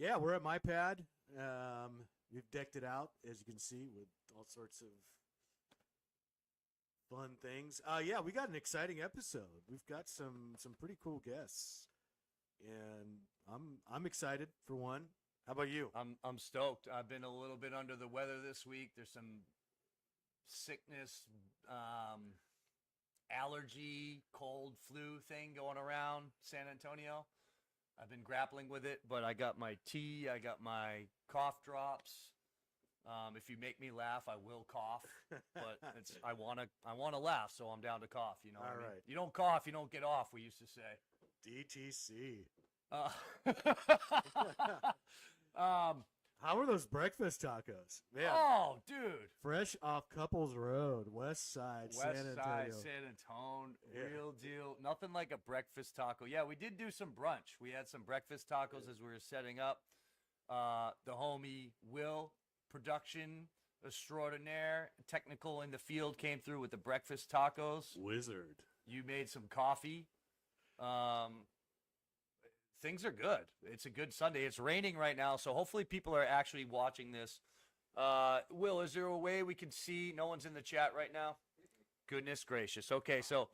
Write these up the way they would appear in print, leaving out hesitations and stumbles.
Yeah, we're at my pad. We've decked it out, as you can see, with all sorts of fun things. Yeah, we got an exciting episode. We've got some pretty cool guests, and I'm excited for one. How about you? I'm stoked. I've been a little bit under the weather this week. There's some sickness, allergy, cold, flu thing going around San Antonio. I've been grappling with it, but I got my tea. I got my cough drops. If you make me laugh, I will cough. But I wanna laugh, so I'm down to cough. You know what I mean? Right. You don't cough, you don't get off. We used to say. DTC. How are those breakfast tacos? Man, oh, dude. fresh off Couples Road, West Side, San Antonio. West Side, San Antonio, real deal. Nothing like a breakfast taco. Yeah, we did do some brunch. We had some breakfast tacos as we were setting up. The homie Will, production extraordinaire, technical in the field, came through with the breakfast tacos. Wizard. You made some coffee. Things are good. It's a good Sunday. It's raining right now, so hopefully people are actually watching this. Will, is there a way we can see? No one's in the chat right now? Goodness gracious. Okay, so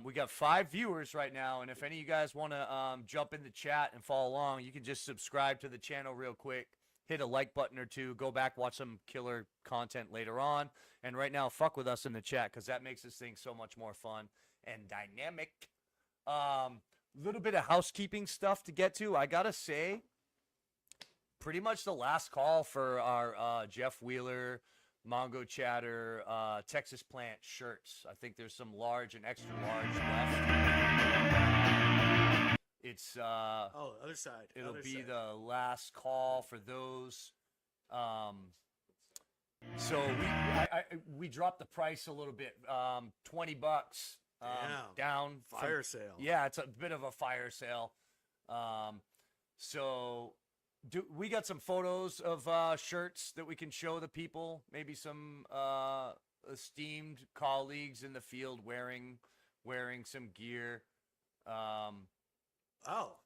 we got 5 viewers right now, and if any of you guys want to jump in the chat and follow along, you can just subscribe to the channel real quick, hit a like button or two, go back, watch some killer content later on, and right now, fuck with us in the chat, because that makes this thing so much more fun and dynamic. Little bit of housekeeping stuff to get to. I gotta say, pretty much the last call for our Jeff Wheeler, Mongochatter, Texas Plant shirts. I think there's some large and extra large left. It's other side. It'll other be side. the last call for those. So we dropped the price a little bit. $20. Down fire sale. Yeah, it's a bit of a fire sale. So we got some photos of shirts that we can show the people, maybe some esteemed colleagues in the field wearing some gear.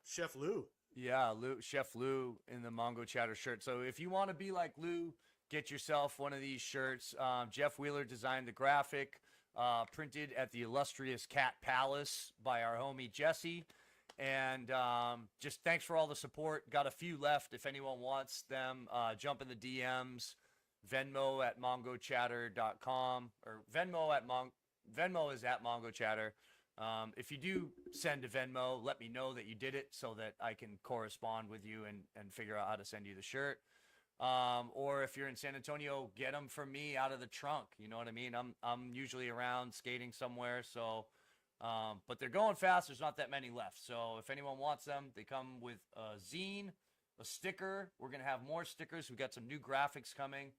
Chef Lou. Yeah, Chef Lou in the Mongochatter shirt. So if you want to be like Lou, get yourself one of these shirts. Jeff Wheeler designed the graphic. Printed at the illustrious Cat Palace by our homie Jesse. And just thanks for all the support. Got a few left. If anyone wants them, jump in the DMs. Venmo at mongochatter.com or Venmo is at Mongochatter. If you do send a Venmo, let me know that you did it so that I can correspond with you and figure out how to send you the shirt. Or if you're in San Antonio, get them from me out of the trunk. You know what I mean? I'm usually around skating somewhere. So, but they're going fast. There's not that many left. So if anyone wants them, they come with a zine, a sticker. We're going to have more stickers. We've got some new graphics coming.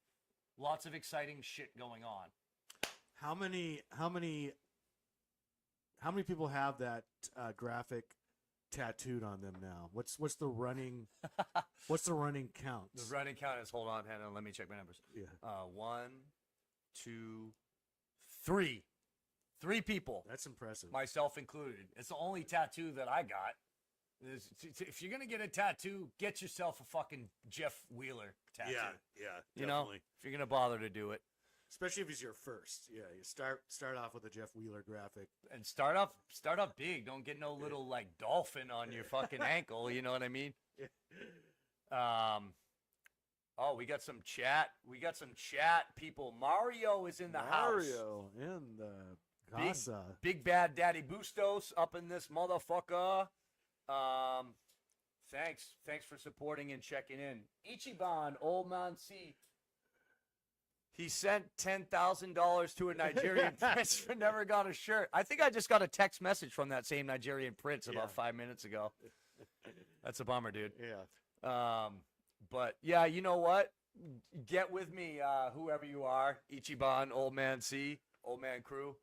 Lots of exciting shit going on. How many people have that graphic tattooed on them now? What's the running count? The running count is, hold on, hang on, let me check my numbers. Yeah. 1, 2, 3. 3 people. That's impressive. Myself included. It's the only tattoo that I got. If you're gonna get a tattoo, get yourself a fucking Jeff Wheeler tattoo. Yeah, you definitely. know, if you're gonna bother to do it. Especially if it's your first. Yeah, you start off with a Jeff Wheeler graphic. And start up big. Don't get no little like dolphin on your fucking ankle, you know what I mean? Oh, we got some chat. People. Mario is in the house. Mario in the casa. Big bad Daddy Bustos up in this motherfucker. Thanks for supporting and checking in. Ichiban, Old Man C. He sent $10,000 to a Nigerian prince for never got a shirt. I think I just got a text message from that same Nigerian prince about 5 minutes ago. That's a bummer, dude. Yeah. But yeah, you know what? Get with me, whoever you are. Ichiban, Old Man C, Old Man Crew.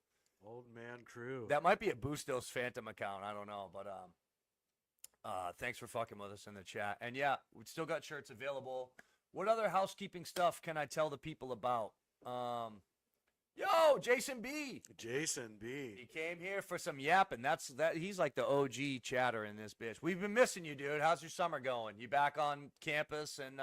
Old Man Crew. That might be a Bustos Phantom account. I don't know, but thanks for fucking with us in the chat. And yeah, we still got shirts available. What other housekeeping stuff can I tell the people about? Yo, Jason B. Jason B. He came here for some yapping. He's like the OG chatter in this bitch. We've been missing you, dude. How's your summer going? You back on campus? And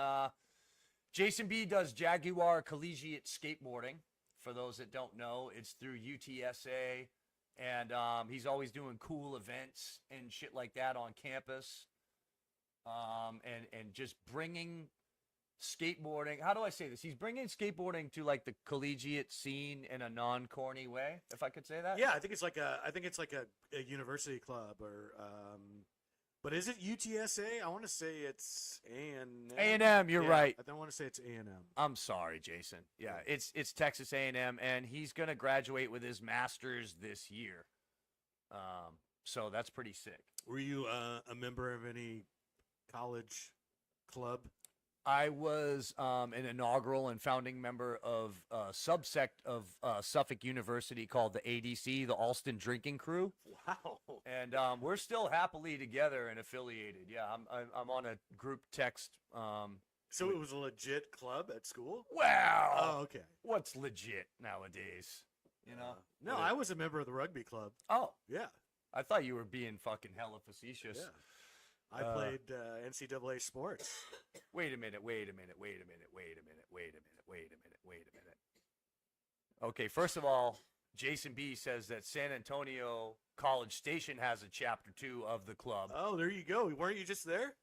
Jason B does Jaguar Collegiate Skateboarding. For those that don't know, it's through UTSA, and he's always doing cool events and shit like that on campus. And just bringing skateboarding. How do I say this? He's bringing skateboarding to like the collegiate scene in a non-corny way, if I could say that. Yeah, I think it's like a university club or but is it UTSA? I want to say it's A&M. A&M, you're right. I don't want to say it's A&M. I'm sorry, Jason. Yeah, it's Texas A&M, and he's gonna graduate with his master's this year. So that's pretty sick. Were you a member of any college club? I was an inaugural and founding member of a subsect of Suffolk University called the ADC, the Alston Drinking Crew. Wow. And we're still happily together and affiliated. Yeah, I'm on a group text. So it was a legit club at school? Wow. Oh, okay. What's legit nowadays? You know? No, I was a member of the rugby club. Oh, Yeah. I thought you were being fucking hella facetious. Yeah. I played NCAA sports. Wait a minute. Okay, first of all, Jason B says that San Antonio College Station has a chapter 2 of the club. Oh, there you go. Weren't you just there?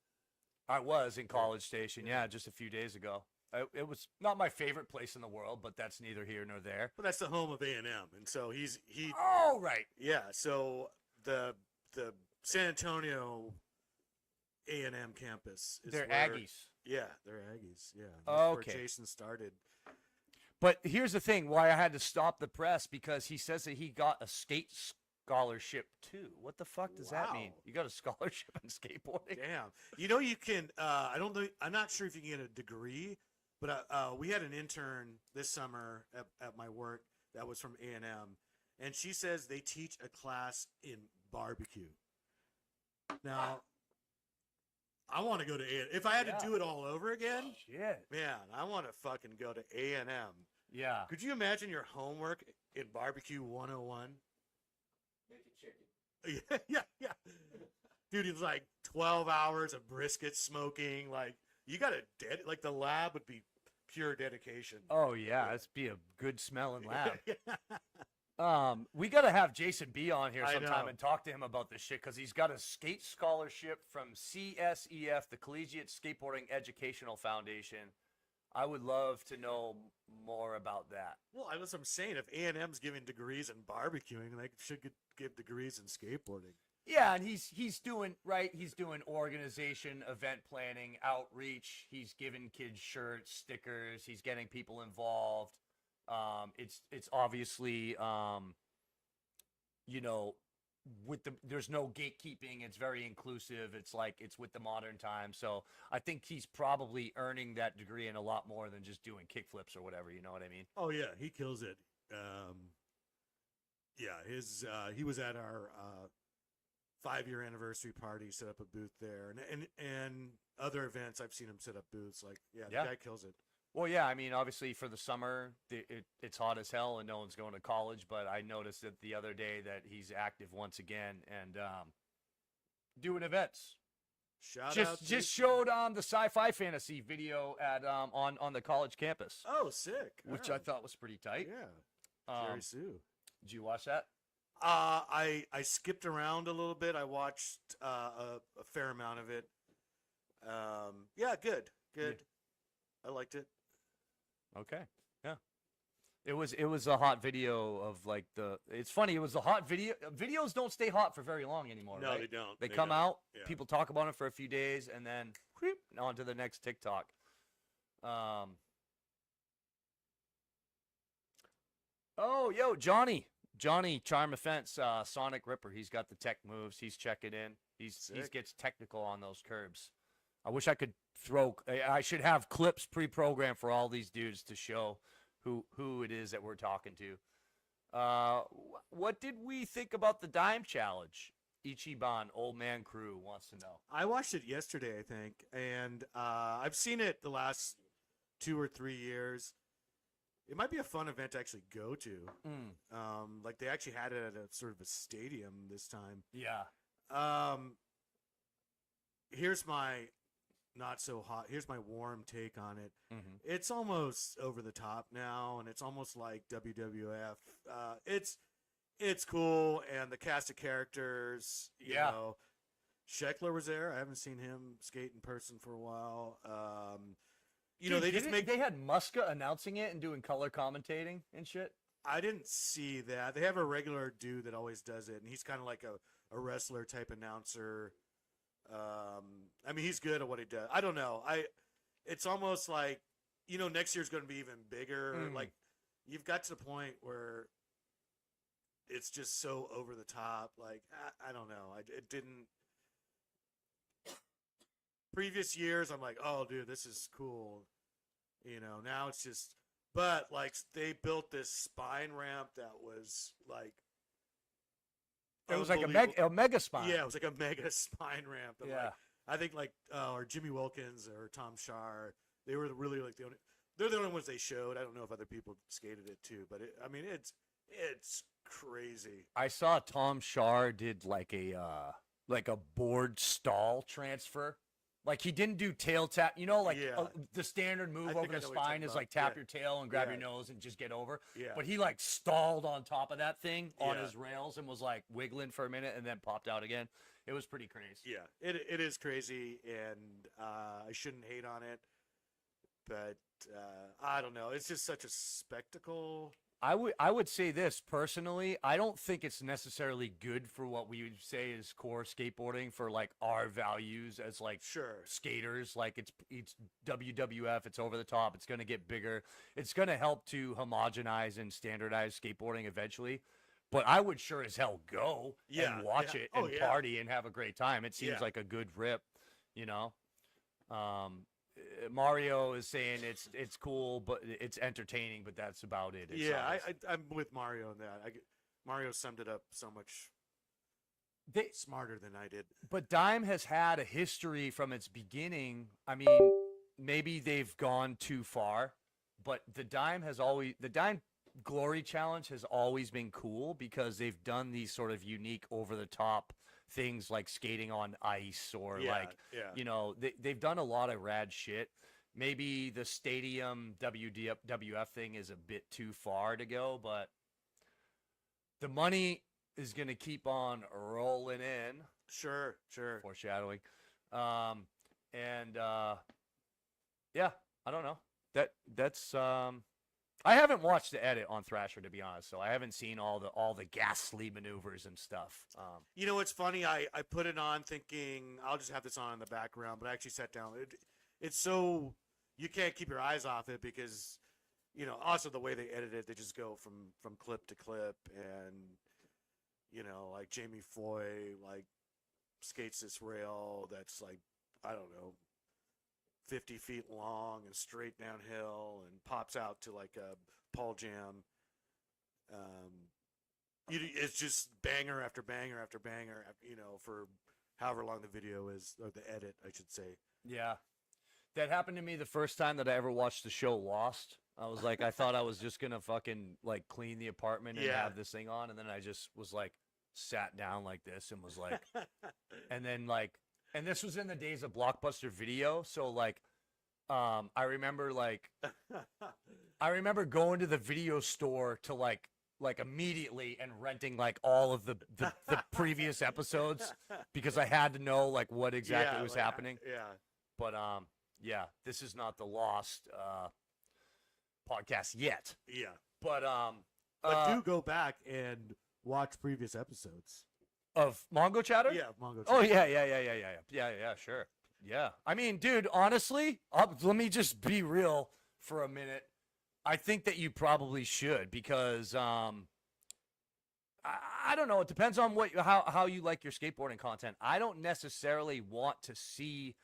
I was in College Station, yeah, just a few days ago. It was not my favorite place in the world, but that's neither here nor there. Well, that's the home of A&M, and so he. Oh, right. Yeah. So the San Antonio A&M campus is They're where, Aggies. Yeah, they're Aggies. Yeah. Oh, That's okay. where Jason started. But here's the thing, why I had to stop the press, because he says that he got a skate scholarship too. What the fuck does that mean? Wow. You got a scholarship in skateboarding? Damn. You know, you can. I don't know. I'm not sure if you can get a degree, but we had an intern this summer at my work that was from A&M, and she says they teach a class in barbecue. Now, I want to go to A&M. If I had to do it all over again, Shit. man, I want to fucking go to A&M. Yeah. Could you imagine your homework in Barbecue 101? Yeah. Dude, it's like 12 hours of brisket smoking. Like, you got to, like, the lab would be pure dedication. Oh yeah, it's be a good smelling lab. We got to have Jason B on here I sometime know. and talk to him about this shit, because he's got a skate scholarship from CSEF, the Collegiate Skateboarding Educational Foundation. I would love to know more about that. Well, that's what I'm saying. If A&M's giving degrees in barbecuing, they should give degrees in skateboarding. Yeah, and he's doing right. He's doing organization, event planning, outreach. He's giving kids shirts, stickers. He's getting people involved. It's obviously you know, there's no gatekeeping. It's very inclusive. It's like it's with the modern times. So I think he's probably earning that degree in a lot more than just doing kickflips or whatever. You know what I mean? Oh yeah, he kills it. Yeah, he was at our 5-year anniversary party, set up a booth there, and other events I've seen him set up booths. Like, the guy kills it. Well, yeah, I mean, obviously for the summer, it's hot as hell and no one's going to college, but I noticed that the other day that he's active once again and doing events. Shout out. Just showed the sci-fi fantasy video at on the college campus. Oh, sick. Which Yeah. I thought was pretty tight. Yeah. Jerry Sue. Did you watch that? I skipped around a little bit. I watched a fair amount of it. Yeah, good. I liked it. Okay. Yeah. It was a hot video of like it's funny, it was a hot video. Videos don't stay hot for very long anymore, No, right? they don't. They come out, Yeah. people talk about it for a few days, and then whoop, on to the next TikTok. Oh, yo, Johnny Charm Offense, Sonic Ripper. He's got the tech moves. He's checking in. He Sick. gets technical on those curbs. I wish I could I should have clips pre-programmed for all these dudes to show who it is that we're talking to. What did we think about the Dime Challenge? Ichiban, Old Man Crew wants to know. I watched it yesterday, I think, and I've seen it the last 2 or 3 years. it might be a fun event to actually go to. Mm. Like they actually had it at a sort of a stadium this time. Yeah. Here's my not so hot. Here's my warm take on it. Mm-hmm. It's almost over the top now, and it's almost like WWF. It's cool, and the cast of characters. You know, Sheckler was there. I haven't seen him skate in person for a while. You know, they had Muska announcing it and doing color commentating and shit. I didn't see that. They have a regular dude that always does it, and he's kind of like a wrestler type announcer. I mean, he's good at what he does. I don't know. It's almost like, you know, next year's going to be even bigger. Like, you've got to the point where it's just so over the top. Like, I don't know. It didn't. Previous years, I'm like, oh, dude, this is cool. You know, now it's just. But, like, they built this spine ramp that was, like. It was like a mega spine. Yeah, it was like a mega spine ramp. And yeah. Like, I think, like, or Jimmy Wilkins or Tom Shar, they were really, like, they're the only ones they showed. I don't know if other people skated it, too. But, I mean, it's crazy. I saw Tom Shar did, like a board stall transfer. Like, he didn't do tail tap. You know, like, the standard move over the spine is, like, tap your tail and grab your nose and just get over. Yeah. But he, like, stalled on top of that thing on his rails and was, like, wiggling for a minute and then popped out again. It was pretty crazy. Yeah, it is crazy, and I shouldn't hate on it. But I don't know. It's just such a spectacle. I would say this personally. I don't think it's necessarily good for what we would say is core skateboarding for like our values as like skaters. Like it's WWF. It's over the top. It's going to get bigger. It's going to help to homogenize and standardize skateboarding eventually. But I would sure as hell go and watch it and party and have a great time. It seems like a good rip, you know. Mario is saying it's cool, but it's entertaining, but that's about it. I'm with Mario on that. Mario summed it up so much smarter than I did. But Dime has had a history from its beginning. I mean, maybe they've gone too far, but the Dime Glory Challenge has always been cool because they've done these sort of unique over-the-top things like skating on ice or you know, they've done a lot of rad shit. Maybe the stadium WWF thing is a bit too far to go, but the money is going to keep on rolling in. Sure. Foreshadowing. Yeah, I don't know. That's I haven't watched the edit on Thrasher, to be honest, so I haven't seen all the ghastly maneuvers and stuff. You know what's funny? I put it on thinking I'll just have this on in the background, but I actually sat down. It's so you can't keep your eyes off it because, you know, also the way they edit it, they just go from clip to clip, and you know, like Jamie Foy like skates this rail that's like, I don't know, 50 feet long and straight downhill and pops out to like a Paul Jam. It's just banger after banger after banger, you know, for however long the video is, or the edit, I should say. Yeah. That happened to me the first time that I ever watched the show Lost. I was like, I thought I was just going to fucking like clean the apartment and have this thing on. And then I just was like, sat down like this and was like, and then like, and this was in the days of Blockbuster Video, so like, I remember going to the video store to like immediately and renting like all of the previous episodes because I had to know like what exactly was happening. Yeah. But yeah, this is not the Lost podcast yet. Yeah. But do go back and watch previous episodes. Of Mongochatter? Yeah, Mongochatter. Oh, yeah, sure. Yeah. I mean, dude, honestly, let me just be real for a minute. I think that you probably should because I don't know. It depends on how you like your skateboarding content. I don't necessarily want to see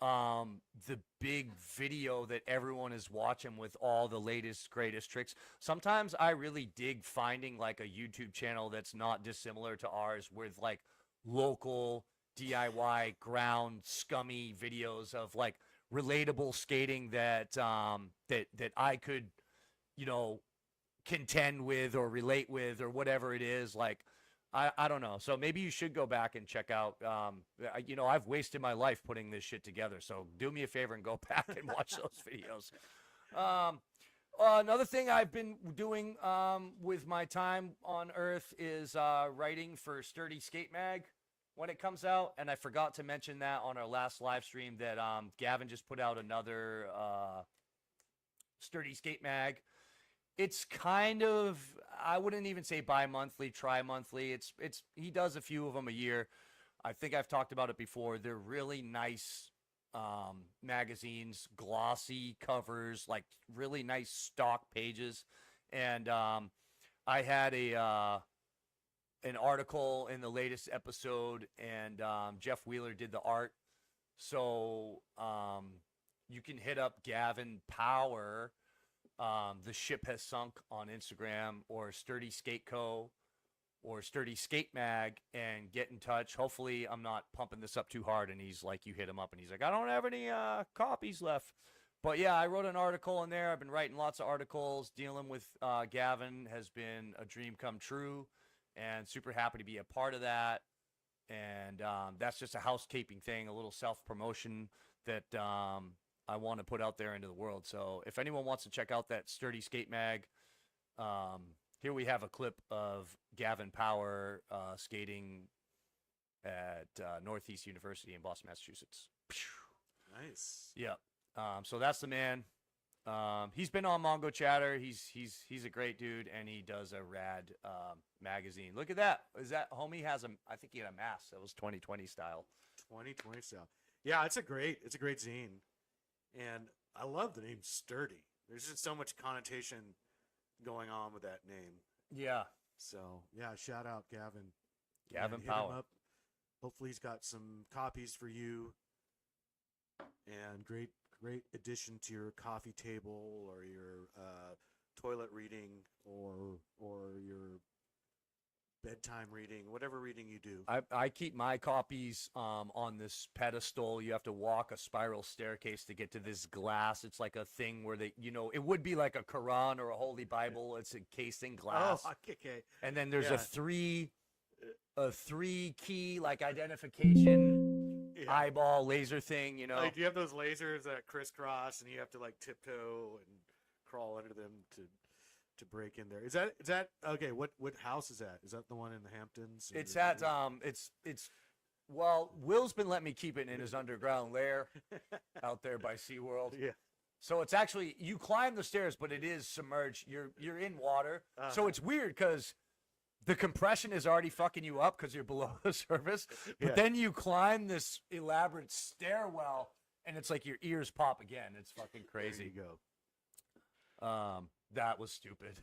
the big video that everyone is watching with all the latest, greatest tricks. Sometimes I really dig finding like a YouTube channel that's not dissimilar to ours with like local DIY ground scummy videos of like relatable skating that I could you know, contend with or relate with or whatever it is. Like, I don't know. So maybe you should go back and check out. You know, I've wasted my life putting this shit together. So do me a favor and go back and watch those videos. Another thing I've been doing with my time on Earth is writing for Sturdy Skate Mag when it comes out. And I forgot to mention that on our last live stream that Gavin just put out another Sturdy Skate Mag. It's kind of, I wouldn't even say bi-monthly, tri-monthly. It's he does a few of them a year. I think I've talked about it before. They're really nice magazines, glossy covers, like really nice stock pages. And I had an article in the latest episode, and Jeff Wheeler did the art. So you can hit up Gavin Power. The Ship Has Sunk on Instagram, or Sturdy Skate Co. or Sturdy Skate Mag, and get in touch. Hopefully I'm not pumping this up too hard and he's like, you hit him up and he's like, I don't have any copies left. But yeah, I wrote an article in there. I've been writing lots of articles. Dealing with Gavin has been a dream come true, and super happy to be a part of that. And that's just a housekeeping thing, a little self-promotion that I want to put out there into the world. So if anyone wants to check out that Sturdy Skate Mag, here we have a clip of Gavin Power skating at Northeast University in Boston, Massachusetts. Nice. Yeah. So that's the man. He's been on Mongochatter. He's a great dude, and he does a rad magazine. Look at that. Is that homie has I think he had a mask that was 2020 style. 2020 style. Yeah, it's a great zine. And I love the name Sturdy. There's just so much connotation going on with that name. Yeah. So, yeah, shout out Gavin. Gavin Hit Power. him up. Hopefully he's got some copies for you. And great addition to your coffee table or your toilet reading or your bedtime reading, whatever reading you do. I keep my copies on this pedestal. You have to walk a spiral staircase to get to this glass. It's like a thing where it would be like a Quran or a Holy Bible. It's encased in glass. Oh, okay. And then there's a three key like identification eyeball laser thing, Like, do you have those lasers that crisscross and you have to like tiptoe and crawl under them to break in there? Is that okay? What house is that? Is that the one in the Hamptons? It's at well, Will's been letting me keep it in his underground lair out there by SeaWorld. Yeah. So it's actually, you climb the stairs, but it is submerged. You're in water. So it's weird because the compression is already fucking you up because you're below the surface. But then you climb this elaborate stairwell and it's like your ears pop again. It's fucking crazy. There you go. That was stupid.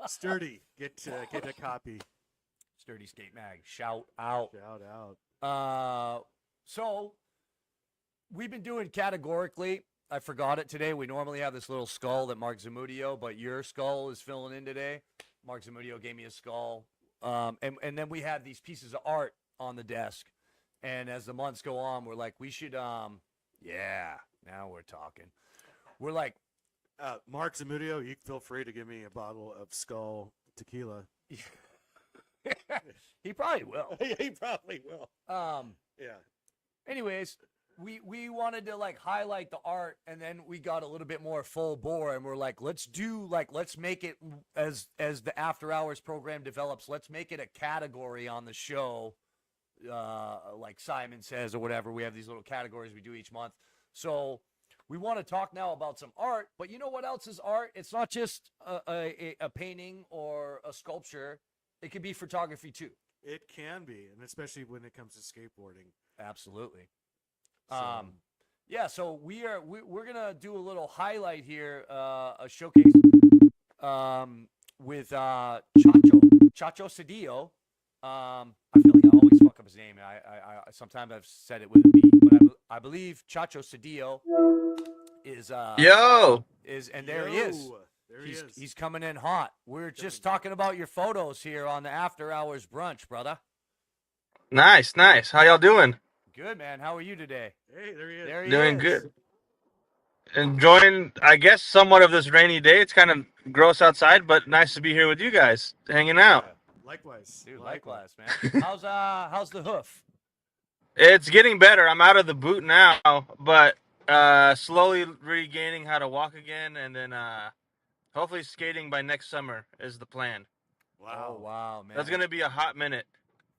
Sturdy, get a copy. Sturdy Skate Mag, shout out. Shout out. So we've been doing categorically. I forgot it today. We normally have this little skull that Mark Zamudio, but your skull is filling in today. Mark Zamudio gave me a skull. And then we have these pieces of art on the desk. And as the months go on, we're like, we should, now we're talking. We're like, Mark Zamudio, you feel free to give me a bottle of Skull tequila. He probably will. He probably will. Yeah. Anyways, we wanted to like highlight the art, and then we got a little bit more full bore, and we're like, let's make it as the After Hours program develops. Let's make it a category on the show, like Simon says or whatever. We have these little categories we do each month. So we want to talk now about some art, but you know what else is art? It's not just a painting or a sculpture. It could be photography too. It can be, and especially when it comes to skateboarding. Absolutely. So. So we're gonna do a little highlight here, a showcase with Chacho Cedillo. I feel like I always fuck up his name. I sometimes I've said it with a B, but I believe Chacho Cedillo is and there he is. There he is. He's coming in hot. We're just talking about your photos here on the After Hours brunch, brother. Nice. How y'all doing? Good, man. How are you today? Hey, there he is. There he Doing is. good. Enjoying, I guess, somewhat of this rainy day. It's kind of gross outside, but nice to be here with you guys, hanging out. Yeah, likewise. Dude, Likewise. likewise, man. How's the hoof? It's getting better. I'm out of the boot now, but slowly regaining how to walk again, and then hopefully skating by next summer is the plan. Oh Wow. wow, man. That's gonna be a hot minute.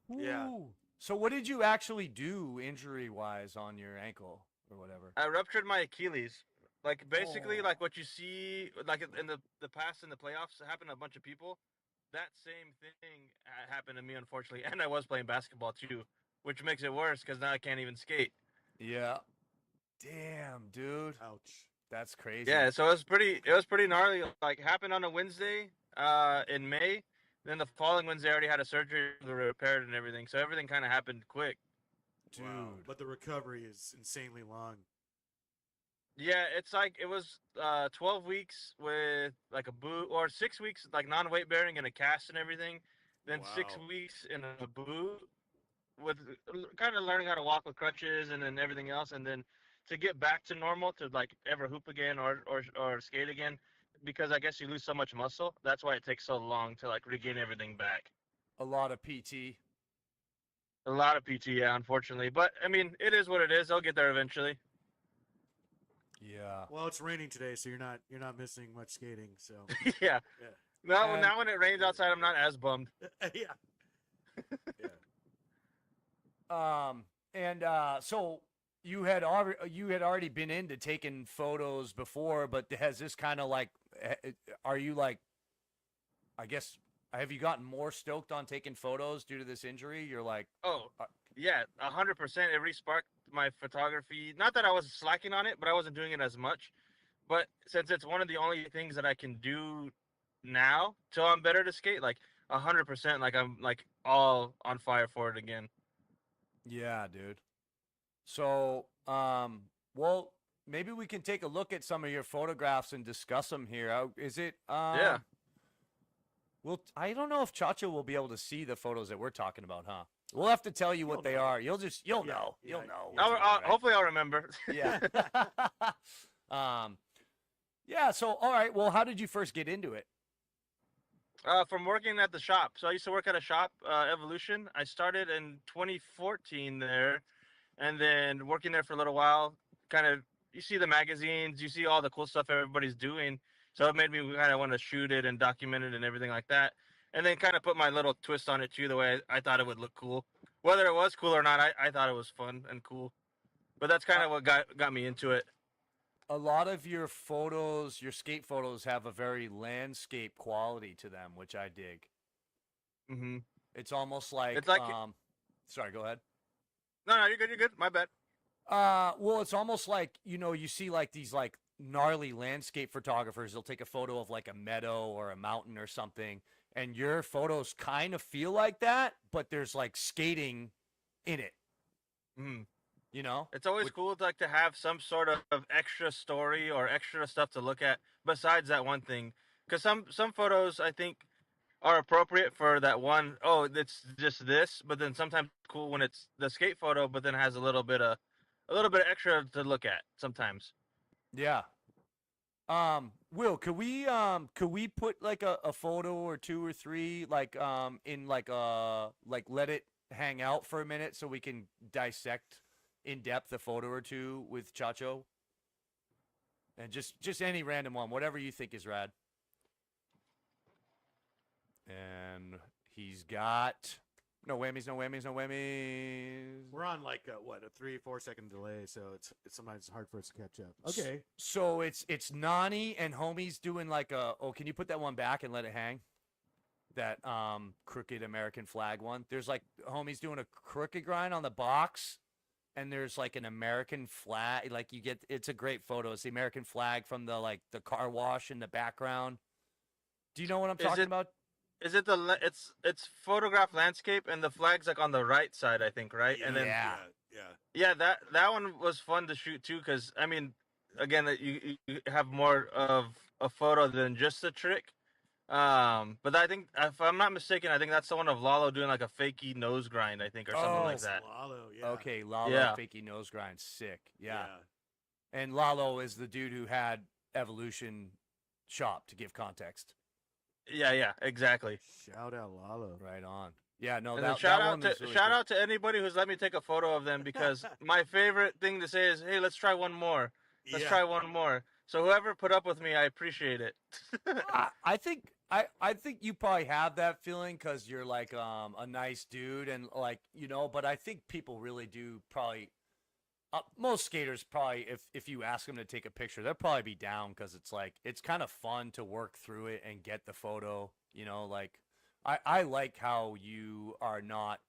Yeah. Ooh. So what did you actually do injury wise on your ankle or whatever? I ruptured my Achilles. Like basically, Oh. like what you see, like in the past in the playoffs, it happened to a bunch of people. That same thing happened to me, unfortunately, and I was playing basketball too, which makes it worse because now I can't even skate. Yeah. Damn, dude. Ouch. That's crazy. Yeah, so it was pretty gnarly. Like happened on a Wednesday, in May. Then the following Wednesday, I already had a surgery to repair it and everything. So everything kind of happened quick. Dude. Wow. But the recovery is insanely long. Yeah, it's like it was 12 weeks with like a boot, or 6 weeks like non-weight bearing and a cast and everything. Then 6 weeks in a boot with kind of learning how to walk with crutches and then everything else, and then to get back to normal to like ever hoop again or skate again, because I guess you lose so much muscle. That's why it takes so long to like regain everything back. A lot of PT. A lot of PT, yeah, unfortunately, but I mean, it is what it is. I'll get there eventually. Yeah. Well, it's raining today, so you're not missing much skating. So Yeah. yeah. Now when it rains outside, I'm not as bummed. Yeah. Yeah. And so you had already been into taking photos before, but has this kind of like are you like I guess have you gotten more stoked on taking photos due to this injury? You're like Oh, uh, yeah, 100%. It re-sparked my photography. Not that I was slacking on it, but I wasn't doing it as much. But since it's one of the only things that I can do now till I'm better to skate, like 100%, like I'm like all on fire for it again. yeah, dude. So, well, maybe we can take a look at some of your photographs and discuss them here. Is it Yeah. well, I don't know if Chacho will be able to see the photos that we're talking about, huh? We'll have to tell you what You'll they know. are. You'll Yeah, know. yeah, You'll know. yeah. which one, right? Hopefully I'll remember. Yeah. um, yeah. So, all right. Well, how did you first get into it? From working at the shop. So I used to work at a shop, Evolution. I started in 2014 there, and then working there for a little while. Kind of, you see the magazines, you see all the cool stuff everybody's doing. So it made me kind of want to shoot it and document it and everything like that. And then kind of put my little twist on it too, the way I thought it would look cool. Whether it was cool or not, I thought it was fun and cool. But that's kind Uh, of what got me into it. a lot of your photos, your skate photos, have a very landscape quality to them, which I dig. Hmm. It's almost like It's like, sorry, go ahead. no, you're good, you're good. My bad. Well, it's almost like, you see like these like gnarly landscape photographers. They'll take a photo of like a meadow or a mountain or something, and your photos kind of feel like that, but there's like skating in it, Hmm. you know? It's always Which, cool to like to have some sort of extra story or extra stuff to look at besides that one thing. Because some photos I think are appropriate for that one. Oh, it's just this. But then sometimes it's cool when it's the skate photo, but then has a little bit extra to look at sometimes. yeah. Will, could we put like a photo or two or three like in like let it hang out for a minute so we can dissect in depth a photo or two with Chacho? And just any random one, whatever you think is rad. And he's got no whammies, no whammies, no whammies. We're on like what, a 3-4 second delay, so it's sometimes hard for us to catch up. Okay. So it's Nani and homies doing like a can you put that one back and let it hang? That crooked American flag one. There's like homies doing a crooked grind on the box, and there's like an American flag. Like it's a great photo. It's the American flag from the car wash in the background. Do you know what I'm Is talking it about? is it it's photograph landscape and the flag's like on the right side, I think, right? Yeah, And then Yeah. yeah, that one was fun to shoot too, because I mean, again, that you have more of a photo than just a trick. But I think, if I'm not mistaken, I think that's the one of Lalo doing like a fakey nose grind, I think, or something Oh, like That's that. Lalo, yeah. Okay, Lalo Yeah. fakey nose grind, sick. Yeah. Yeah. And Lalo is the dude who had Evolution Shop, to give context. Yeah, exactly. Shout out Lalo. Right on. Yeah, no, And then that one was really shout cool. out to anybody who's let me take a photo of them, because my favorite thing to say is, "Hey, let's try one more. Let's try one more." So whoever put up with me, I appreciate it. I think I think you probably have that feeling because you're like a nice dude and like but I think people really do probably. Most skaters probably, if you ask them to take a picture, they'll probably be down because it's like it's kind of fun to work through it and get the photo. Like I like how you are not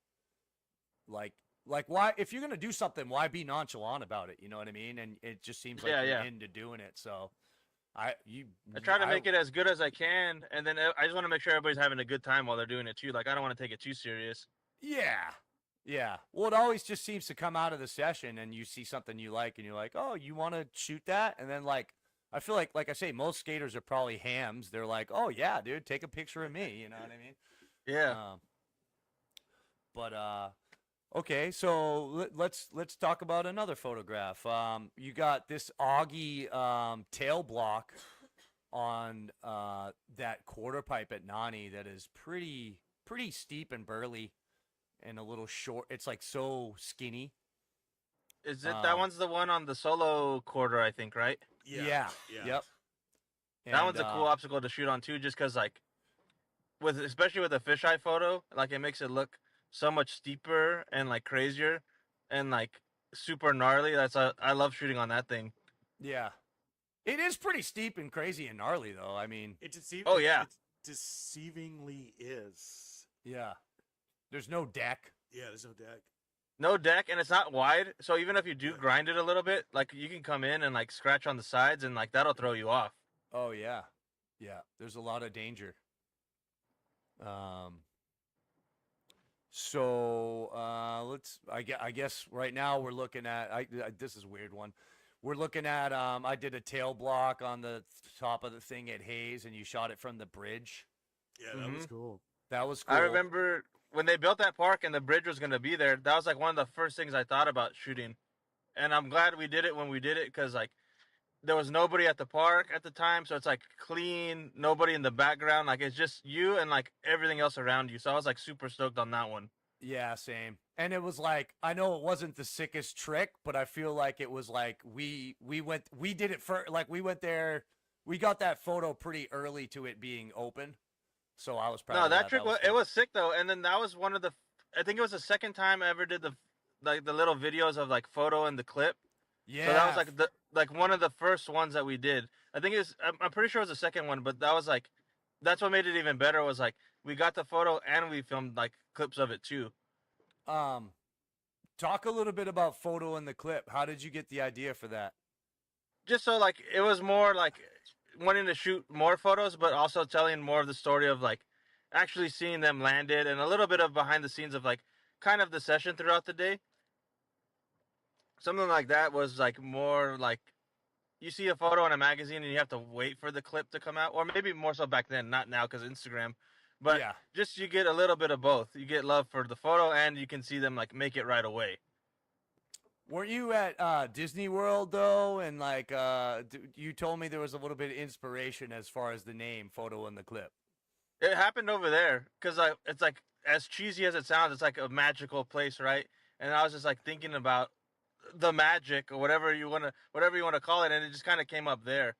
like why if you're gonna do something, why be nonchalant about it? You know what I mean? And it just seems like you're into doing it. So I try to make it as good as I can, and then I just want to make sure everybody's having a good time while they're doing it too. Like, I don't want to take it too serious. Yeah. Yeah. Well, it always just seems to come out of the session and you see something you like and you're like, oh, you want to shoot that? And then, like, I feel like I say, most skaters are probably hams. They're like, oh, yeah, dude, take a picture of me. You know what I mean? Yeah. Okay, so let's talk about another photograph. You got this Augie tail block on that quarter pipe at Nani that is pretty steep and burly. And a little short. It's like so skinny. Is it that one's the one on the solo quarter, I think, right? Yeah. Yep. That one's a cool obstacle to shoot on too, just because like especially with a fisheye photo, like it makes it look so much steeper and like crazier and like super gnarly. I love shooting on that thing. Yeah. It is pretty steep and crazy and gnarly though. I mean, It deceivingly is. Yeah. There's no deck. Yeah, there's no deck. No deck, and it's not wide. So even if you do grind it a little bit, like you can come in and like scratch on the sides, and like that'll throw you off. Oh yeah, yeah. There's a lot of danger. So I guess right now we're looking at. This is a weird one. We're looking at. I did a tail block on the top of the thing at Hayes, and you shot it from the bridge. Yeah, that was cool. That was cool. I remember when they built that park and the bridge was going to be there, that was like one of the first things I thought about shooting. And I'm glad we did it when we did it, because like there was nobody at the park at the time. So it's like clean, nobody in the background. Like it's just you and like everything else around you. So I was like super stoked on that one. Yeah, same. And it was like, I know it wasn't the sickest trick, but I feel like it was like we did it for like we went there. We got that photo pretty early to it being open. So I was proud. No, of that trick was it was sick though, and then that was one of the. I think it was the second time I ever did the little videos of like photo and the clip. Yeah. So that was like one of the first ones that we did. I think I'm pretty sure it was the second one, but that was like, that's what made it even better. Was like we got the photo and we filmed like clips of it too. Talk a little bit about photo and the clip. How did you get the idea for that? Just so like it was more like wanting to shoot more photos, but also telling more of the story of like actually seeing them landed, and a little bit of behind the scenes of like kind of the session throughout the day. Something like that was like more like you see a photo in a magazine and you have to wait for the clip to come out, or maybe more so back then, not now because Instagram. But yeah, just you get a little bit of both. You get love for the photo, and you can see them like make it right away. Weren't you at Disney World though? And like you told me there was a little bit of inspiration as far as the name photo and the clip. It happened over there because it's like, as cheesy as it sounds, it's like a magical place, right? And I was just like thinking about the magic or whatever you want to call it, and it just kind of came up there.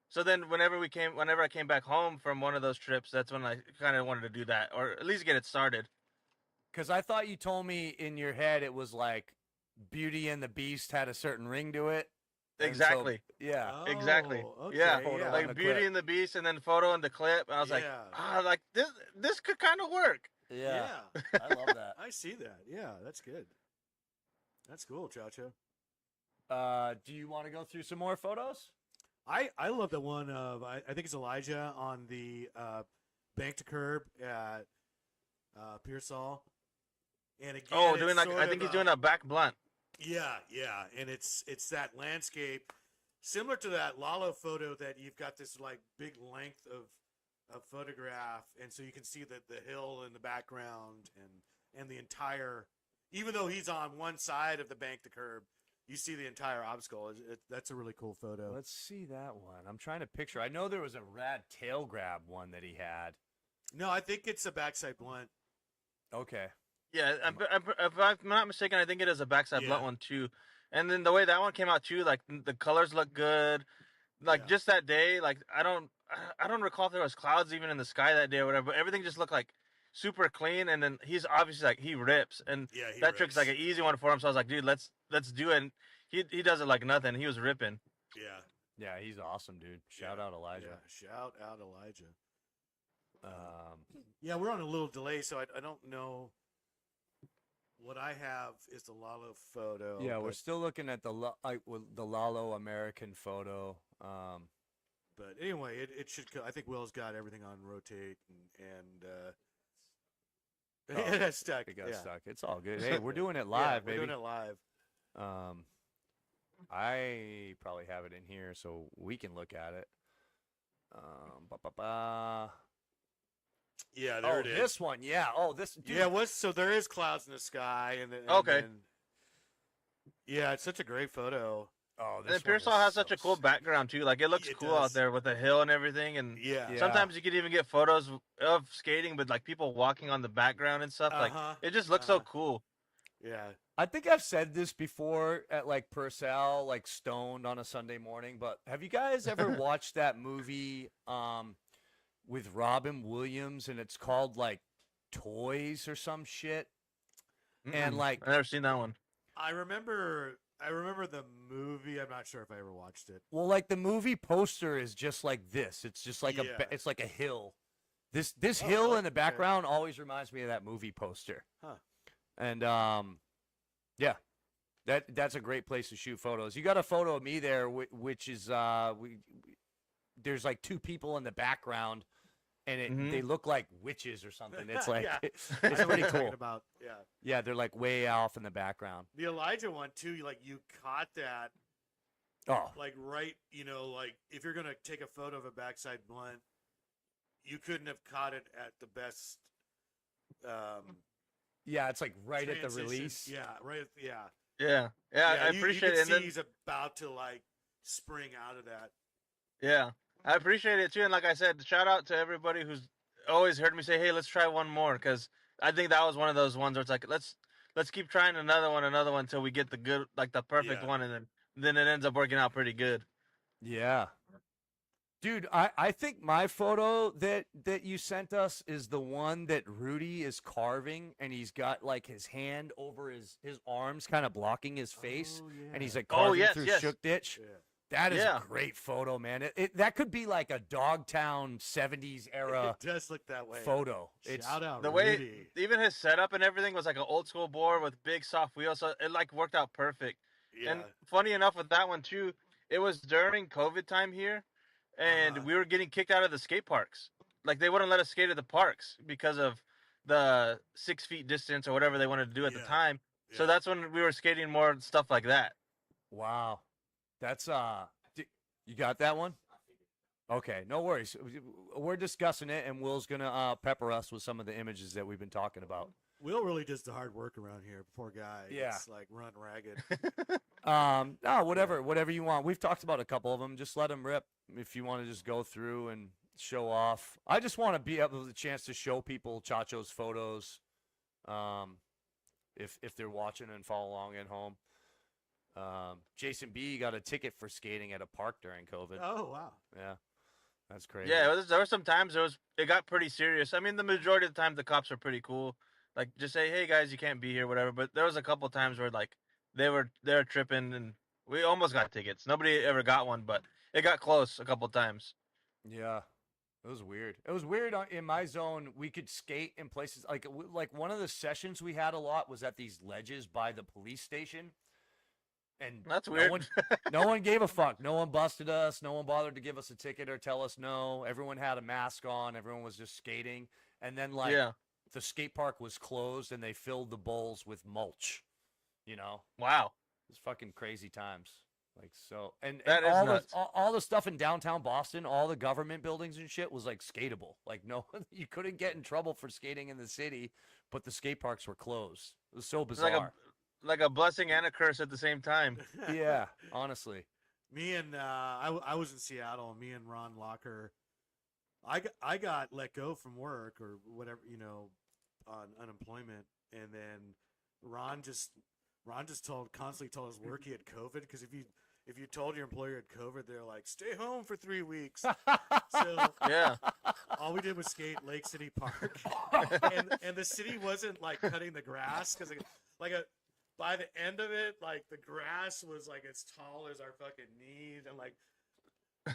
So then whenever I came back home from one of those trips, that's when I kind of wanted to do that, or at least get it started. Because I thought you told me in your head it was like Beauty and the Beast had a certain ring to it. Exactly. So, yeah. Oh, exactly. okay, Yeah. yeah. Like Beauty and the Beast, and then photo and the clip. And I was like, like this could kind of work. Yeah. I love that. I see that. Yeah, that's good. That's cool, Chacho. Do you want to go through some more photos? I love the one of I think it's Elijah on the bank to curb at Pearsall. And again, doing like I think he's doing a back blunt. Yeah, and it's that landscape similar to that Lalo photo that you've got this like big length of photograph, and so you can see the hill in the background and the entire. Even though he's on one side of the bank to curb, you see the entire obstacle. That's a really cool photo. Let's see that one. I'm trying to picture. I know there was a rad tail grab one that he had. No, I think it's a backside blunt. Okay. Yeah, if I'm not mistaken, I think it is a backside Yeah. blunt one too. And then the way that one came out too, like the colors look good. Like Yeah. just that day, like I don't recall if there was clouds even in the sky that day or whatever. But everything just looked like super clean. And then he's obviously like he rips, and Yeah, he that trick's like an rips. easy one for him. So I was like, dude, let's do it. And he does it like nothing. He was ripping. Yeah. Yeah, he's awesome, dude. Shout out Elijah. Yeah, shout out Elijah. Um, Yeah, we're on a little delay, so I don't know. What I have is the Lalo photo. yeah, we're but, still looking at the Lalo American photo. but anyway, it should. I think Will's got everything on rotate and Oh, it got stuck. It got yeah. stuck. It's all good. Hey, we're doing it Yeah, live, we're baby. doing it live. I probably have it in here so we can look at it. Ba-ba-ba. Yeah, there Oh, it is. this one. Yeah. Oh, this. Dude. Yeah, so there is clouds in the sky, and then Okay. yeah, it's such a great photo. Oh, And this then Pearsall one is has such so a cool sick. background too. Like it looks It cool out does. there with the hill and everything. And Yeah. Yeah. sometimes you could even get photos of skating, but like people walking on the background and stuff. Like Uh-huh, it just looks so cool. Yeah. I think I've said this before at like Purcell, like stoned on a Sunday morning. But have you guys ever watched that movie with Robin Williams, and it's called like Toys or some shit? And Mm-mm. like, I've never seen that one. I remember the movie. I'm not sure if I ever watched it. well, like the movie poster is just like this. It's just like Yeah. it's like a hill. This Oh, hill like- in the background always reminds me of that movie poster. Huh. And yeah, that's a great place to shoot photos. You got a photo of me there, which is there's like two people in the background, and they look like witches or something. It's like Yeah. it's I know what pretty you're talking cool. about. Yeah. Yeah, they're like way off in the background. The Elijah one too. You caught that Oh, like right. Like if you're gonna take a photo of a backside blunt, you couldn't have caught it at the best. yeah, it's like right at the transition. release. Yeah. Right. Yeah. Yeah, I appreciate you it. can And see he's about to like spring out of that. yeah, I appreciate it too. And like I said, shout out to everybody who's always heard me say, "Hey, let's try one more," because I think that was one of those ones where it's like, let's keep trying another one until we get the good, like the perfect Yeah. one, and then it ends up working out pretty good. Yeah. Dude, I think my photo that you sent us is the one that Rudy is carving, and he's got like his hand over his arms kind of blocking his face, Oh, yeah. and he's like Oh, carving yes, through yes. Shook Ditch. Yeah. That is Yeah. a great photo, man. That could be like a Dogtown 70s era It does look that way. photo. It's Shout out The way Rudy. even his setup and everything was like an old school board with big soft wheels, so it like worked out perfect. Yeah. And funny enough with that one too, it was during COVID time here, and Uh-huh. we were getting kicked out of the skate parks. Like they wouldn't let us skate at the parks because of the 6 feet distance or whatever they wanted to do at the Yeah. time. So Yeah. that's when we were skating more stuff like that. wow. That's you got that one? Okay, no worries. We're discussing it, and Will's gonna pepper us with some of the images that we've been talking about. Will really does the hard work around here. Poor guy. Yeah. It's like run ragged. No, whatever you want. We've talked about a couple of them. Just let them rip if you want to just go through and show off. I just want to be able the chance to show people Chacho's photos, if they're watching and follow along at home. Jason B got a ticket for skating at a park during COVID. Oh wow. Yeah, that's crazy. Yeah, there were some times it got pretty serious. I mean, the majority of the time the cops are pretty cool. Like just say, "Hey guys, you can't be here," whatever. But there was a couple times where like they were tripping, and we almost got tickets. Nobody ever got one, but it got close a couple times. Yeah, it was weird. It was weird in my zone. We could skate in places like one of the sessions we had a lot was at these ledges by the police station, and That's weird. No one gave a fuck. No one busted us. No one bothered to give us a ticket or tell us no. Everyone had a mask on. Everyone was just skating, and then like Yeah. the skate park was closed, and they filled the bowls with mulch. You know, Wow. it's fucking crazy times. Like so, and That is all nuts. all the stuff in downtown Boston, all the government buildings and shit was like skatable. Like no, you couldn't get in trouble for skating in the city, but the skate parks were closed. It was so It's bizarre. like a blessing and a curse at the same time. Yeah, honestly. Me and I was in Seattle, and me and Ron Locker, I got let go from work or whatever, on unemployment, and then Ron just constantly told his work he had COVID, because if you told your employer you had COVID, they're like, stay home for 3 weeks. So Yeah. all we did was skate Lake City Park, and the city wasn't like cutting the grass, because by the end of it, like the grass was like as tall as our fucking knees, and like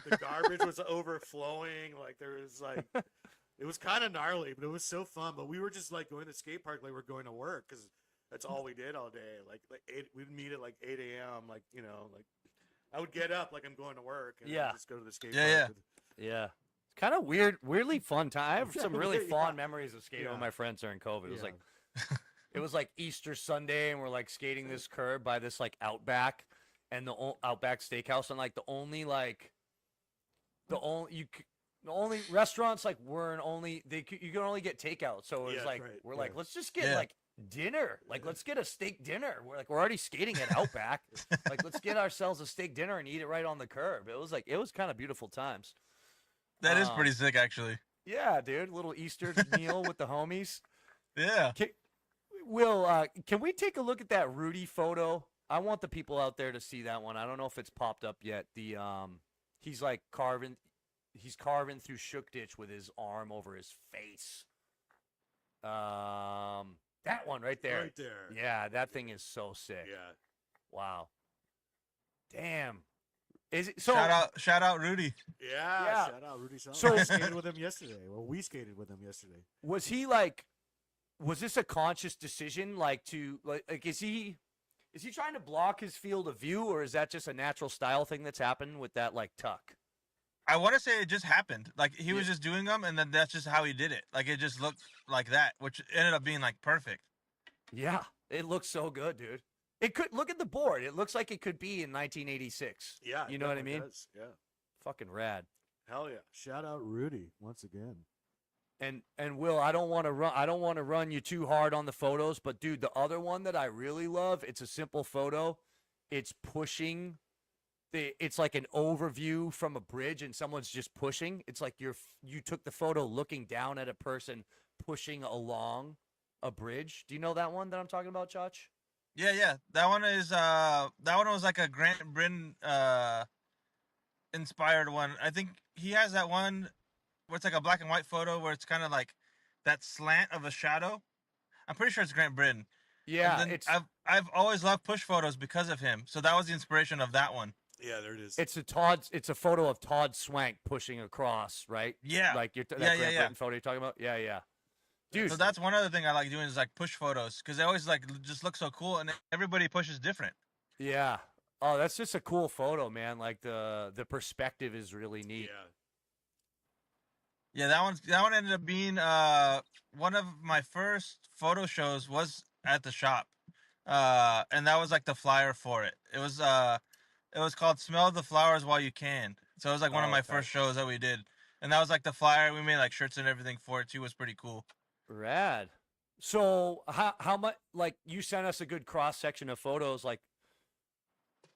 the garbage was overflowing. Like there was like, it was kind of gnarly, but it was so fun. But we were just like going to the skate park like we're going to work, because that's all we did all day. Like we'd meet at like 8 a.m. Like like I would get up like I'm going to work, and Yeah. just go to the skate Yeah, park. Yeah. It's kind of weirdly fun time. I have some really Yeah. fond memories of skating Yeah. with my friends during COVID. It was Yeah. like it was like Easter Sunday, and we're like skating this curb by this like Outback and the Outback Steakhouse, and like the only restaurants like weren't only you can only get takeout. So it was Yeah, like right, we're yeah. like, let's just get Yeah. like dinner. Like let's get a steak dinner. We're already skating at Outback. Like let's get ourselves a steak dinner and eat it right on the curb. It was kind of beautiful times. That is pretty sick, actually. Yeah, dude. Little Easter meal with the homies. Yeah. Can we take a look at that Rudy photo? I want the people out there to see that one. I don't know if it's popped up yet. He's like carving through Shook-Ditch with his arm over his face. That one right there. Right there. Yeah, that thing is so sick. Yeah. Wow. Damn. Is it so? Shout out Rudy. Yeah. Shout out Rudy Solomon. So- I skated with him yesterday. Well, we skated with him yesterday. Was he like? Was this a conscious decision? Like is he trying to block his field of view, or is that just a natural style thing that's happened with that like tuck? I want to say it just happened. Like he was just doing them, and then that's just how he did it. Like it just looked like that, which ended up being like perfect. Yeah, it looks so good, dude. It could look at the board. It looks like it could be in 1986. Yeah. You know what I mean? Does. Yeah. Fucking rad. Hell yeah. Shout out Rudy once again. And Will, I don't want to run you too hard on the photos, but dude, the other one that I really love, it's a simple photo. It's pushing it's like an overview from a bridge and someone's just pushing. It's like you took the photo looking down at a person pushing along a bridge. Do you know that one that I'm talking about, Chach? Yeah. That one was like a Grant Bryn inspired one. I think he has that one where it's like a black and white photo where it's kind of like that slant of a shadow. I'm pretty sure it's Grant Bryn. Yeah, I've always loved push photos because of him. So that was the inspiration of that one. Yeah, there it is. it's a photo of Todd Swank pushing across, right? Yeah. Like that Yeah, Grant yeah. Britton photo you're talking about? Yeah. Dude, So that's one other thing I like doing is like push photos because they always like just look so cool and everybody pushes different. yeah. Oh, that's just a cool photo, man. Like the perspective is really neat. Yeah. Yeah, that one ended up being one of my first photo shows was at the shop. And that was like the flyer for it. It was called Smell the Flowers While You Can. So it was like one of my first shows that we did. And that was like the flyer. We made like shirts and everything for it too. It was pretty cool. Rad. So how much, like, you sent us a good cross section of photos, like,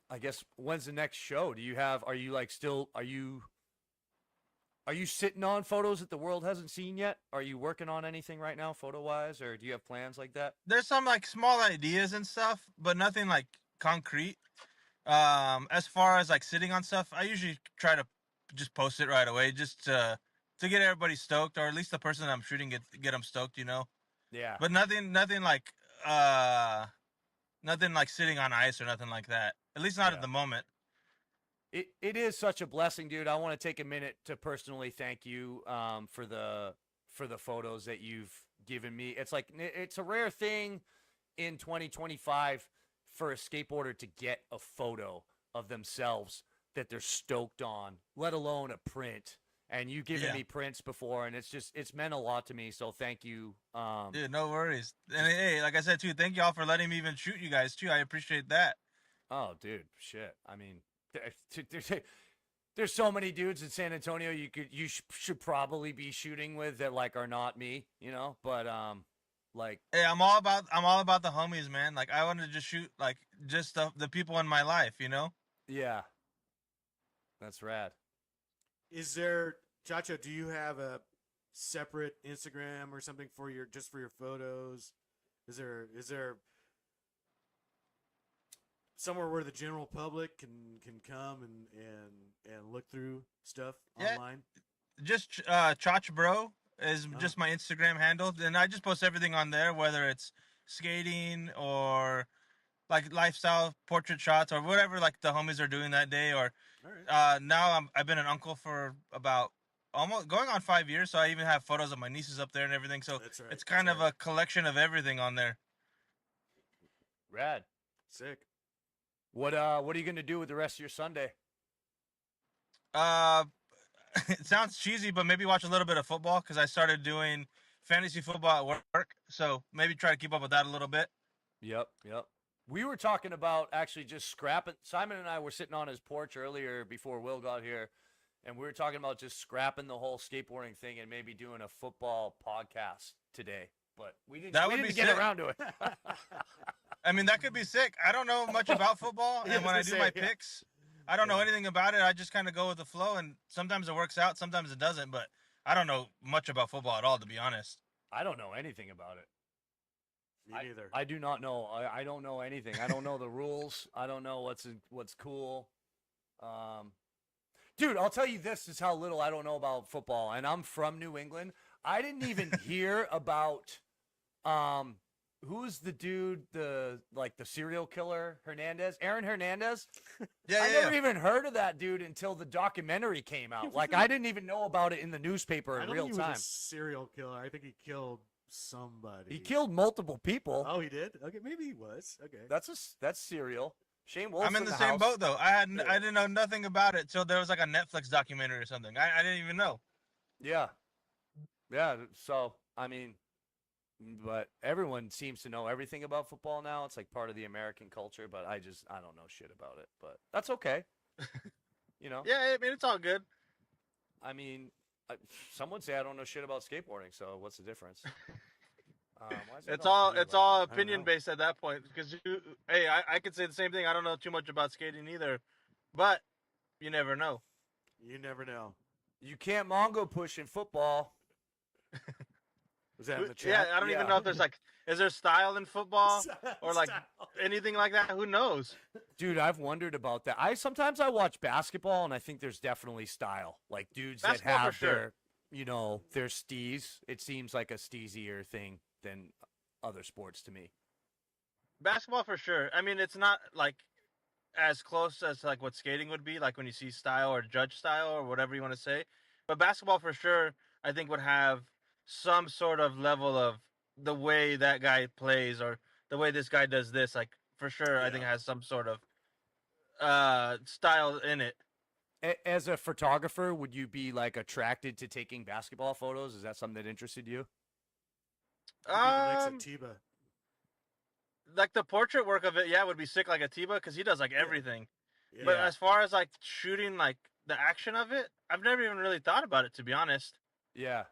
I guess when's the next show? Are you sitting on photos that the world hasn't seen yet? Are you working on anything right now photo wise, or do you have plans like that? There's some like small ideas and stuff, but nothing like concrete. As far as like sitting on stuff, I usually try to just post it right away just to get everybody stoked, or at least the person that I'm shooting get them stoked, you know. Yeah. But nothing like sitting on ice or nothing like that. At least not at the moment. It is such a blessing, dude. I want to take a minute to personally thank you for the photos that you've given me. It's like it's a rare thing in 2025 for a skateboarder to get a photo of themselves that they're stoked on, let alone a print. And you've given me prints before, and it's meant a lot to me. So thank you. Dude, no worries. And hey, like I said too, thank y'all for letting me even shoot you guys too. I appreciate that. Oh, dude, shit. I mean, there's so many dudes in San Antonio you should probably be shooting with that like are not me, you know. But Like, Hey, I'm all about the homies, man. Like I want to just shoot like just the people in my life, you know? yeah, that's rad. Is there, Chacho? Do you have a separate Instagram or something for your just for your photos? Is there somewhere where the general public can come and look through stuff Yeah. online? Just Chach Bro is Oh, just my Instagram handle, and I just post everything on there, whether it's skating or like lifestyle portrait shots or whatever like the homies are doing that day. Or all right. now I've been an uncle for about almost going on 5 years, so I even have photos of my nieces up there and everything. So That's right. it's kind That's of right. a collection of everything on there. Rad. Sick. What are you gonna do with the rest of your Sunday? Uh, it sounds cheesy, but maybe watch a little bit of football because I started doing fantasy football at work. So maybe try to keep up with that a little bit. Yep, yep. We were talking about actually just scrapping. Simon and I were sitting on his porch earlier before Will got here, and we were talking about just scrapping the whole skateboarding thing and maybe doing a football podcast today. But we didn't. That We would didn't be get sick. around to it. I mean, that could be sick. I don't know much about football, Yeah, I and was when I gonna do say, my yeah. picks, I don't know Yeah. anything about it. I just kind of go with the flow, and sometimes it works out, sometimes it doesn't. But I don't know much about football at all, to be honest. I don't know anything about it. Me neither. I do not know. I don't know anything. I don't know the rules. I don't know what's cool. Dude, I'll tell you this is how little I don't know about football, and I'm from New England. I didn't even hear about who's the dude, the serial killer Hernandez, Aaron Hernandez. Yeah, I yeah, never yeah. even heard of that dude until the documentary came out. Like I didn't even know about it in the newspaper I in don't real think he time. was a serial killer. I think he killed somebody. He killed multiple people. Oh, he did. Okay, maybe he was. Okay. That's serial. Shane Wolf's I'm in the the same house. boat though. I didn't know nothing about it till there was like a Netflix documentary or something. I didn't even know. Yeah. Yeah. So, I mean, but everyone seems to know everything about football now. It's like part of the American culture, but I don't know shit about it. But that's okay. You know? Yeah, I mean it's all good. I mean, some would say I don't know shit about skateboarding, so what's the difference? Why is there It's no all blue it's right all there? don't opinion know. based at that point. Because hey, I could say the same thing. I don't know too much about skating either, but you never know. You never know. You can't Mongo push in football. Was that in the chat? Yeah, I don't even know if there's like, is there style in football or like Style. anything like that? Who knows? Dude, I've wondered about that. Sometimes I watch basketball and I think there's definitely style. Like dudes that Basketball for have sure. their steez. It seems like a steezier thing than other sports to me. Basketball for sure. I mean, it's not like as close as like what skating would be, like when you see style or judge style or whatever you want to say. But basketball for sure, I think would have some sort of level of the way that guy plays or the way this guy does this. Like for sure, I think it Yeah. has some sort of style in it. As a photographer, would you be like attracted to taking basketball photos? Is that something that interested you? He'd be the next Um, Atiba. like the portrait work of it, yeah, would be sick like Atiba because he does like everything. Yeah. But as far as like shooting like the action of it, I've never even really thought about it to be honest. Yeah.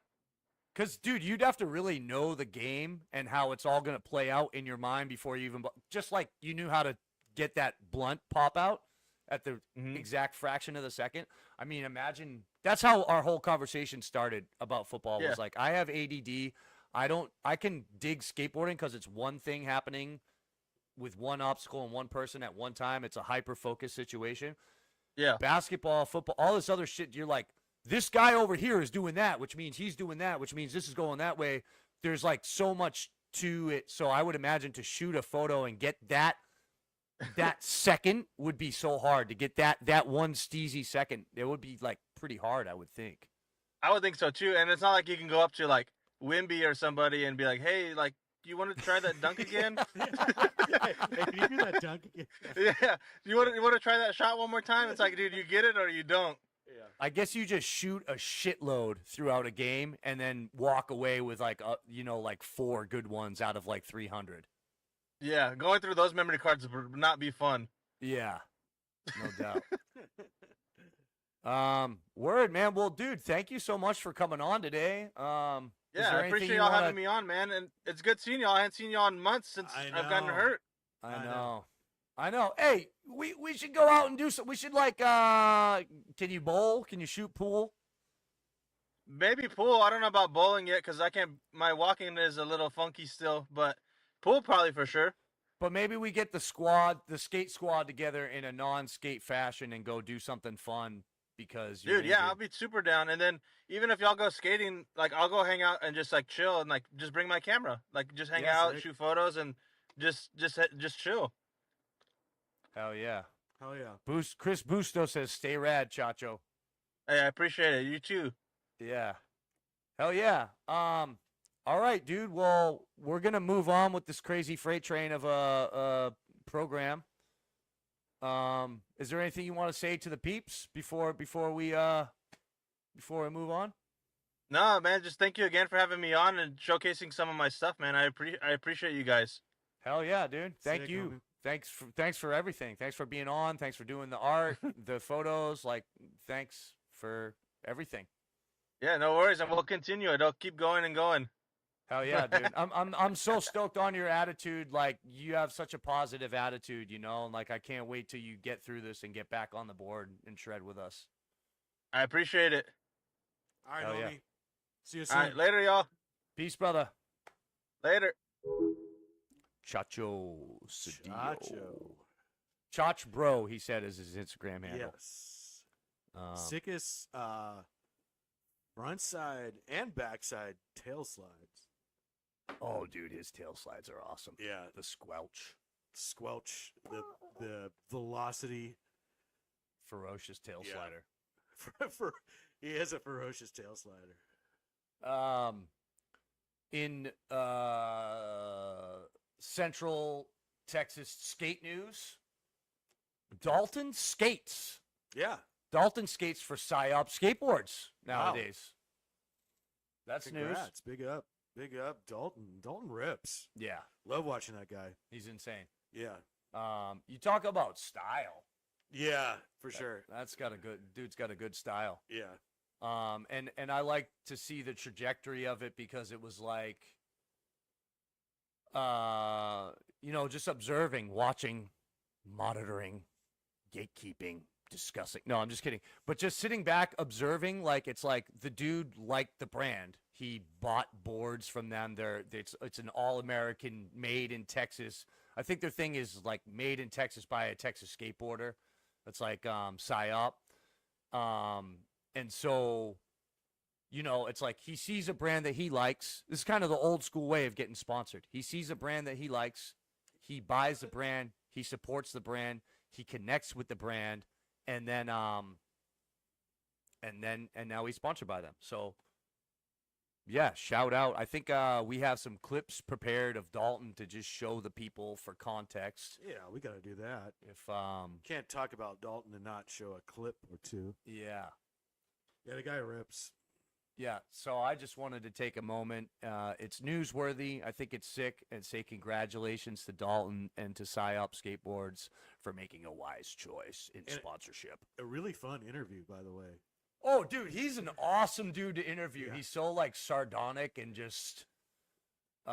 Because, dude, you'd have to really know the game and how it's all going to play out in your mind before you even, just like you knew how to get that blunt pop out at the Mhm. exact fraction of the second. I mean, imagine that's how our whole conversation started about football. Yeah. Was like, I have ADD. I can dig skateboarding because it's one thing happening with one obstacle and one person at one time. It's a hyper focused situation. Yeah. Basketball, football, all this other shit. You're like, this guy over here is doing that, which means he's doing that, which means this is going that way. There's like so much to it. So I would imagine to shoot a photo and get that second would be so hard to get that one steezy second. It would be like pretty hard, I would think. I would think so too. And it's not like you can go up to like Wimby or somebody and be like, hey, like, do you want to try that dunk again? Hey, can you do that dunk again? Yeah. You want to try that shot one more time? It's like, dude, you get it or you don't. Yeah. I guess you just shoot a shitload throughout a game and then walk away with like like 4 good ones out of like 300. Yeah, going through those memory cards would not be fun. Yeah, no doubt. Word, man. Well, dude, thank you so much for coming on today. Is Yeah, there I anything appreciate you y'all wanna- having me on, man. And it's good seeing y'all. I haven't seen y'all in months since I I've gotten know. hurt. I know. I know. Hey, we should go out and do some. We should like. Can you bowl? Can you shoot pool? Maybe pool. I don't know about bowling yet because I can't. My walking is a little funky still, but pool probably for sure. But maybe we get the squad, the skate squad, together in a non-skate fashion and go do something fun because you're Dude, yeah, injured. I'll be super down. And then even if y'all go skating, like I'll go hang out and just like chill and like just bring my camera, like just hang Yeah, out, sick. shoot photos, and just chill. Hell yeah. Hell yeah. Chris Busto says, "Stay rad, Chacho." Hey, I appreciate it. You too. Yeah. Hell yeah. All right, dude. Well, we're gonna move on with this crazy freight train of a program. Is there anything you want to say to the peeps before we move on? No, man, just thank you again for having me on and showcasing some of my stuff, man. I appreciate you guys. Hell yeah, dude. Thank Sick, you. homie. Thanks for everything. Thanks for being on. Thanks for doing the art, the photos. Like, thanks for everything. Yeah, no worries, and we'll continue it. I'll keep going and going. Hell yeah, dude. I'm so stoked on your attitude. Like, you have such a positive attitude, you know, and like I can't wait till you get through this and get back on the board and shred with us. I appreciate it. All right, Hell homie. yeah. See you soon. All right, later, y'all. Peace, brother. Later. Chacho Cedillo. Chacho. Chach bro, he said, is his Instagram handle. Yes. Um, Sickest front side and backside tail slides. Oh, dude, his tail slides are awesome. Yeah. The squelch. Squelch, the velocity. Ferocious tail Yeah. slider. He has a ferocious tail slider. In Central Texas skate news, Dalton skates. Yeah. Dalton skates for PsyOp skateboards nowadays. That's news. Congrats. Big up. Big up. Dalton. Dalton rips. Yeah, Love watching that guy. he's insane. Yeah. You talk about style. Yeah, for sure. That's got a good dude's got a good style. Yeah. And I like to see the trajectory of it because it was like, just observing, watching, monitoring, gatekeeping, discussing. No, I'm just kidding. But just sitting back, observing, like it's like the dude liked the brand. He bought boards from them. It's an all-American, made in Texas. I think their thing is like made in Texas by a Texas skateboarder. It's like PsyOp. And so, it's like he sees a brand that he likes. This is kind of the old school way of getting sponsored. He sees a brand that he likes. He buys the brand. He supports the brand. He connects with the brand. And then, and now he's sponsored by them. So, yeah, shout out. I think we have some clips prepared of Dalton to just show the people for context. Yeah, we got to do that. If, Can't talk about Dalton and not show a clip or two. yeah. Yeah, the guy rips. Yeah, so I just wanted to take a moment. It's newsworthy. I think it's sick, and say congratulations to Dalton and to PsyOp Skateboards for making a wise choice in sponsorship. A really fun interview, by the way. Oh, dude, he's an awesome dude to interview. Yeah. He's so like sardonic and just. The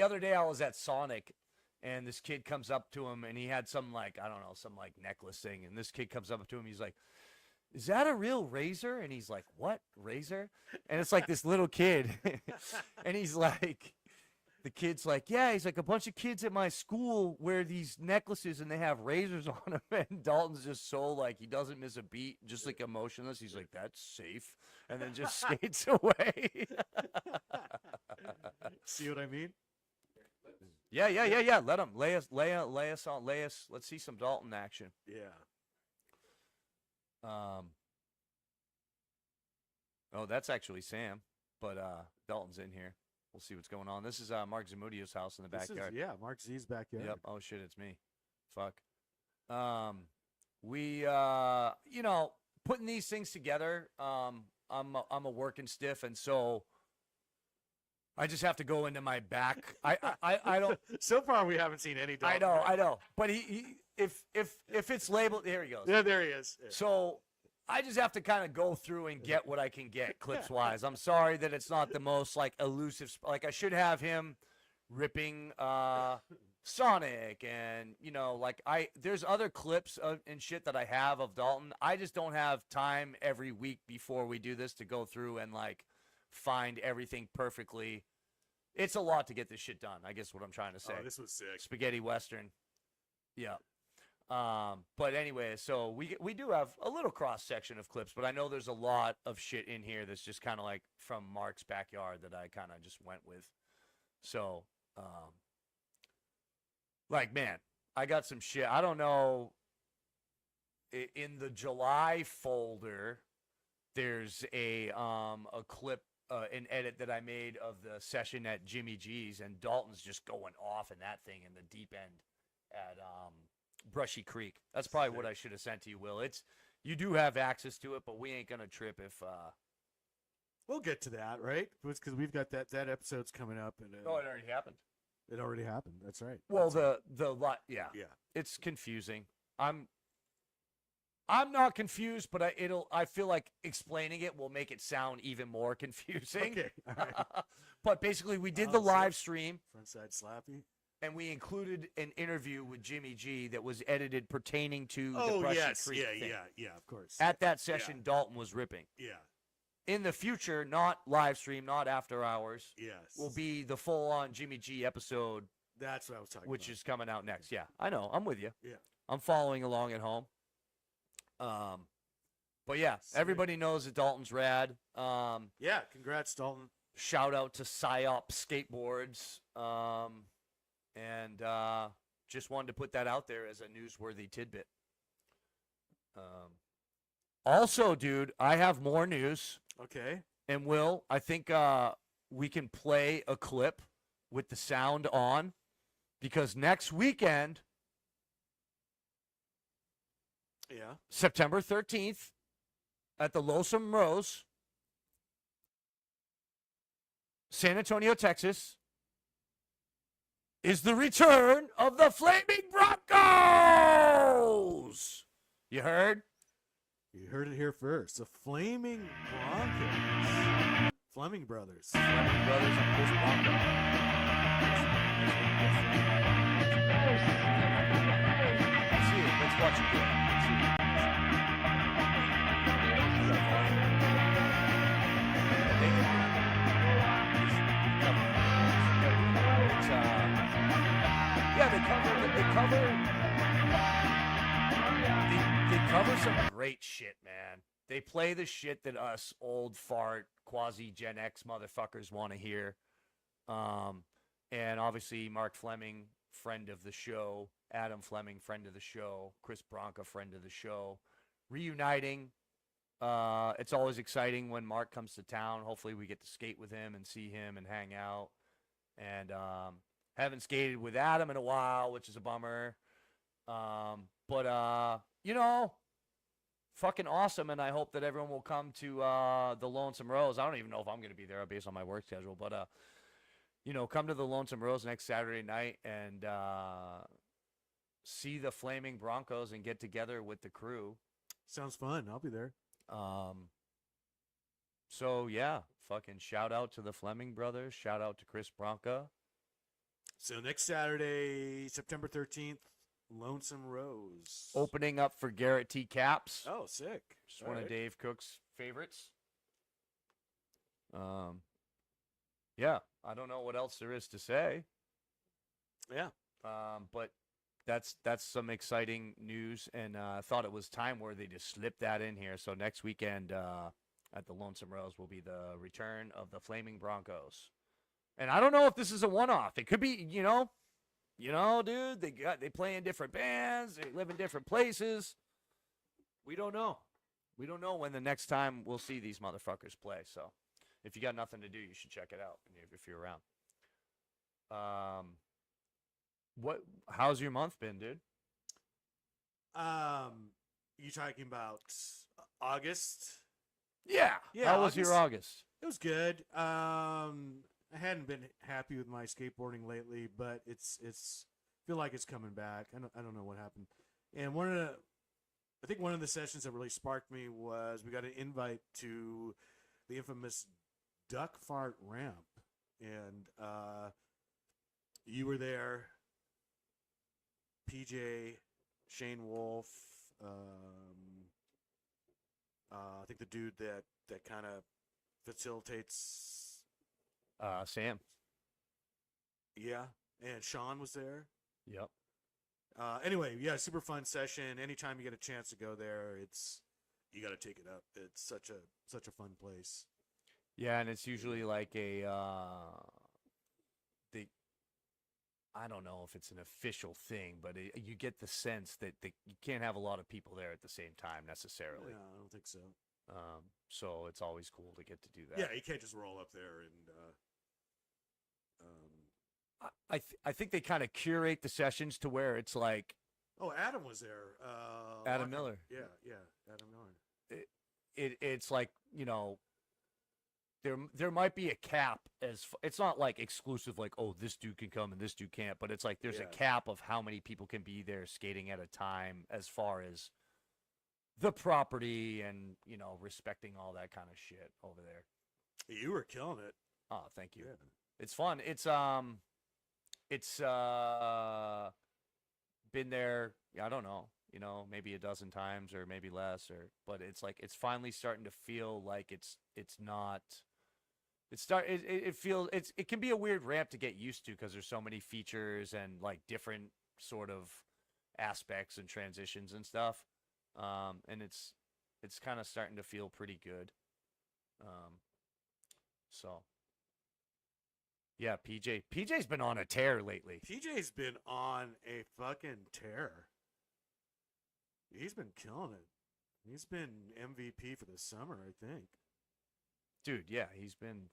other day I was at Sonic, and this kid comes up to him, and he had some some necklace thing, and this kid comes up to him. He's like, "Is that a real razor?" And he's like, "What razor?" And it's like this little kid, and he's like, the kid's like, "Yeah." He's like, "A bunch of kids at my school wear these necklaces and they have razors on them." And Dalton's just so like, he doesn't miss a beat, just like emotionless. He's like, "That's safe," and then just skates away. See what I mean? Yeah. Let him lay us on. Let's see some Dalton action. Yeah. Oh, that's actually Sam, but Dalton's in here. We'll see what's going on. This is Mark Zamudio's house in the backyard. Mark Z's backyard. Yep. Oh shit, it's me. Fuck. We putting these things together. I'm a working stiff, and so I just have to go into my back. I don't. So far, we haven't seen any Dalton. I know. But he if it's labeled, here he goes. Yeah, there he is. Yeah. So I just have to kind of go through and get what I can get clips wise. I'm sorry that it's not the most like elusive. Like I should have him ripping Sonic and like there's other clips and shit that I have of Dalton. I just don't have time every week before we do this to go through and like find everything perfectly. It's a lot to get this shit done. I guess what I'm trying to say. Oh, this was sick. Spaghetti Western. Yeah. But anyway, so we do have a little cross section of clips, but I know there's a lot of shit in here that's just kind of like from Mark's backyard that I kind of just went with. So, like, man, I got some shit. I don't know. In the July folder, there's a clip, an edit that I made of the session at Jimmy G's, and Dalton's just going off in that thing in the deep end at Brushy Creek. That's probably what I should have sent to you, Will. You do have access to it, but we ain't gonna trip if. We'll get to that, right? Because we've got that episode's coming up, and Oh, it already happened. It already happened. That's right. Well, the lot, yeah, it's confusing. I'm not confused, but I feel like explaining it will make it sound even more confusing. Okay, all right. But basically, we did the live stream. Frontside slappy. And we included an interview with Jimmy G that was edited pertaining to the Oh, Brushy yes. Creek thing. Yeah, of course. At that session, Dalton was ripping. Yeah. In the future, not live stream, not after hours, Yes. will be the full-on Jimmy G episode, That's what I was talking which about. is coming out next. Yeah, I know. I'm with you. Yeah. I'm following along at home. But yeah, Sweet. everybody knows that Dalton's rad. Yeah, congrats, Dalton. Shout out to Psyop Skateboards. And just wanted to put that out there as a newsworthy tidbit. Also, dude, I have more news. Okay. And Will, I think we can play a clip with the sound on, because next weekend, September 13th, at the Lonesome Rose, San Antonio, Texas, is the return of the Flaming Broncos. You heard? You heard it here first. The Flaming Broncos. Fleming Brothers. Fleming Brothers and Chris Bronco. Let's see it. Let's watch it. They cover some great shit, man. They play the shit that us old fart quasi Gen X motherfuckers want to hear. And obviously Mark Fleming, friend of the show, Adam Fleming, friend of the show, Chris Bronca, friend of the show, reuniting. It's always exciting when Mark comes to town. Hopefully we get to skate with him and see him and hang out. And haven't skated with Adam in a while, which is a bummer. But you know, fucking awesome, and I hope that everyone will come to the Lonesome Rose. I don't even know if I'm going to be there based on my work schedule, but you know, come to the Lonesome Rose next Saturday night and see the Flaming Broncos and get together with the crew. Sounds fun. I'll be there. So yeah, fucking shout out to the Fleming brothers. Shout out to Chris Bronca. So next Saturday, September 13th, Lonesome Rose. Opening up for Garrett T. Caps. Oh, sick. Just one of Dave Cook's favorites. Yeah, I don't know what else there is to say. Yeah. But that's some exciting news, and I thought it was time worthy to slip that in here. So next weekend at the Lonesome Rose will be the return of the Flaming Broncos. And I don't know if this is a one-off. It could be, you know, dude, they play in different bands, they live in different places. We don't know. We don't know when the next time we'll see these motherfuckers play. So if you got nothing to do, you should check it out if you're around. How's your month been, dude? You talking about August? Yeah. How was your August? It was good. I hadn't been happy with my skateboarding lately, but it's feel like it's coming back. I don't know what happened. And think one of the sessions that really sparked me was we got an invite to the infamous duck fart ramp, and you were there, PJ, Shane Wolf, I think the dude that kind of facilitates, Sam. yeah, and Sean was there. Yep. Anyway, yeah, super fun session. Anytime you get a chance to go there, you got to take it up. It's such a fun place. Yeah, and it's usually like a I don't know if it's an official thing, but you get the sense that you can't have a lot of people there at the same time necessarily. Yeah, I don't think so. So it's always cool to get to do that. Yeah, you can't just roll up there and. I think they kind of curate the sessions to where it's like. Oh, Adam was there. Adam Miller. Yeah, Adam Miller. It's like, you know, there might be a cap it's not like exclusive, like, oh, this dude can come and this dude can't, but it's like there's a cap of how many people can be there skating at a time as far as the property and, you know, respecting all that kind of shit over there. You were killing it. Oh, thank you. Yeah. It's fun. It's been there, I don't know, you know, maybe a dozen times or maybe less, but it's like it's finally starting to feel like it can be a weird ramp to get used to because there's so many features and like different sort of aspects and transitions and stuff. And it's kind of starting to feel pretty good. So yeah, PJ's been on a tear lately. PJ's been on a fucking tear. He's been killing it. He's been MVP for the summer, I think. Dude, yeah, he's been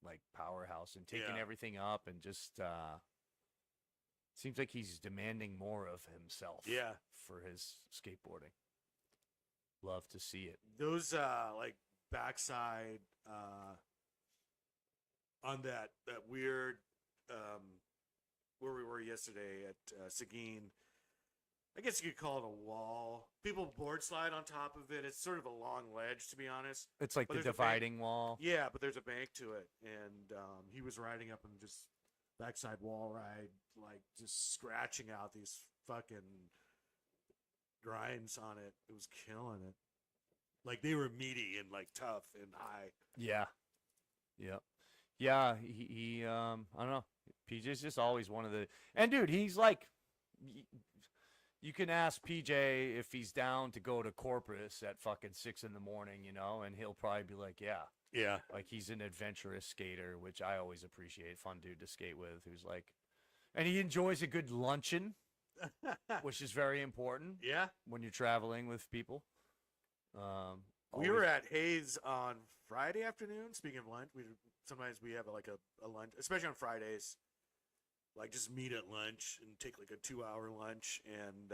like powerhouse and taking everything up and just seems like he's demanding more of himself. Yeah. For his skateboarding. Love to see it. Those like backside on that weird where we were yesterday at Seguin. I guess you could call it a wall. People board slide on top of it. It's sort of a long ledge, to be honest. It's like the dividing wall. Yeah, but there's a bank to it, and he was riding up and just backside wall ride, like just scratching out these fucking grinds on it. It was killing it. Like they were meaty and like tough and high. Yeah. Yep. Yeah, he I don't know. PJ's just always one of the, and dude, he's like, you can ask PJ if he's down to go to Corpus at fucking 6 a.m, you know, and he'll probably be like, yeah. Yeah. Like he's an adventurous skater, which I always appreciate. Fun dude to skate with, who's like, and he enjoys a good luncheon, which is very important. Yeah. When you're traveling with people. We were at Hayes on Friday afternoon. Speaking of lunch, sometimes we have like a lunch, especially on Fridays. Like just meet at lunch and take like a 2-hour lunch. And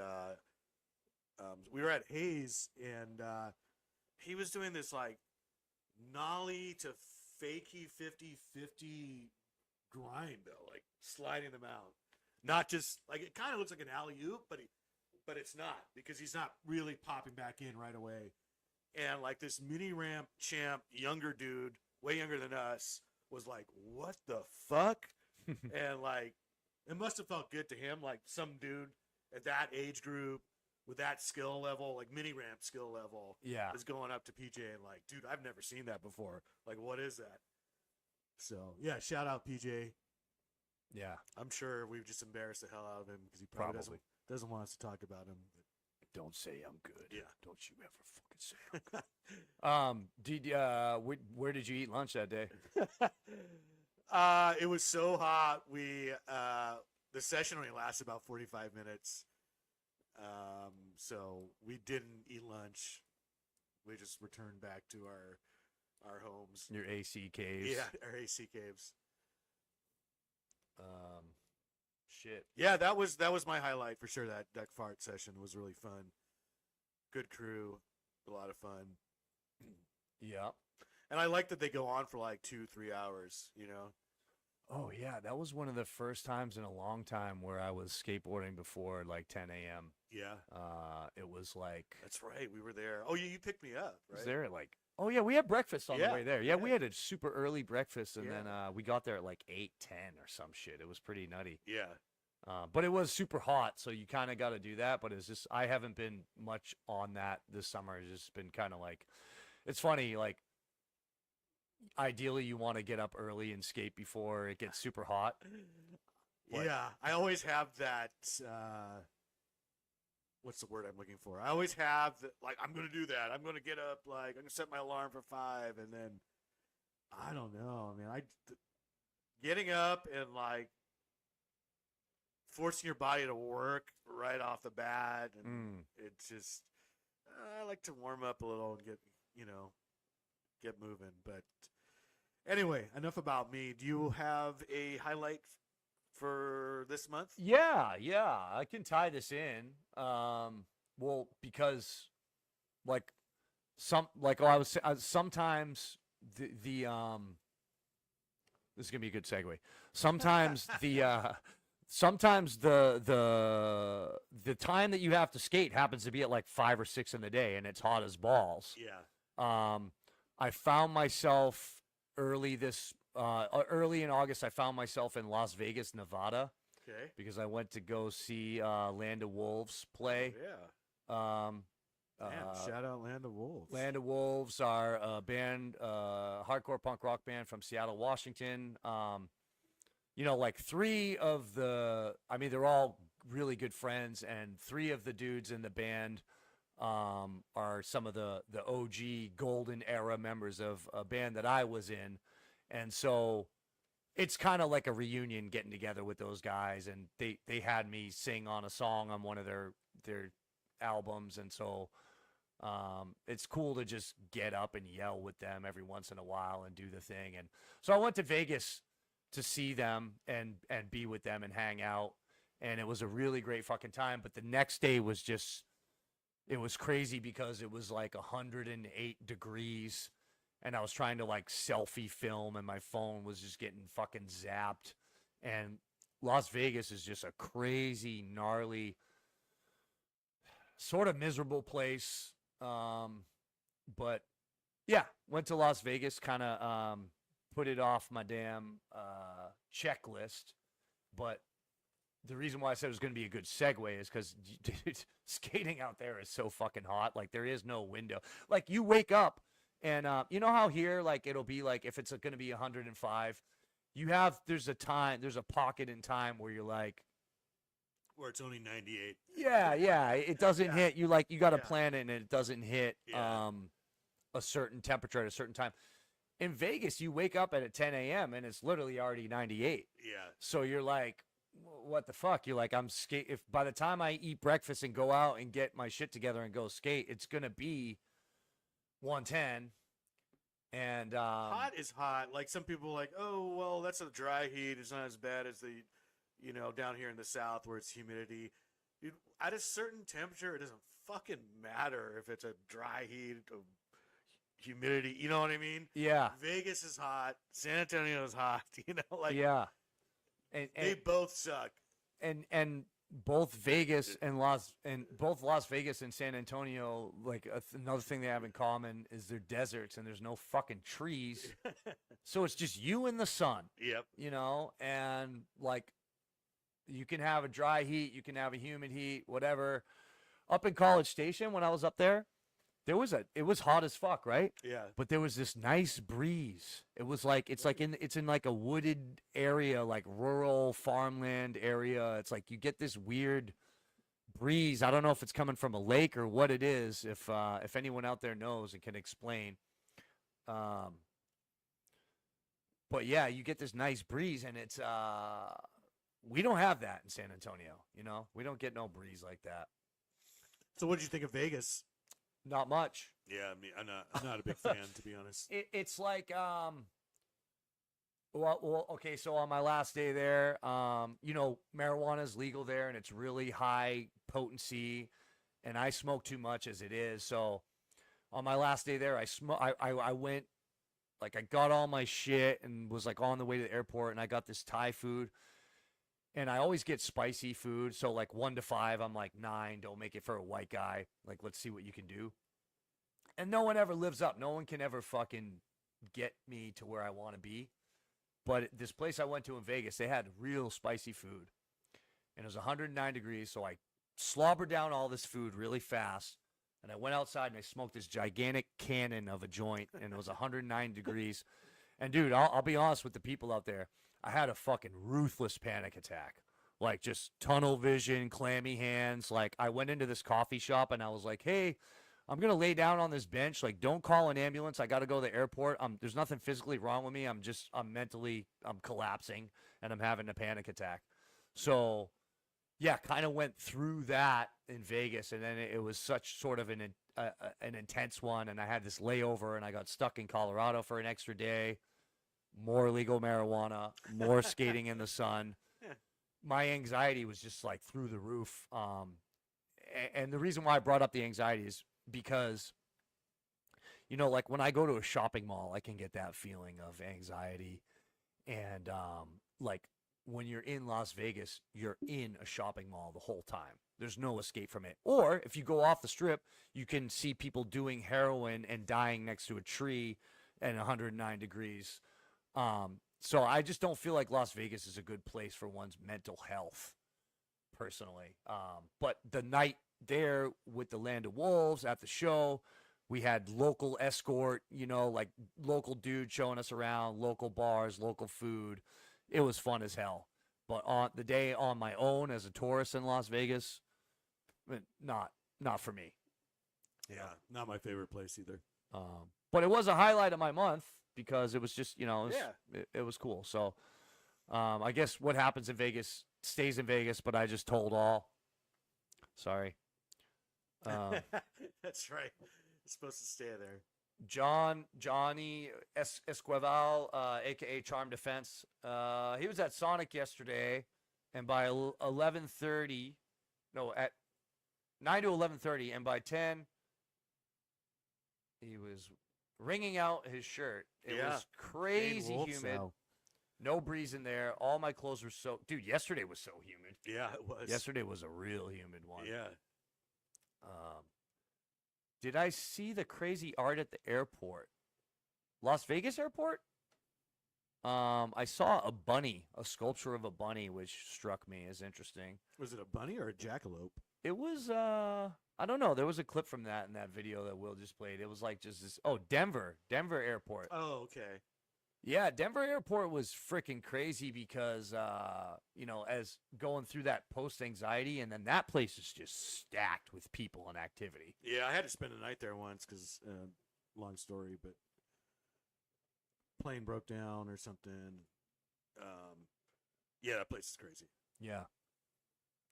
we were at Hayes, and he was doing this like nollie to fakie 50-50 grind though, like sliding them out. Not just like it kind of looks like an alley-oop, but it's not, because he's not really popping back in right away. And like this mini ramp champ, younger dude, way younger than us, was like, "What the fuck?" And like, it must have felt good to him. Like some dude at that age group with that skill level, like mini ramp skill level, is going up to PJ and like, "Dude, I've never seen that before. Like, what is that?" So yeah, shout out PJ. Yeah, I'm sure we've just embarrassed the hell out of him because he probably doesn't want us to talk about him. But don't say I'm good. Yeah. Don't you ever fucking say I'm good. Where did you eat lunch that day? It was so hot. We the session only lasted about 45 minutes. So we didn't eat lunch. We just returned back to our homes. Your AC caves. Yeah, our AC caves. Shit. Yeah, that was my highlight for sure. That duck fart session was really fun. Good crew, a lot of fun. Yeah. And I like that they go on for like 2-3 hours, you know. Oh yeah, that was one of the first times in a long time where I was skateboarding before like 10 a.m. Yeah, It was like that's right. We were there. Oh, you picked me up, was right? there at like oh yeah, we had breakfast on the Yeah, way there. Yeah, we had a super early breakfast and Yeah. then we got there at like 8:10 or some shit. It was pretty nutty. Yeah. But it was super hot, so you kind of got to do that. But it's just I haven't been much on that this summer. It's just been kind of like it's funny. Like ideally, you want to get up early and skate before it gets super hot. But- Yeah, I always have that. What's the word I'm looking for? I always have that. Like, I'm gonna do that. I'm gonna get up. Like, I'm gonna set my alarm for 5, and then I don't know. I mean, getting up and like forcing your body to work right off the bat, and it's just I like to warm up a little and get moving. But anyway, enough about me. Do you have a highlight for this month? Yeah, I can tie this in. Well, because like sometimes the this is gonna be a good segue. Sometimes sometimes the time that you have to skate happens to be at like 5 or 6 in the day, and it's hot as balls. Yeah. I found myself early in August. I found myself in Las Vegas, Nevada, Okay. because I went to go see Land of Wolves play. Yeah. Um, Man, shout out Land of Wolves. Land of Wolves are a band, hardcore punk rock band from Seattle, Washington. Like they're all really good friends, and 3 of the dudes in the band are some of the OG golden era members of a band that I was in. And so it's kind of like a reunion getting together with those guys, and they had me sing on a song on one of their albums, and so it's cool to just get up and yell with them every once in a while and do the thing. And so I went to Vegas to see them and be with them and hang out, and it was a really great fucking time. But the next day was just it was crazy because it was like 108 degrees. And I was trying to like selfie film, and my phone was just getting fucking zapped. And Las Vegas is just a crazy, gnarly, sort of miserable place. But yeah, went to Las Vegas, kind of put it off my damn checklist. But the reason why I said it was going to be a good segue is because skating out there is so fucking hot. Like there is no window. Like you wake up. And you know how here, like, it'll be like, if it's going to be 105, there's a pocket in time where you're like, where it's only 98. Yeah, it doesn't hit. You got to Yeah. plan it, and it doesn't hit Yeah. a certain temperature at a certain time. In Vegas, you wake up at 10 a.m. and it's literally already 98. Yeah. So you're like, what the fuck? You're like, I'm skate. If by the time I eat breakfast and go out and get my shit together and go skate, it's going to be 110. And Hot is hot. Like some people are like, oh, well, that's a dry heat. It's not as bad as the, down here in the South where it's humidity. Dude, at a certain temperature, it doesn't fucking matter if it's a dry heat, humidity. You know what I mean? yeah, Vegas is hot. San Antonio is hot. Like yeah, and they both suck. and both Vegas and Las Vegas and San Antonio, like another thing they have in common is they're deserts and there's no fucking trees, so it's just you and the sun. Yep. And like you can have a dry heat, you can have a humid heat, whatever. Up in College Station when I was up there, it was hot as fuck, right? Yeah. But there was this nice breeze. It was like it's in like a wooded area, like rural farmland area. It's like you get this weird breeze. I don't know if it's coming from a lake or what it is. If anyone out there knows and can explain. But yeah, you get this nice breeze, and it's we don't have that in San Antonio. We don't get no breeze like that. So what did you think of Vegas? Not much. Yeah, I mean, I'm not a big fan, to be honest. It's like well, okay, so on my last day there, marijuana is legal there, and it's really high potency, and I smoke too much as it is. So on my last day there, I went Like I got all my shit and was like on the way to the airport, and I got this Thai food. And I always get spicy food, so like 1 to 5, I'm like 9. Don't make it for a white guy. Like, let's see what you can do. And no one ever lives up. No one can ever fucking get me to where I want to be. But this place I went to in Vegas, they had real spicy food. And it was 109 degrees, so I slobbered down all this food really fast. And I went outside and I smoked this gigantic cannon of a joint, and it was 109 degrees. And dude, I'll be honest with the people out there. I had a fucking ruthless panic attack. Like just tunnel vision, clammy hands. Like I went into this coffee shop and I was like, hey, I'm going to lay down on this bench. Like, don't call an ambulance. I got to go to the airport. There's nothing physically wrong with me. I'm collapsing and I'm having a panic attack. So yeah, kind of went through that in Vegas. And then it was such sort of an intense one. And I had this layover and I got stuck in Colorado for an extra day. More legal marijuana, more skating in the sun. My anxiety was just like through the roof. And the reason why I brought up the anxiety is because, you know, like when I go to a shopping mall, I can get that feeling of anxiety. And like when you're in Las Vegas, you're in a shopping mall the whole time. There's no escape from it. Or if you go off the strip, you can see people doing heroin and dying next to a tree at 109 degrees. So I just don't feel like Las Vegas is a good place for one's mental health, personally. But the night there with the Land of Wolves at the show, we had local escort, you know, like local dude showing us around, local bars, local food. It was fun as hell. But on the day on my own as a tourist in Las Vegas, not for me. Yeah, not my favorite place either. But it was a highlight of my month. Because it was just, you know, it was cool. So I guess what happens in Vegas stays in Vegas, but I just told all. Sorry. That's right. It's supposed to stay there. Johnny Esquivel, a.k.a. Charm Defense, he was at Sonic yesterday, and by 11:30, no, at 9 to 11:30, and by 10, he was wringing out his shirt. It was crazy humid. No breeze in there. All my clothes were soaked. Dude, yesterday was so humid. Yeah, it was. Yesterday was a real humid one. Yeah. Did I see the crazy art at the airport? Las Vegas airport? I saw a bunny, a sculpture of a bunny, which struck me as interesting. Was it a bunny or a jackalope? It was, I don't know. There was a clip from that in that video that Will just played. It was like just this. Oh, Denver Airport. Oh, okay. Yeah, Denver Airport was freaking crazy because, you know, as going through that post-anxiety, and then that place is just stacked with people and activity. Yeah, I had to spend a night there once because, long story, but plane broke down or something. Yeah, that place is crazy. Yeah.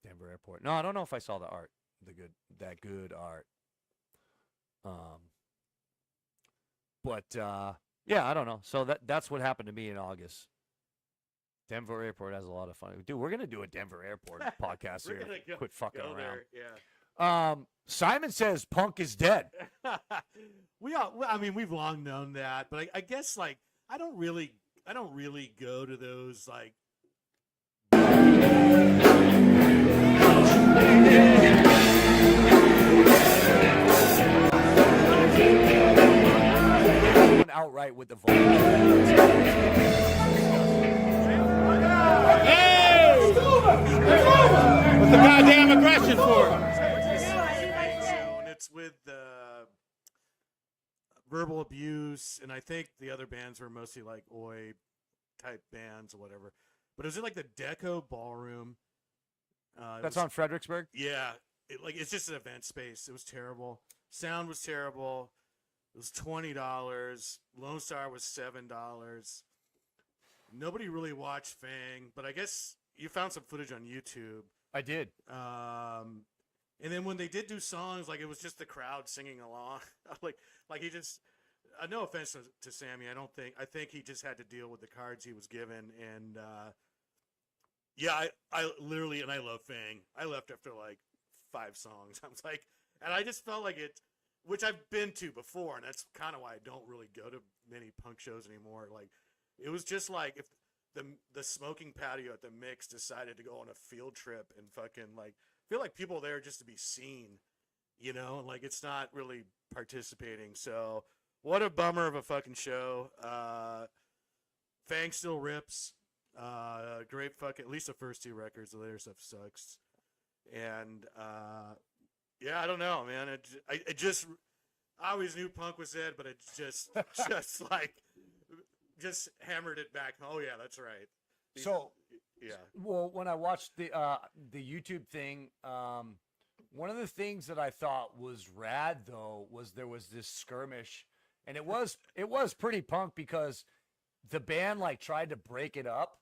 Denver Airport. No, I don't know if I saw the art, that good art. But yeah, I don't know. So that's what happened to me in August. Denver Airport has a lot of fun. Dude, we're gonna do a Denver Airport podcast here. Quit fucking around. There, yeah. Simon says Punk is dead. We've long known that, but I guess like I don't really go to those like. Outright with the volume. Hey! What's the goddamn aggression for? And it's with verbal abuse, and I think the other bands were mostly like oi type bands or whatever. But it was in like the Deco Ballroom. That's on Fredericksburg? Yeah, it's just an event space. It was terrible. Sound was terrible. It was $20. Lone Star was $7. Nobody really watched Fang, but I guess you found some footage on YouTube. I did. And then when they did do songs, like it was just the crowd singing along. like he just. No offense to Sammy, I think he just had to deal with the cards he was given, and yeah, I literally, and I love Fang. I left after like 5 songs. I was like, and I just felt like it. which I've been to before, and that's kind of why I don't really go to many punk shows anymore. Like, it was just like if the smoking patio at the Mix decided to go on a field trip and fucking like feel like people there just to be seen, you know, and like it's not really participating. So what a bummer of a fucking show. Fang still rips. Great fucking, at least the first 2 records. The later stuff sucks. And yeah, I don't know, man. I always knew punk was dead, but it just hammered it back. Oh yeah, that's right. So yeah. Well, when I watched the YouTube thing, one of the things that I thought was rad though was there was this skirmish, and it was pretty punk because the band like tried to break it up,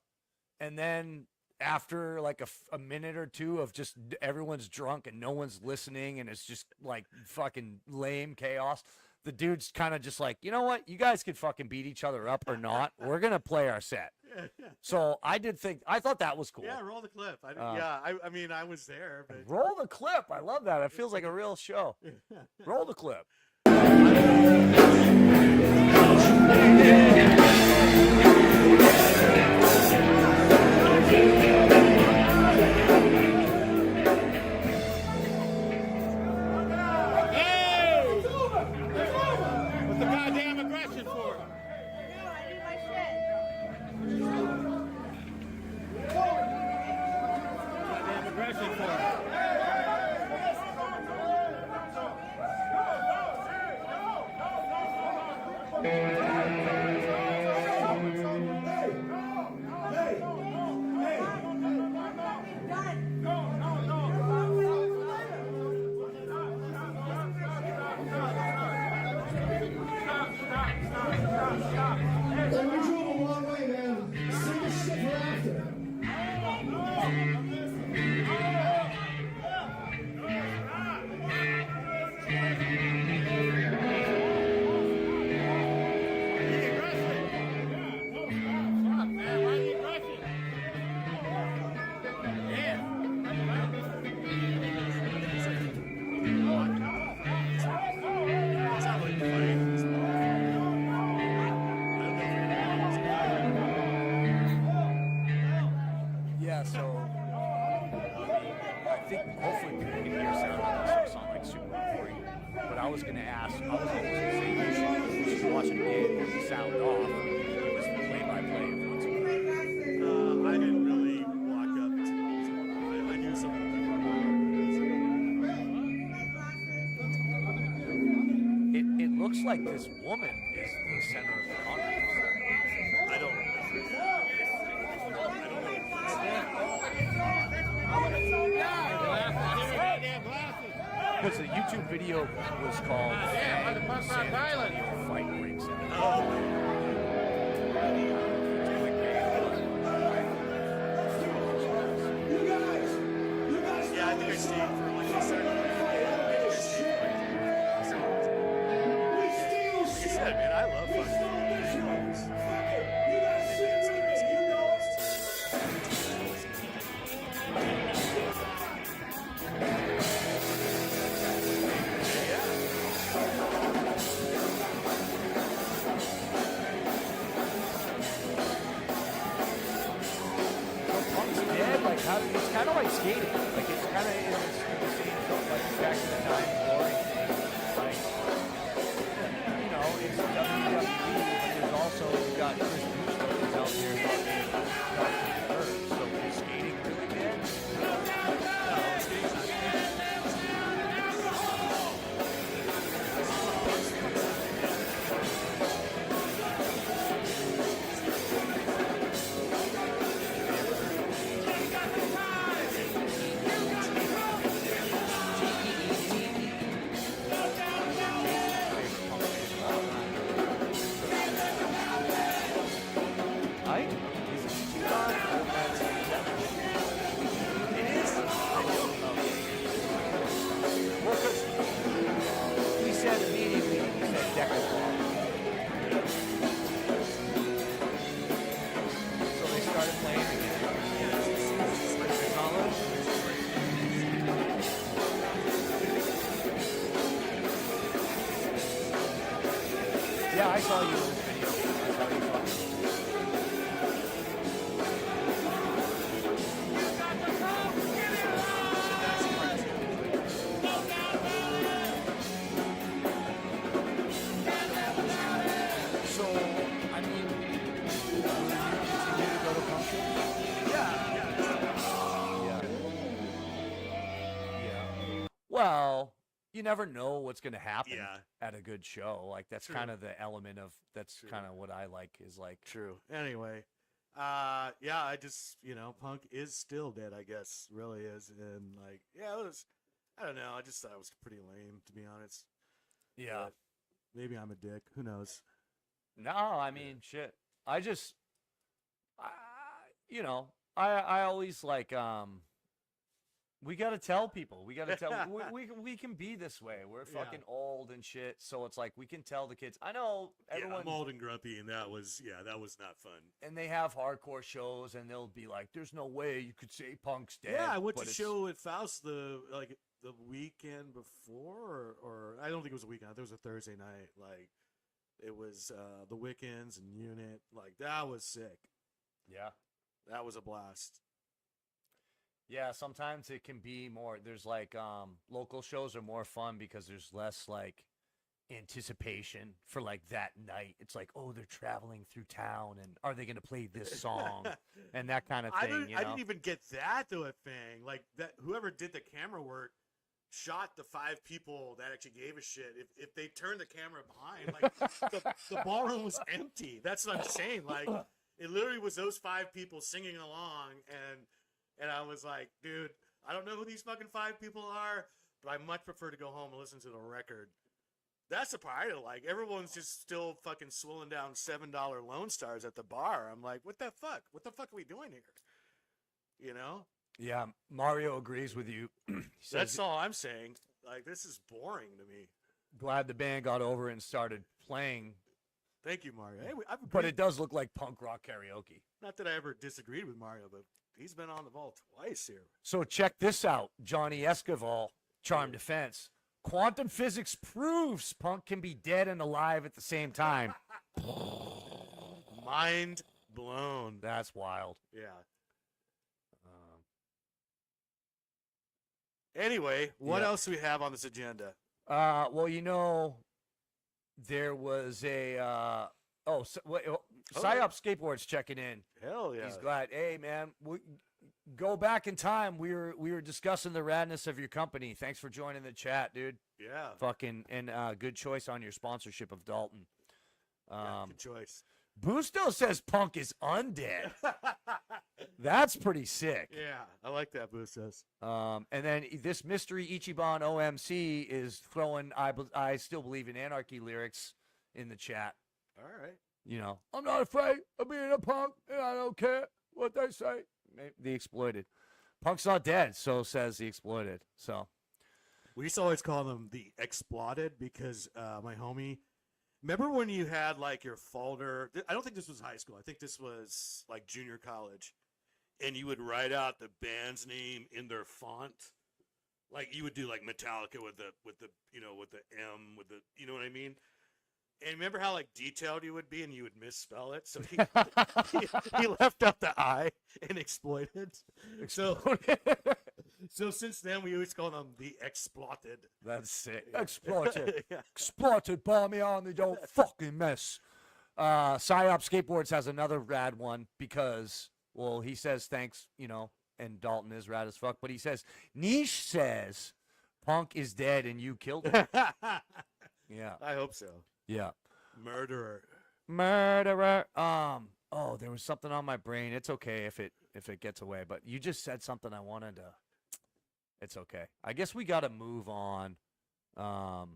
and then after like a minute or two of just everyone's drunk and no one's listening and it's just like fucking lame chaos, the dude's kind of just like, you know what, you guys can fucking beat each other up or not, we're gonna play our set. So I thought that was cool. Yeah, roll the clip. I mean I was there, but roll the clip. I love that. It feels like a real show. Roll the clip. What's the goddamn aggression for? Goddamn aggression for? Yeah, so I think hopefully people can hear sound on this. It's not like super recording. But I was gonna ask, I was almost gonna say you should watch it again with the sound off. It was play-by-play of what's going on. I didn't really walk up to I knew some of the people. It looks like this woman is the center of the controversy. I don't remember. Because the YouTube video was called San Antonio Fight Breaks Out. Yeah, I think I stayed for like a second. Like I said, man, I love fucking shows. It's kind of like skating. Like it's kind of in the same sort like back in the time glory thing. Like you know, it's WWE, but there's also you got Chris Boucher who's out there talking hurt. So is skating really dead? No, skating's not dead. Yeah, I saw you in this video. I saw you talking. So, I mean, will you continue to go to punk shows? Yeah. Yeah. Well, you never know what's going to happen Yeah. at a good show. Like, that's True. kind of the element of, that's True. kind of what I like, is like, True. Anyway, yeah, I just, punk is still dead, I guess. Really is. And, like, yeah, it was, I don't know. I just thought it was pretty lame, to be honest. yeah. But maybe I'm a dick. Who knows? No, I mean, shit. I just, I always like, we got to tell people. We got to tell, we can be this way. We're Yeah. fucking old and shit. So it's like, we can tell the kids. I know everyone. Yeah, I'm old and grumpy, and that was not fun. And they have hardcore shows, and they'll be like, "There's no way you could say punk's dead." Yeah, I went but to it's- show at Faust the weekend before, or I don't think it was a weekend. I think it was a Thursday night. Like, it was the Wiccans and Unit. Like, that was sick. Yeah, That was a blast. yeah. Sometimes it can be more. There's like local shows are more fun because there's less like anticipation for like that night. It's like, oh, they're traveling through town, and are they going to play this song and that kind of thing? I didn't even get that to a thing. Like, that whoever did the camera work shot the 5 people that actually gave a shit. If they turned the camera behind, like the ballroom was empty. That's what I'm saying. Like, it literally was those 5 people singing along, and I was like, dude, I don't know who these fucking 5 people are, but I much prefer to go home and listen to the record. That's the part I don't like. Everyone's just still fucking swilling down $7 Lone Stars at the bar. I'm like, what the fuck? What the fuck are we doing here? You know? Yeah, Mario agrees with you. He says, That's all I'm saying. Like, this is boring to me. glad the band got over it and started playing, Thank you, Mario. Hey, I've but agreed- it does look like punk rock karaoke. not that I ever disagreed with Mario, but he's been on the ball twice here. So check this out, Johnny Escoval, Charm Defense. Quantum physics proves punk can be dead and alive at the same time. Mind blown. That's wild. Yeah. Anyway, what Yeah. else do we have on this agenda? Well, there was a Psyop Skateboards checking in. Hell yeah. He's glad. Hey man, go back in time. We were discussing the radness of your company. Thanks for joining the chat, dude. Yeah. Fucking and good choice on your sponsorship of Dalton. Yeah, good choice. Busto says punk is undead. That's pretty sick. Yeah, I like that, Bustos. And then this mystery Ichiban OMC is throwing I still believe in anarchy lyrics in the chat. All right. You know, I'm not afraid of being a punk, and I don't care what they say. The Exploited. Punk's not dead, so says the Exploited. So We used to always call them the Exploded because my homie. Remember when you had like your folder? I don't think this was high school. I think this was like junior college, and you would write out the band's name in their font. Like you would do like Metallica with the M with the what I mean. And remember how like detailed you would be, and you would misspell it. So he left out the I and exploited. So since then we always call them the Exploited. that's sick. Exploited. Yeah. Exploited by me on the don't fucking mess. Psyop Skateboards has another rad one because, well, he says thanks, and Dalton is rad as fuck, but he says, Niche says punk is dead and you killed him. Yeah. I hope so. Yeah. Murderer. Murderer. Oh, there was something on my brain. It's okay if it gets away, but you just said something I wanted to. It's okay. I guess we got to move on. Oh,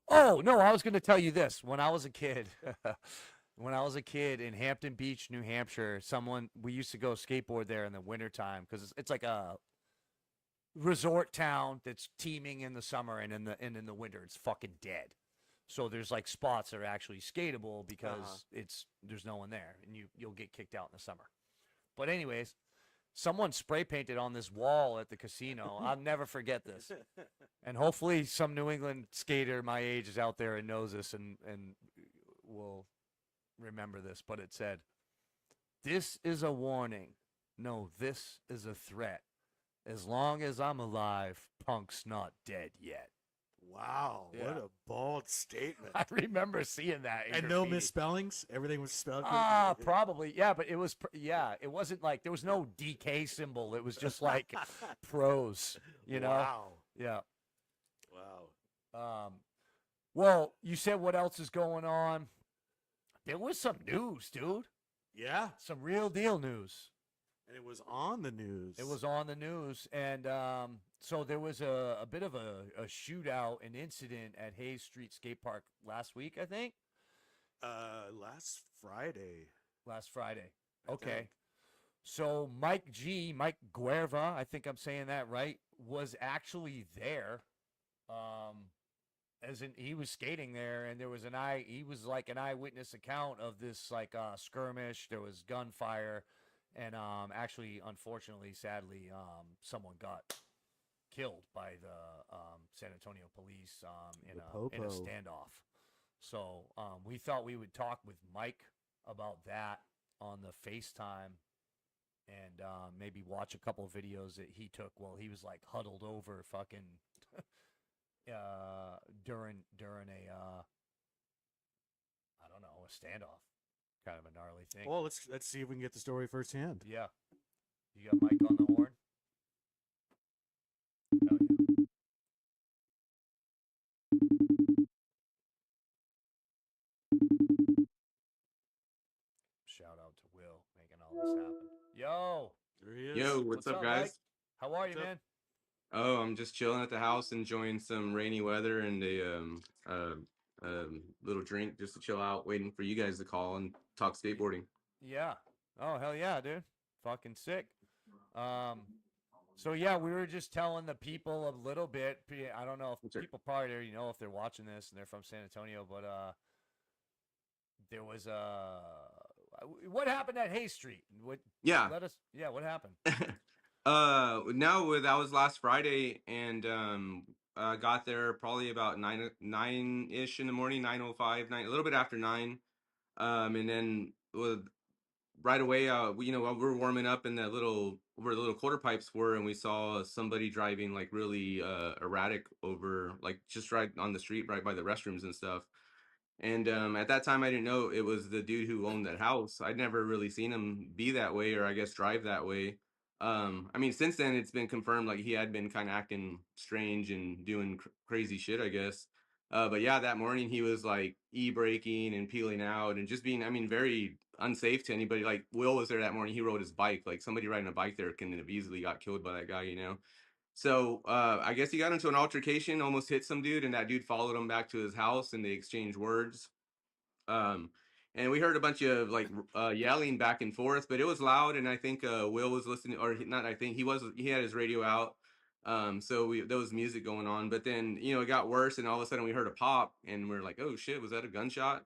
no, I was going to tell you this. When I was a kid, in Hampton Beach, New Hampshire, we used to go skateboard there in the wintertime because it's like a resort town that's teeming in the summer, and in the winter it's fucking dead. So there's like spots that are actually skatable because there's no one there, and you'll get kicked out in the summer. But anyways, someone spray painted on this wall at the casino. I'll never forget this. And hopefully some New England skater my age is out there and knows this and will remember this, but it said, "This is a warning. No, this is a threat. As long as I'm alive, Punk's not dead yet." Wow, Yeah. what a bold statement. I remember seeing that. In And no graffiti. misspellings? Everything was spelled Probably. Yeah, but it was, it wasn't like, there was no DK symbol. It was just like prose, you know? Wow. Yeah. Wow. Well, you said what else is going on? There was some news, dude. Yeah. Some real deal news. And it was on the news. It was on the news. And so there was a bit of a shootout, an incident at Hayes Street Skate Park last week, I think. Last Friday. Last Friday. I Okay. think. So Mike Guerva, I think I'm saying that right, was actually there. As in, he was skating there, and there was he was like an eyewitness account of this like skirmish. There was gunfire, and actually, unfortunately, sadly, someone got killed by the San Antonio police in a standoff. So we thought we would talk with Mike about that on the FaceTime, and maybe watch a couple of videos that he took while he was like huddled over fucking during a I don't know, a standoff, kind of a gnarly thing. Well, let's see if we can get the story firsthand. Yeah, you got Mike on the horn. Hell yeah. Shout out to Will making all this happen. Yo, There he is. Yo, what's up, Mike? guys? How are you, What's up? man? Oh, I'm just chilling at the house, enjoying some rainy weather and little drink just to chill out, waiting for you guys to call and talk skateboarding. Yeah. Oh, hell yeah, dude. Fucking sick. So yeah, we were just telling the people a little bit. I don't know if Sure. people probably already know if they're watching this and they're from San Antonio, but there was what happened at Hay Street? What? Yeah. Yeah, what happened? That was last Friday, and got there probably about 9-ish in the morning, 9:05, a little bit after 9. And then right away, we were warming up in that where the little quarter pipes were, and we saw somebody driving like really erratic over, like just right on the street, right by the restrooms and stuff. And at that time, I didn't know it was the dude who owned that house. I'd never really seen him be that way, or I guess drive that way. I mean, since then, it's been confirmed like he had been kind of acting strange and doing crazy shit, I guess. But yeah, that morning he was like e-braking and peeling out and just being, I mean, very unsafe to anybody. Like Will was there that morning. He rode his bike. Like somebody riding a bike there can have easily got killed by that guy, you know? So I guess he got into an altercation, almost hit some dude, and that dude followed him back to his house, and they exchanged words. Um, and we heard a bunch of like yelling back and forth, but it was loud, and I think Will was listening, or not. I think he had his radio out. So there was music going on, but then it got worse, and all of a sudden we heard a pop, and we're like, oh shit, was that a gunshot?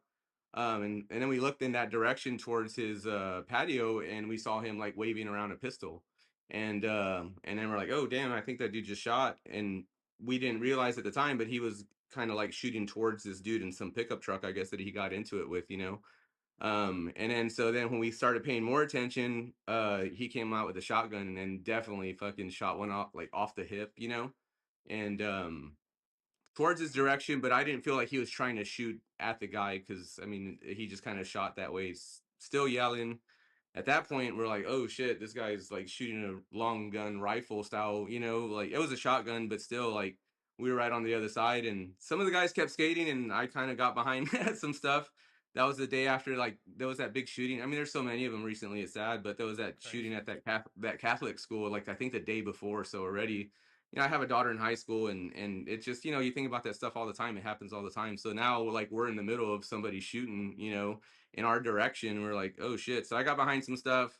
And then we looked in that direction towards his patio, and we saw him like waving around a pistol. And then we're like, oh damn, I think that dude just shot. And we didn't realize at the time, but he was kind of like shooting towards this dude in some pickup truck, I guess, that he got into it with. And then so then when we started paying more attention, he came out with a shotgun and then definitely fucking shot one off, like off the hip. And towards his direction, but I didn't feel like he was trying to shoot at the guy, because I mean he just kind of shot that way, still yelling. At that point we're like, oh shit, this guy's like shooting a long gun rifle style, like it was a shotgun, but still, like, we were right on the other side, and some of the guys kept skating, and I kind of got behind some stuff. That was the day after, like, there was that big shooting. I mean, there's so many of them recently, it's sad, but there was that shooting at that Catholic school, like I think the day before. So already, I have a daughter in high school, and it's just, you think about that stuff all the time. It happens all the time. So now, like, we're in the middle of somebody shooting, in our direction. We're like, oh shit. So I got behind some stuff.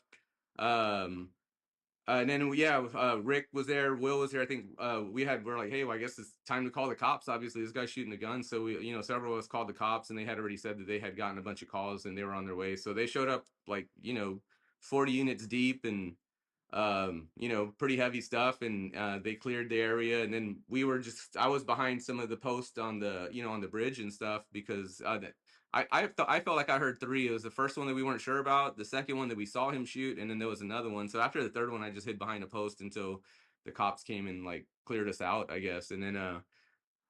And then Rick was there, Will was there. I think we're like, hey, well, I guess it's time to call the cops. Obviously, this guy's shooting a gun. So we, several of us called the cops, and they had already said that they had gotten a bunch of calls and they were on their way. So they showed up like 40 units deep, and pretty heavy stuff, and they cleared the area, and then I was behind some of the posts on the on the bridge and stuff because I felt like I heard three. It was the first one that we weren't sure about, the second one that we saw him shoot, and then there was another one. So after the third one, I just hid behind a post until the cops came and like cleared us out, I guess. And then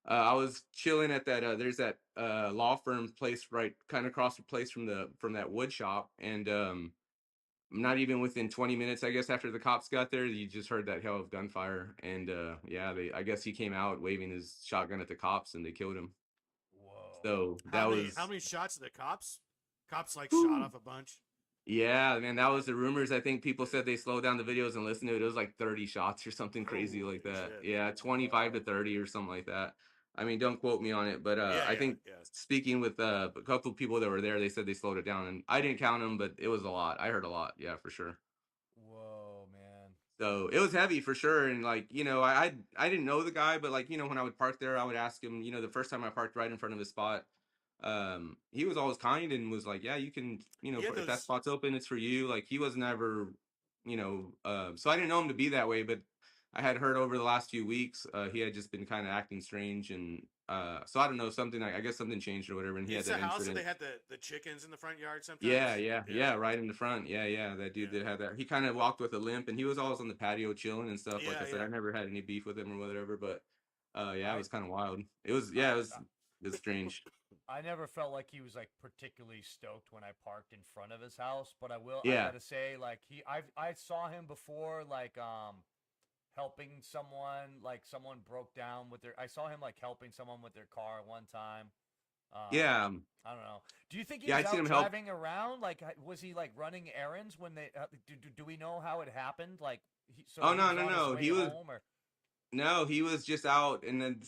I was chilling at that there's that law firm place right kind of across the place from that wood shop, and not even within 20 minutes, I guess, after the cops got there, you just heard that hail of gunfire. And yeah, I guess he came out waving his shotgun at the cops and they killed him. Whoa. So How that many was, how many shots did the cops? Cops like shot whew. off a bunch. Yeah, man, that was the rumors. I think people said they slowed down the videos and listened to it. It was like 30 shots or something crazy Holy like that. shit. Yeah, 25 to 30 or something like that. I mean, don't quote me on it, but Yeah, I yeah, think yeah. speaking with a couple of people that were there, they said they slowed it down, and I didn't count them, but it was a lot. I heard a lot. Yeah, for sure. Whoa, man. So it was heavy for sure. And like, I didn't know the guy, but like, when I would park there, I would ask him, the first time I parked right in front of his spot, he was always kind and was like, yeah, you can, He had if that those. spot's open, it's for you. Like he was never, so I didn't know him to be that way, but I had heard over the last few weeks, he had just been kind of acting strange. And so I don't know, I guess something changed or whatever. And he had It's the that house that incident. they had the chickens in the front yard Yeah, sometimes. yeah, Yeah, yeah, right in the front. Yeah, yeah, that dude yeah, that had that. He kind of walked with a limp, and he was always on the patio chilling and stuff. Like yeah, I said, yeah. I never had any beef with him or whatever, but yeah, it I was kind of wild. It was, I yeah, it was strange. I never felt like he was like particularly stoked when I parked in front of his house, but I Yeah, gotta say, like I saw him before, like helping someone, like someone broke down with their I saw him like helping someone with their car one time. Um yeah, I don't know. Do you think he yeah. was I'd seen out him help. driving around? Like, was he like running errands when they? Do we know how it happened? Like, so Oh he no, was no, on his no. way home, or No, he was just out, and then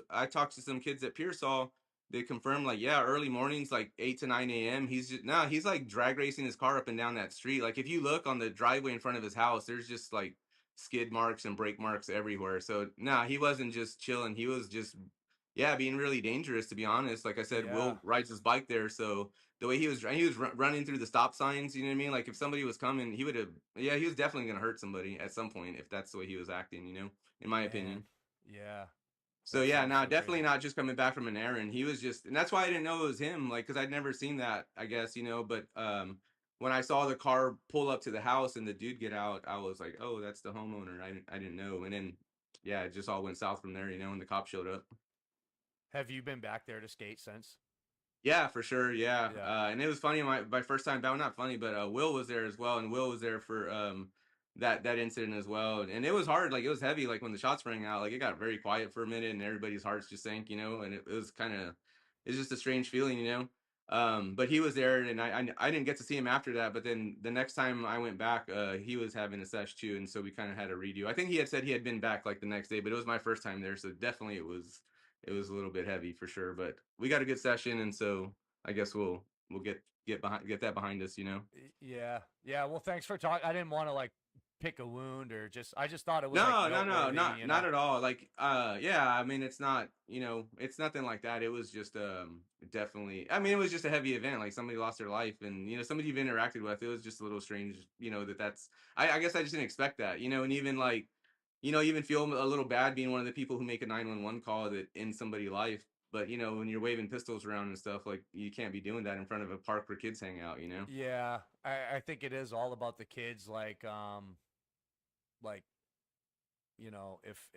I talked to some kids at Pearsall. They confirmed, like, yeah, early mornings, like 8 to 9 a.m. He's just no, he's like drag racing his car up and down that street. Like, if you look on the driveway in front of his house, there's just like skid marks and brake marks everywhere. So, no, he wasn't just chilling. He was just, yeah, being really dangerous. To be honest, like I said, yeah, Will rides his bike there, so the way he was running through the stop signs. You know what I mean? Like, if somebody was coming, he would have. Yeah, he was definitely gonna hurt somebody at some point if that's the way he was acting. In my man, opinion. yeah, So that yeah, sounds no, so definitely crazy. not just coming back from an errand. He was just, and that's why I didn't know it was him, like, because I'd never seen that, I guess, But when I saw the car pull up to the house and the dude get out, I was like, oh, that's the homeowner. I didn't know, and then yeah, it just all went south from there, and the cop showed up. Have you been back there to skate since? Yeah, for sure. Yeah. Yeah. And it was funny. My first time down, not funny, but Will was there as well, and Will was there for that incident as well. And it was hard. Like it was heavy. Like when the shots rang out, like it got very quiet for a minute, and everybody's hearts just sank. And it was kind of it's just a strange feeling. But he was there, and I didn't get to see him after that. But then the next time I went back, he was having a sesh too, and so we kind of had a redo. I think he had said he had been back like the next day, but it was my first time there, so definitely it was a little bit heavy for sure, but we got a good session, and so I guess we'll get that behind us. Yeah, yeah. Well, thanks for talking. I didn't want to like pick a wound or I just thought it was like No, no, no, noteworthy, not not at all. Like, yeah, I mean, it's not, it's nothing like that. It was just, definitely. I mean, it was just a heavy event. Like somebody lost their life, and somebody you've interacted with. It was just a little strange, that's. I guess I just didn't expect that. And even like, even feel a little bad being one of the people who make a 911 call that ends somebody's life. But when you're waving pistols around and stuff, like you can't be doing that in front of a park where kids hang out. Yeah, I think it is all about the kids. Like if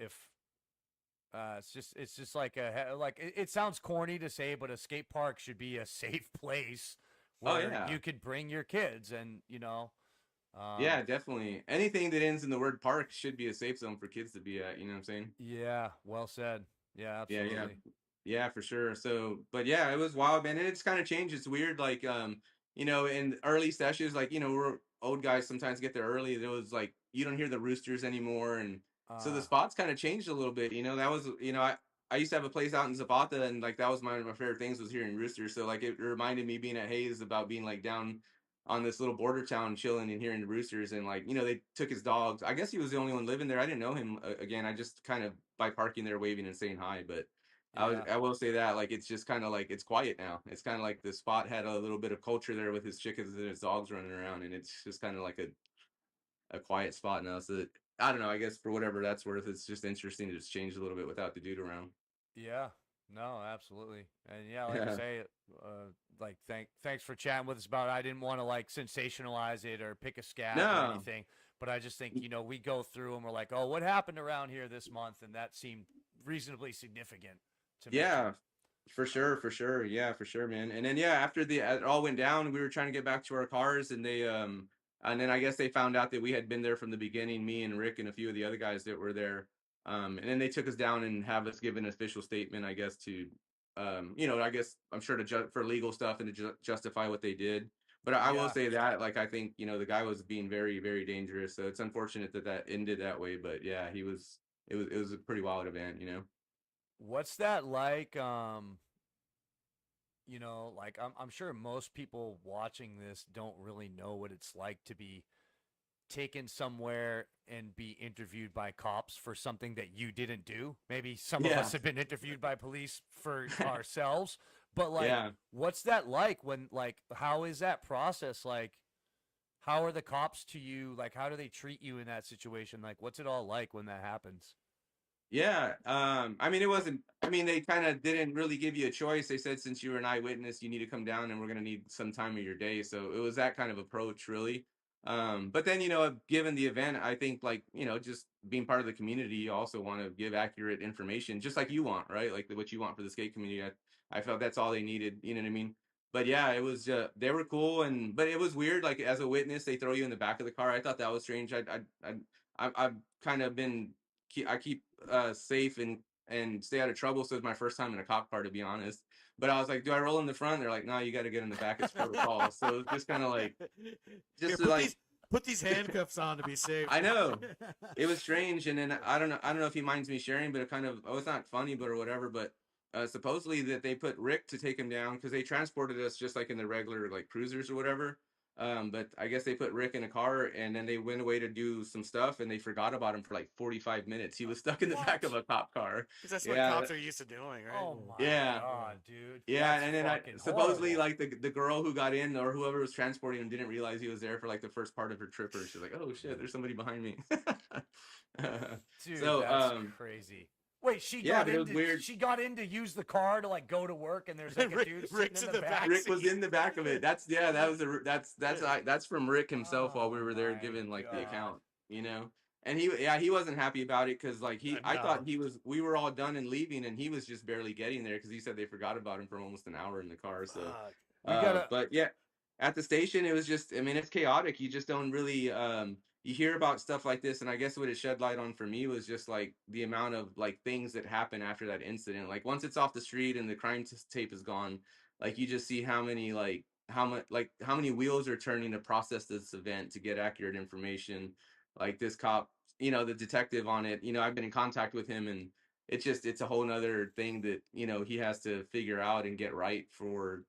it's just like it sounds corny to say, but a skate park should be a safe place Oh where yeah. you could bring your kids and Yeah, definitely. Anything that ends in the word park should be a safe zone for kids to be at. You know what I'm saying? yeah, well said. Yeah, Yeah, yeah, absolutely. yeah, for sure. So, but yeah, it was wild, man. And it's kind of changed. It's weird, like, in early sessions, like, we're old guys sometimes get there early. There was like, you don't hear the roosters anymore. And so the Uh, spots kind of changed a little bit. That was, I used to have a place out in Zapata, and like, that was one of my favorite things was hearing roosters. So, like, it reminded me being at Hayes about being like down on this little border town chilling and hearing the roosters. And like, they took his dogs. I guess he was the only one living there. I didn't know him again. I just kind of by parking there, waving and saying hi. But yeah. I will say that like it's just kind of like it's quiet now. It's kind of like the spot had a little bit of culture there with his chickens and his dogs running around, and it's just kind of like a quiet spot now. So that, I don't know. I guess for whatever that's worth, it's just interesting to just change a little bit without the dude around. Yeah. No, absolutely. And yeah, like you Yeah. say, like thanks for chatting with us about it. I didn't want to like sensationalize it or pick a scab or No. anything, but I just think, we go through and we're like, "Oh, what happened around here this month?" And that seemed reasonably significant to mention. Yeah. For sure, for sure. Yeah, for sure, man. And then yeah, after the it all went down, we were trying to get back to our cars and they and then I guess they found out that we had been there from the beginning, me and Rick and a few of the other guys that were there. And then they took us down and have us give an official statement, I guess to I guess I'm sure to for legal stuff and to justify what they did. But I will Yeah. say that like I think, the guy was being very very dangerous. So it's unfortunate that that ended that way, but yeah, it was a pretty wild event. What's that like? Like I'm sure most people watching this don't really know what it's like to be taken somewhere and be interviewed by cops for something that you didn't do. Maybe some of Yeah. us have been interviewed by police for ourselves, but like, Yeah. what's that like when, like, how is that process? Like, how are the cops to you? Like, how do they treat you in that situation? Like, what's it all like when that happens? Yeah, I mean, it wasn't. I mean, they kind of didn't really give you a choice. They said since you were an eyewitness, you need to come down, and we're gonna need some time of your day. So it was that kind of approach, really. But then, given the event, I think like just being part of the community, you also want to give accurate information, just like you want, right? Like what you want for the skate community. I felt that's all they needed. You know what I mean? But yeah, it was. They were cool, but it was weird. Like as a witness, they throw you in the back of the car. I thought that was strange. I've kind of been I keep safe and stay out of trouble. So it's my first time in a cop car, to be honest. But I was like, do I roll in the front? They're like, no, you got to get in the back. It's protocol. So it's just kind of like, Here, just to, like, put these handcuffs on to be safe. I know it was strange. And then I don't know if he minds me sharing, but it kind of, oh, it's not funny, but or whatever. But supposedly that they put Rick to take him down because they transported us just like in the regular like cruisers or whatever. But I guess they put Rick in a car and then they went away to do some stuff and they forgot about him for like 45 minutes. He was stuck in the back of What? a cop car. Because that's what Yeah, cops are used to doing, right? Oh my yeah, God, dude. yeah. That's And then I fucking supposedly horrible. like the girl who got in or whoever was transporting him didn't realize he was there for like the first part of her trip. Or she's like, oh shit, there's somebody behind me. Dude, so that's crazy. Wait, yeah, but it was weird. she got in to use the car to like go to work, and there's like a dude Rick's sitting in in the the back. back. Rick was in the back of it. That's yeah. That was that's from Rick himself while we Oh were there my giving like the God. account, you know. And he wasn't happy about it because like I thought No. we were all done and leaving and he was just barely getting there because he said they forgot about him for almost an hour in the car. So, Fuck. We gotta. but yeah, at the station it was just I mean it's chaotic. You just don't really you hear about stuff like this and I guess what it shed light on for me was just like the amount of like things that happen after that incident. Like once it's off the street and the crime tape is gone, like you just see how many like how many wheels are turning to process this event to get accurate information. Like this cop, the detective on it, I've been in contact with him and it's a whole nother thing that he has to figure out and get right for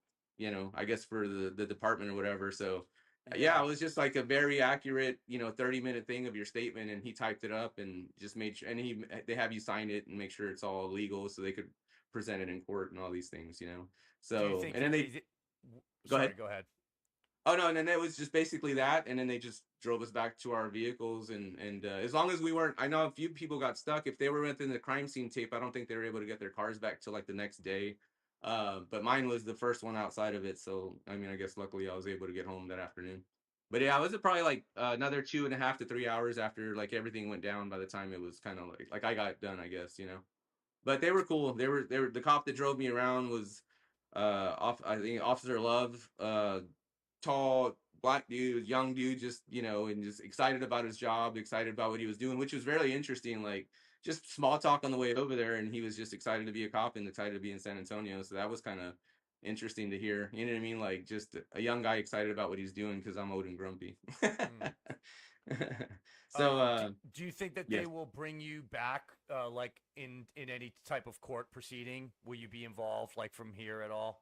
I guess for the department or whatever. So yeah, Yeah. it was just like a very accurate 30-minute thing of your statement and he typed it up and just made sure and they have you sign it and make sure it's all legal so they could present it in court and all these things. Do you So think? and then they go Sorry, ahead. go ahead. Oh no, and then it was just basically that, and then they just drove us back to our vehicles, and as long as we weren't, I know a few people got stuck. If they were within the crime scene tape, I don't think they were able to get their cars back till like the next day. But mine was the first one outside of it, so I mean, I guess luckily I was able to get home that afternoon. But yeah, it was probably like another 2.5 to 3 hours after like everything went down. By the time it was kind of like I got done, I guess. But they were cool. They were the cop that drove me around was off I think Officer Love, tall black dude, young dude, just and just excited about his job, excited about what he was doing, which was very interesting. Like just small talk on the way over there, and he was just excited to be a cop and excited to be in San Antonio. So that was kind of interesting to hear. You know what I mean? Like just a young guy excited about what he's doing because I'm old and grumpy. Hmm. so Do you think that yes. they will bring you back, like in any type of court proceeding? Will you be involved, like from here at all?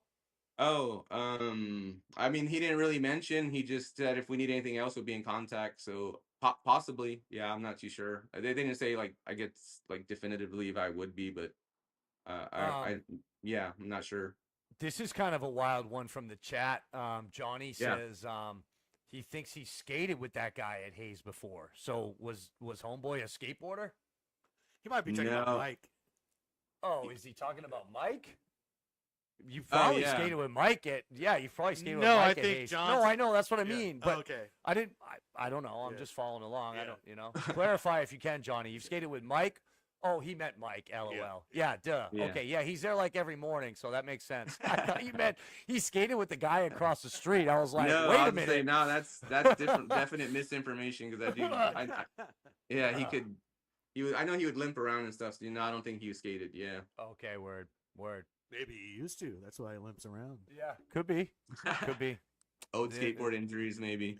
Oh, I mean, he didn't really mention. He just said if we need anything else, we'll be in contact. So possibly, yeah, I'm not too sure. They didn't say like I get like definitively if I would be, but Um, yeah, I'm not sure. this is kind of a wild one from the chat. Johnny Yeah. says, he thinks he skated with that guy at Hayes before. So was homeboy a skateboarder? He might be talking about No. Mike. Oh, is he talking about Mike? You Oh, probably yeah. skated with Mike at you probably skated with No, Mike I at think Hayes. John's- No, I know that's what I Yeah. mean, Oh, but okay. I didn't. I don't know. I'm Yeah. just following along. I Yeah. don't. You know. Clarify if you can, Johnny. You've skated with Mike. Oh, he meant Mike. LOL. Yeah. Duh. Yeah. Okay. Yeah, he's there like every morning, so that makes sense. I thought you meant he skated with the guy across the street. I was like, no, wait I a was gonna say, minute. no, that's different, definite misinformation because that dude, yeah, he could. He was. I know he would limp around and stuff. So, I don't think he was skated. Yeah. Okay. Word. Maybe he used to. That's why he limps around. Yeah. Could be. Could be. Old Yeah. skateboard injuries, maybe.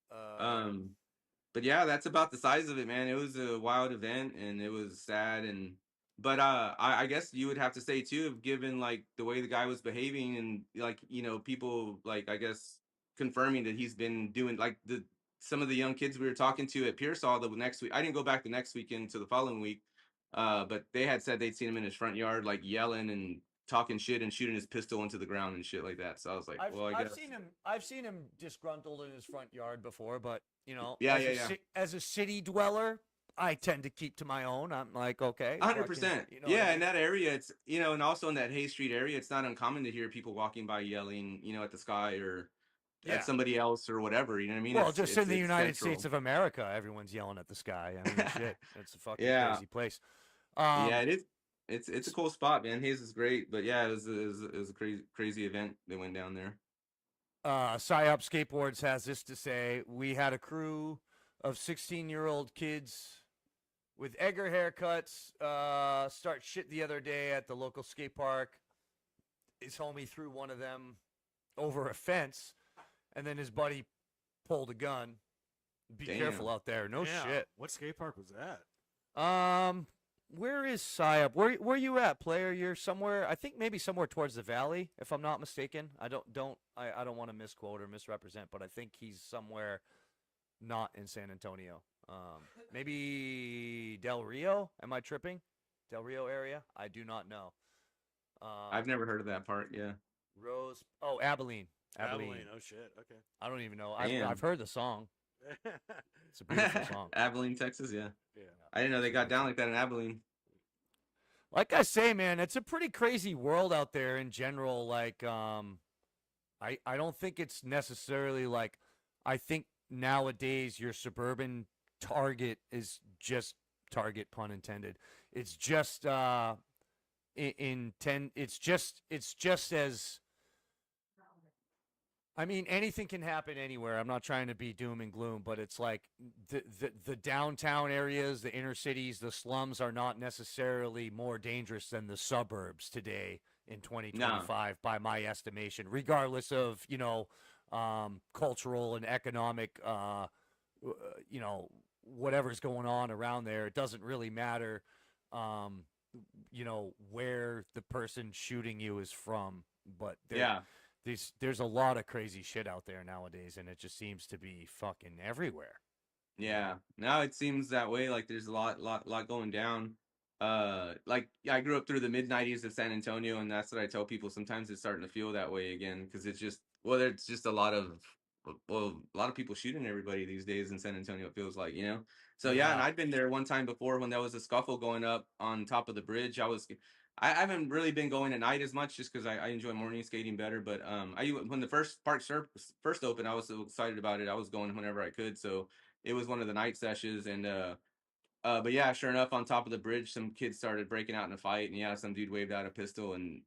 Yeah. But yeah, that's about the size of it, man. It was a wild event and it was sad but I guess you would have to say too, given like the way the guy was behaving and like, people like I guess confirming that he's been doing like some of the young kids we were talking to at Pearsall the next week. I didn't go back the next weekend to the following week. But they had said they'd seen him in his front yard like yelling and talking shit and shooting his pistol into the ground and shit like that. So I was like, I guess I've seen him disgruntled in his front yard before, but Yeah, as a city dweller, I tend to keep to my own. I'm like, okay, 100%. you know what I Yeah, mean? in that area, it's and also in that Hayes Street area, it's not uncommon to hear people walking by yelling, at the sky or Yeah. at somebody else or whatever. You know what I mean? Well, It's- just it's- in the it's United central. States of America, everyone's yelling at the sky. I mean, shit, it's a fucking Yeah. crazy place. Yeah, it is. It's a cool spot, man. Hayes is great, but yeah, it was a crazy event that went down there. PsyOp Skateboards has this to say: we had a crew of 16-year-old kids with Edgar haircuts start shit the other day at the local skate park. His homie threw one of them over a fence, and then his buddy pulled a gun. Be Damn. careful out there. No Yeah. shit. What skate park was that? Where is PsyOp? Where you at, player? You're somewhere. I think maybe somewhere towards the valley, if I'm not mistaken. I don't want to misquote or misrepresent, but I think he's somewhere not in San Antonio. Maybe Del Rio. Am I tripping? Del Rio area? I do not know. I've never heard of that part. Yeah. Rose. Oh, Abilene. Abilene. Oh shit. Okay. I don't even know. Damn. I've heard the song. It's a beautiful song. Abilene, Texas. Yeah. Yeah. I didn't know they got down like that in Abilene. Like I say, man, it's a pretty crazy world out there in general. Like, I don't think it's necessarily like, I think nowadays your suburban target is just target, pun intended. It's just it's just as, I mean, anything can happen anywhere. I'm not trying to be doom and gloom, but it's like the downtown areas, the inner cities, the slums are not necessarily more dangerous than the suburbs today in 2025, by my estimation, regardless of, cultural and economic, whatever's going on around there. It doesn't really matter, where the person shooting you is from, but there's a lot of crazy shit out there nowadays, and it just seems to be fucking everywhere. Yeah. Now it seems that way. Like there's a lot going down. Like I grew up through the mid-90s of San Antonio, and that's what I tell people. Sometimes it's starting to feel that way again because it's just there's just a lot of people shooting everybody these days in San Antonio. It feels like, So yeah, and I'd been there one time before when there was a scuffle going up on top of the bridge. I haven't really been going at night as much just because I enjoy morning skating better. But when the first park first opened, I was so excited about it. I was going whenever I could. So it was one of the night sessions, and but yeah, sure enough, on top of the bridge, some kids started breaking out in a fight, and yeah, some dude waved out a pistol and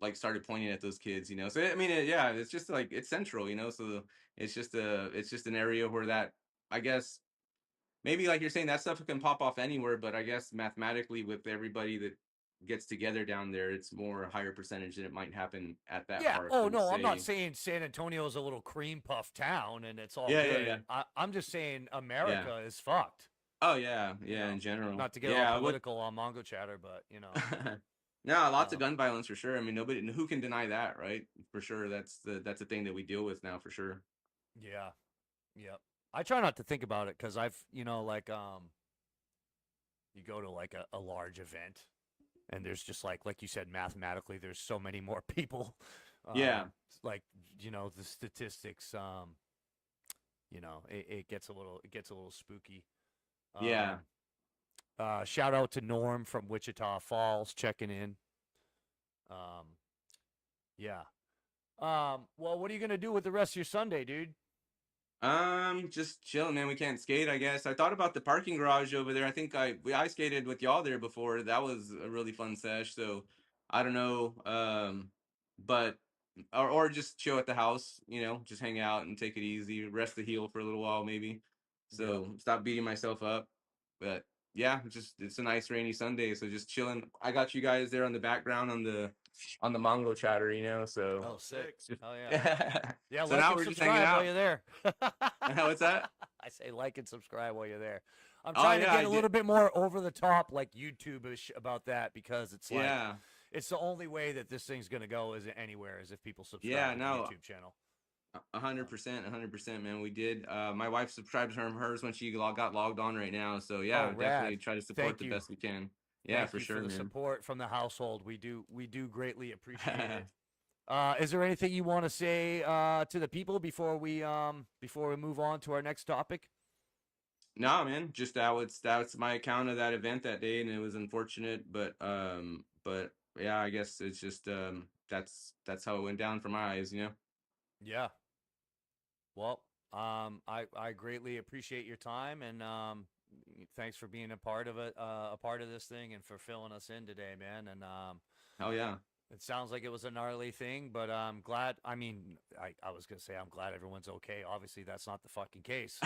like started pointing at those kids, So I mean, it's just like it's central, So it's just an area where that, I guess, maybe like you're saying, that stuff can pop off anywhere, but I guess mathematically with everybody that gets together down there, it's more higher percentage that it might happen at that park. Oh no, I'm not saying San Antonio is a little cream puff town and it's all good. Yeah. I'm just saying America is fucked. Oh yeah, in general. Not to get all political on Mongochatter, but No, lots of gun violence for sure. I mean, who can deny that, right? For sure, that's a thing that we deal with now, for sure. Yeah, yep. I try not to think about it because I've, you go to like a large event, and there's just like you said, mathematically, there's so many more people. Yeah. Like the statistics. it gets a little spooky. Yeah. Shout out to Norm from Wichita Falls checking in. Yeah. Well, what are you gonna do with the rest of your Sunday, dude? Just chilling, man. We can't skate, I guess. I thought about the parking garage over there. I think I skated with y'all there before. That was a really fun sesh. So I don't know. But or just chill at the house, just hang out and take it easy, rest the heel for a little while maybe. So stop beating myself up. But yeah, it's a nice rainy Sunday, so just chilling. I got you guys there on the background on the Mongochatter, so Oh, sick. just Hell yeah. Yeah, so like now and we're just hanging subscribe while out. you're there. What's that? I say like and subscribe while you're there. I'm Oh, trying to yeah, get I a did. little bit more over the top, like YouTube-ish about that, because it's like Yeah. it's the only way that this thing's gonna go is anywhere is if people subscribe Yeah, to no. the YouTube channel. 100%, man. We did. My wife subscribed to hers when she got logged on right now. So yeah, Oh, definitely rad. try to support Thank the you. best we can. Yeah, Thank for you sure, for the man. support from the household. We do greatly appreciate it. Is there anything you want to say to the people before we move on to our next topic? No, man. Just that's my account of that event that day, and it was unfortunate, but yeah, I guess it's just that's how it went down for my eyes. Yeah. Well, I greatly appreciate your time, and thanks for being a part of it, a part of this thing, and for filling us in today, man. And Hell yeah. it sounds like it was a gnarly thing, but I'm glad. I mean, I was gonna say I'm glad everyone's okay. Obviously, that's not the fucking case.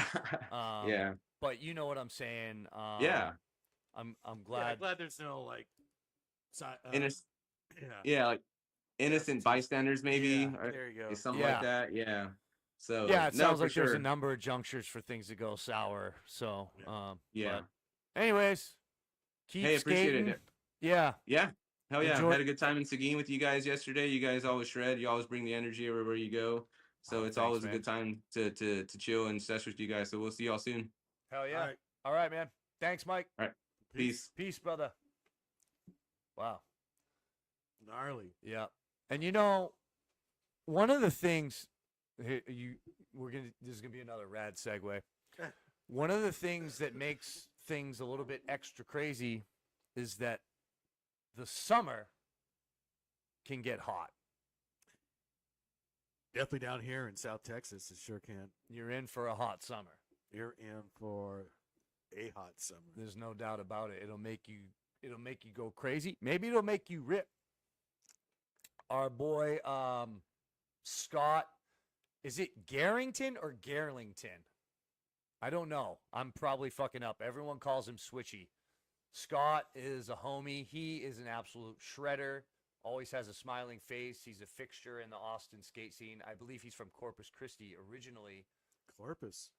Yeah. But you know what I'm saying. Yeah. I'm I'm glad. glad there's no like, Inno- yeah. yeah, like innocent bystanders maybe, Yeah, or there you go. something Yeah. like that. Yeah. So Yeah, it no, sounds for like there's a sure. number of junctures for things to go sour. So, Yeah. But anyways, keep Hey, appreciate skating. it. Yeah. Yeah. Hell yeah. Enjoy- Had a good time in Seguin with you guys yesterday. You guys always shred. You always bring the energy everywhere you go. So Oh, it's thanks, always man. a good time to chill and sesh with you guys. So we'll see y'all soon. Hell yeah. All right. All right, man. Thanks, Mike. All right. Peace. Peace, brother. Wow. Gnarly. Yeah. And one of the things this is gonna be another rad segue. One of the things that makes things a little bit extra crazy is that the summer can get hot. Definitely down here in South Texas, it sure can. You're in for a hot summer. You're in for a hot summer. There's no doubt about it. It'll make you go crazy. Maybe it'll make you rip. Our boy Scott, is it Garrington or Garlington? I don't know. I'm probably fucking up. Everyone calls him Switchy. Scott is a homie. He is an absolute shredder. Always has a smiling face. He's a fixture in the Austin skate scene. I believe he's from Corpus Christi originally. Corpus.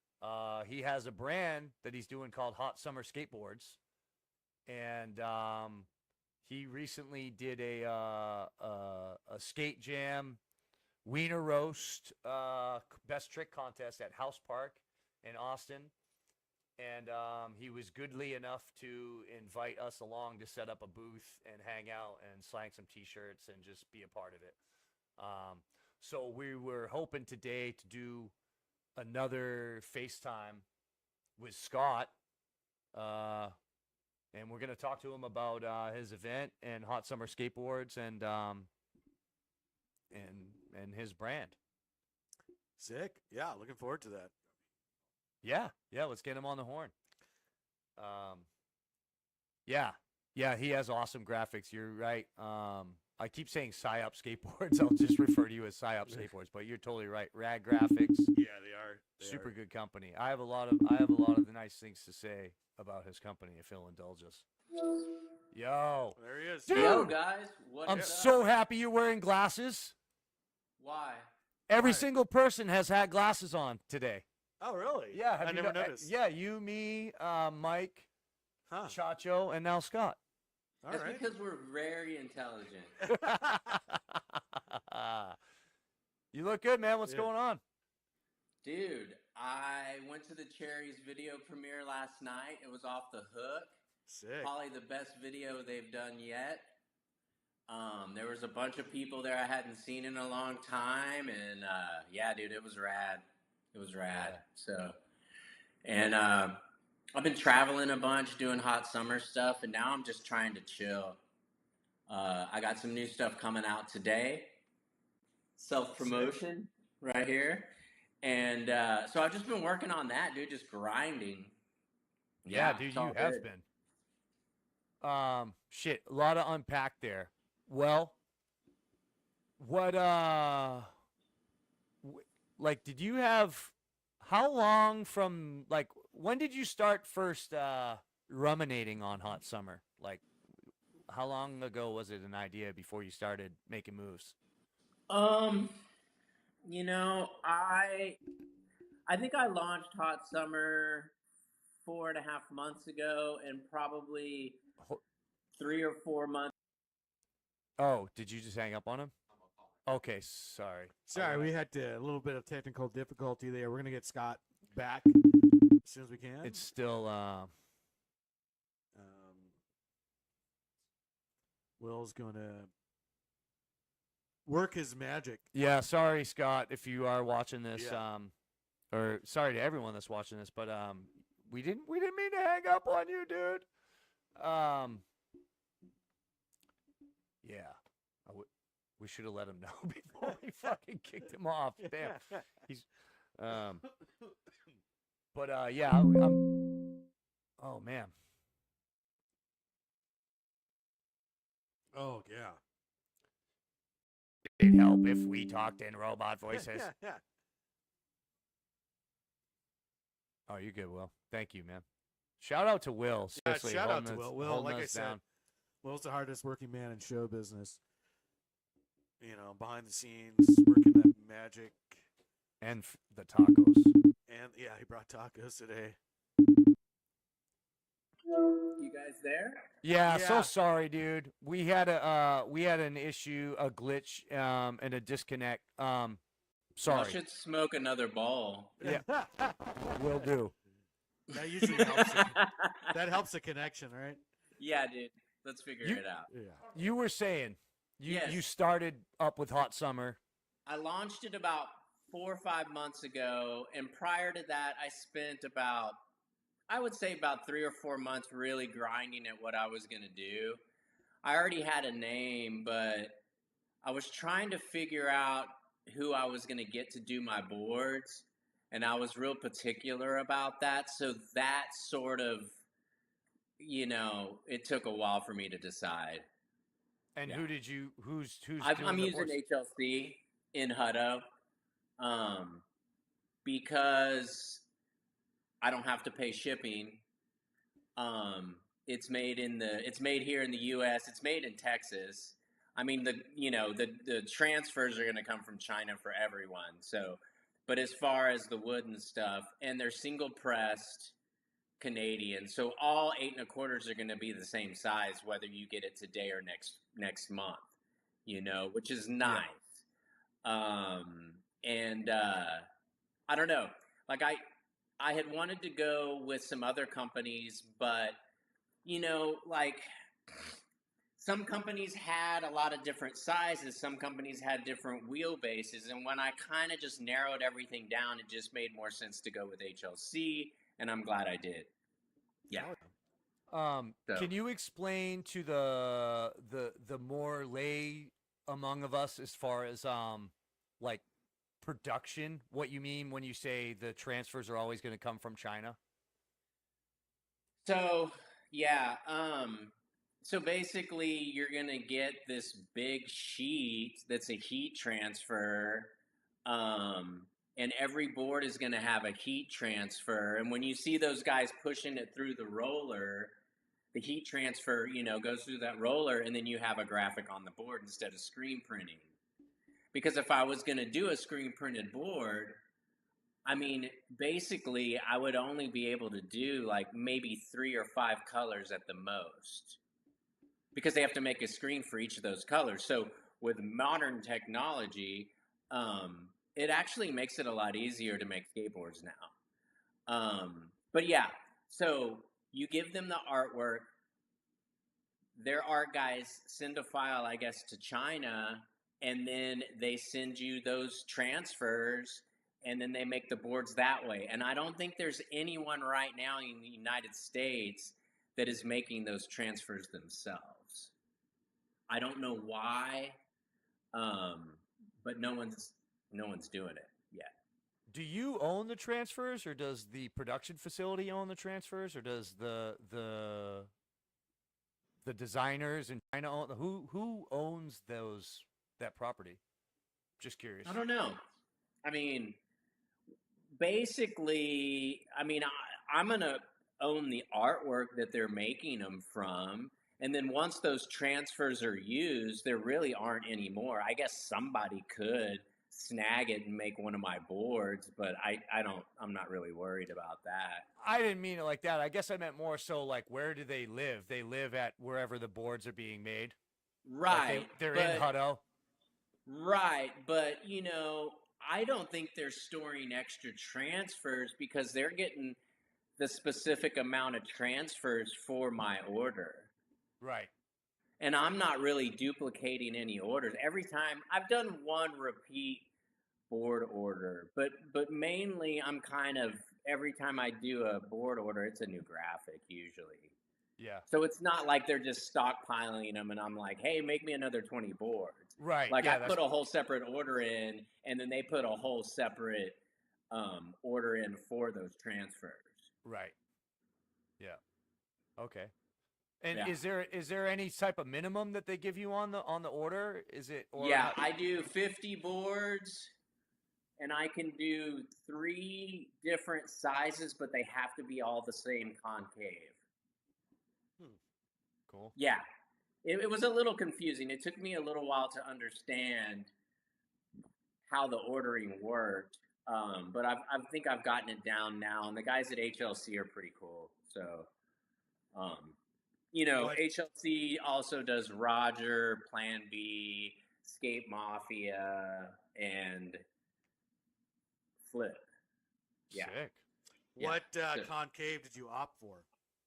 He has a brand that he's doing called Hot Summer Skateboards, and he recently did a skate jam, wiener roast, best trick contest at House Park in Austin, and he was goodly enough to invite us along to set up a booth and hang out and slang some T-shirts and just be a part of it. So we were hoping today to do another FaceTime with Scott, and we're going to talk to him about his event and Hot Summer Skateboards and his brand. Sick. Yeah, looking forward to that. Yeah, let's get him on the horn. Yeah, he has awesome graphics. You're right. I keep saying PsyOp Skateboards. I'll just refer to you as PsyOp Skateboards, but you're totally right. Rad Graphics. Yeah, they are. Super good company. I have a lot of the nice things to say about his company if he'll indulge us. Yo. There he is. Dude, Yo, guys. What I'm is up? so happy you're wearing glasses. Why? Every Why? single person has had glasses on today. Oh, really? Yeah, I never noticed. Yeah, you, me, Mike, Huh. Chacho, and now Scott. All That's right. because we're very intelligent. You look good, man. What's Yeah. going on? Dude, I went to the Cherries video premiere last night. It was off the hook. Sick. Probably the best video they've done yet. There was a bunch of people there I hadn't seen in a long time, and yeah, dude, it was rad. It was rad. So, and I've been traveling a bunch, doing hot summer stuff, and now I'm just trying to chill. I got some new stuff coming out today. Self promotion right here. And so I've just been working on that, dude, just grinding. Yeah, dude, it's all you have good. been. Shit, a lot to unpack there. Well, what like did you have how long from like when did you start first ruminating on hot summer? Like how long ago was it an idea before you started making moves? Um, you know, I think I launched Hot Summer 4.5 months ago, and probably Ho- 3 or 4 months. Oh, did you just hang up on him? Okay, sorry. Sorry, we had a little bit of technical difficulty there. We're gonna get Scott back as soon as we can. It's still Will's gonna work his magic. yeah, sorry Scott if you are watching this Yeah. or sorry to everyone that's watching this, but we didn't mean to hang up on you, dude. Yeah. We should have let him know before we fucking kicked him off. Damn. He's but yeah, I'm oh man. Oh yeah. It'd help if we talked in robot voices. Yeah. Oh, you're good, Will. Thank you, man. Shout out to Will. Seriously, shout out holding to us- Will. Will, holding like I us said, down. Will's the hardest working man in show business. You know, behind the scenes, working that magic. And the tacos. And yeah, he brought tacos today. You guys there? Yeah, so Yeah. sorry, dude. We had an issue, a glitch, and a disconnect. I Sorry. should smoke another ball. Yeah. Will do. That usually helps. That helps the connection, right? Yeah, dude. Let's figure it out. Yeah. You were saying you Yes. started up with Hot Summer. I launched it about 4 or 5 months ago, and prior to that, I spent I would say about 3 or 4 months really grinding at what I was going to do. I already had a name, but I was trying to figure out who I was going to get to do my boards, and I was real particular about that. So that sort of, it took a while for me to decide. And Yeah. who's I'm doing the using boards? HLC in Hutto, because I don't have to pay shipping. It's made here in the U.S. It's made in Texas. I mean, the transfers are going to come from China for everyone. So, but as far as the wood and stuff, and they're single pressed Canadian, so all 8 1/4s are going to be the same size, whether you get it today or next month. Which is nice. And I don't know, like I had wanted to go with some other companies, but like some companies had a lot of different sizes, some companies had different wheelbases, and when I kind of just narrowed everything down, it just made more sense to go with HLC, and I'm glad I did. Yeah. Can you explain to the more lay among of us as far as like production, what you mean when you say the transfers are always going to come from China? So yeah, so basically you're gonna get this big sheet that's a heat transfer, and every board is gonna have a heat transfer. And when you see those guys pushing it through the roller, the heat transfer, goes through that roller, and then you have a graphic on the board instead of screen printing. Because if I was gonna do a screen printed board, I mean, basically, I would only be able to do like maybe 3 or 5 colors at the most, because they have to make a screen for each of those colors. So with modern technology, it actually makes it a lot easier to make skateboards now. But yeah, so you give them the artwork. Their art guys send a file, I guess, to China, and then they send you those transfers. and then they make the boards that way. And I don't think there's anyone right now in the United States that is making those transfers themselves. I don't know why, but no one's doing it yet. Do you own the transfers, or does the production facility own the transfers, or does the designers in China own who owns that property? Just curious. I don't know. I mean, basically, I'm gonna own the artwork that they're making them from, and then once those transfers are used, there really aren't any more. I guess somebody could snag it and make one of my boards, but I'm not really worried about that. I didn't mean it like that. I guess I meant more so like, where do they live? They live at wherever the boards are being made. Right. Like they're in Hutto. Right, but I don't think they're storing extra transfers because they're getting the specific amount of transfers for my order. Right. And I'm not really duplicating any orders. Every time I've done one repeat board order, but mainly I'm kind of, every time I do a board order, it's a new graphic usually. Yeah. So it's not like they're just stockpiling them and I'm like, hey, make me another 20 boards. Right. Like yeah, I put a whole separate order in, and then they put a whole separate order in for those transfers. Right. Yeah. Okay. And Yeah. is there any type of minimum that they give you on the order? Is it? Or Yeah, I do 50 boards, and I can do 3 different sizes, but they have to be all the same concave. Cool. Yeah. It was a little confusing. It took me a little while to understand how the ordering worked, but I think I've gotten it down now, and the guys at HLC are pretty cool. So, HLC also does Roger, Plan B, Skate Mafia, and Flip. Yeah. Sick. What Yeah. concave did you opt for?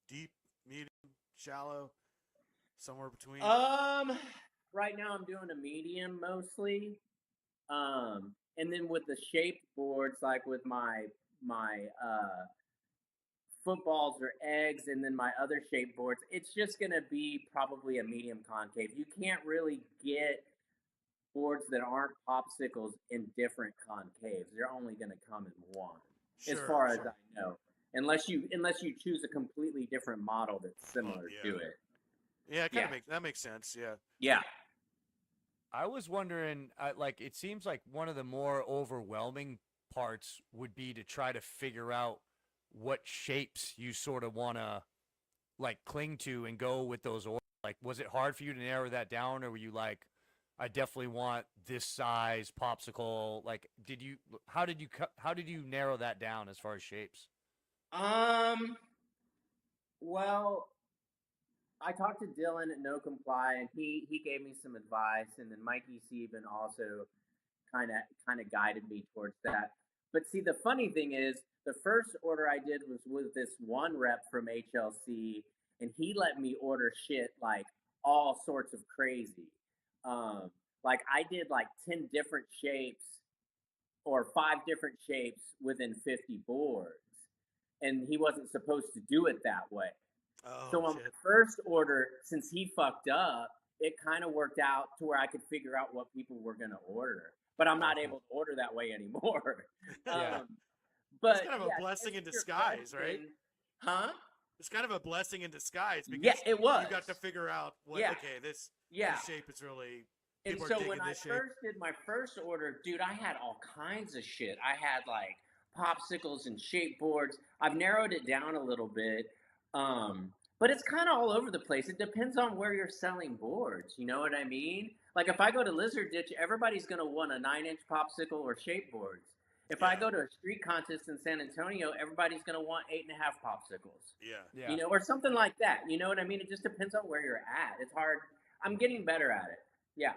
Deep, medium, shallow, somewhere between? Right now I'm doing a medium mostly. And then with the shaped boards, like with my footballs or eggs, and then my other shaped boards, it's just gonna be probably a medium concave. You can't really get boards that aren't popsicles in different concaves. They're only gonna come in one, as far as I know. Unless you choose a completely different model that's similar to it. Yeah, that makes sense. Yeah. Yeah. I was wondering, like, it seems like one of the more overwhelming parts would be to try to figure out what shapes you sort of want to, like, cling to and go with those orders. Like, was it hard for you to narrow that down, or were you like, I definitely want this size popsicle? Like, how did you narrow that down as far as shapes? Well, I talked to Dylan at No Comply, and he gave me some advice, and then Mikey Sieben also kind of guided me towards that. But see, the funny thing is, the first order I did was with this one rep from HLC, and he let me order shit like all sorts of crazy. Like I did like 10 different shapes or 5 different shapes within 50 boards, and he wasn't supposed to do it that way. So on the first order, since he fucked up, it kind of worked out to where I could figure out what people were going to order. But I'm not able to order that way anymore. Yeah. But it's kind of a blessing in disguise, right? Huh? It's kind of a blessing in disguise because it was. You got to figure out what. Okay, this shape is really. And so when I first did my first order, dude, I had all kinds of shit. I had like popsicles and shape boards. I've narrowed it down a little bit. But it's kind of all over the place. It depends on where you're selling boards. You know what I mean? Like if I go to Lizard Ditch, everybody's going to want a 9-inch popsicle or shape boards. If I go to a street contest in San Antonio, everybody's going to want 8.5 popsicles. Yeah. You know, or something like that. You know what I mean? It just depends on where you're at. It's hard. I'm getting better at it. Yeah.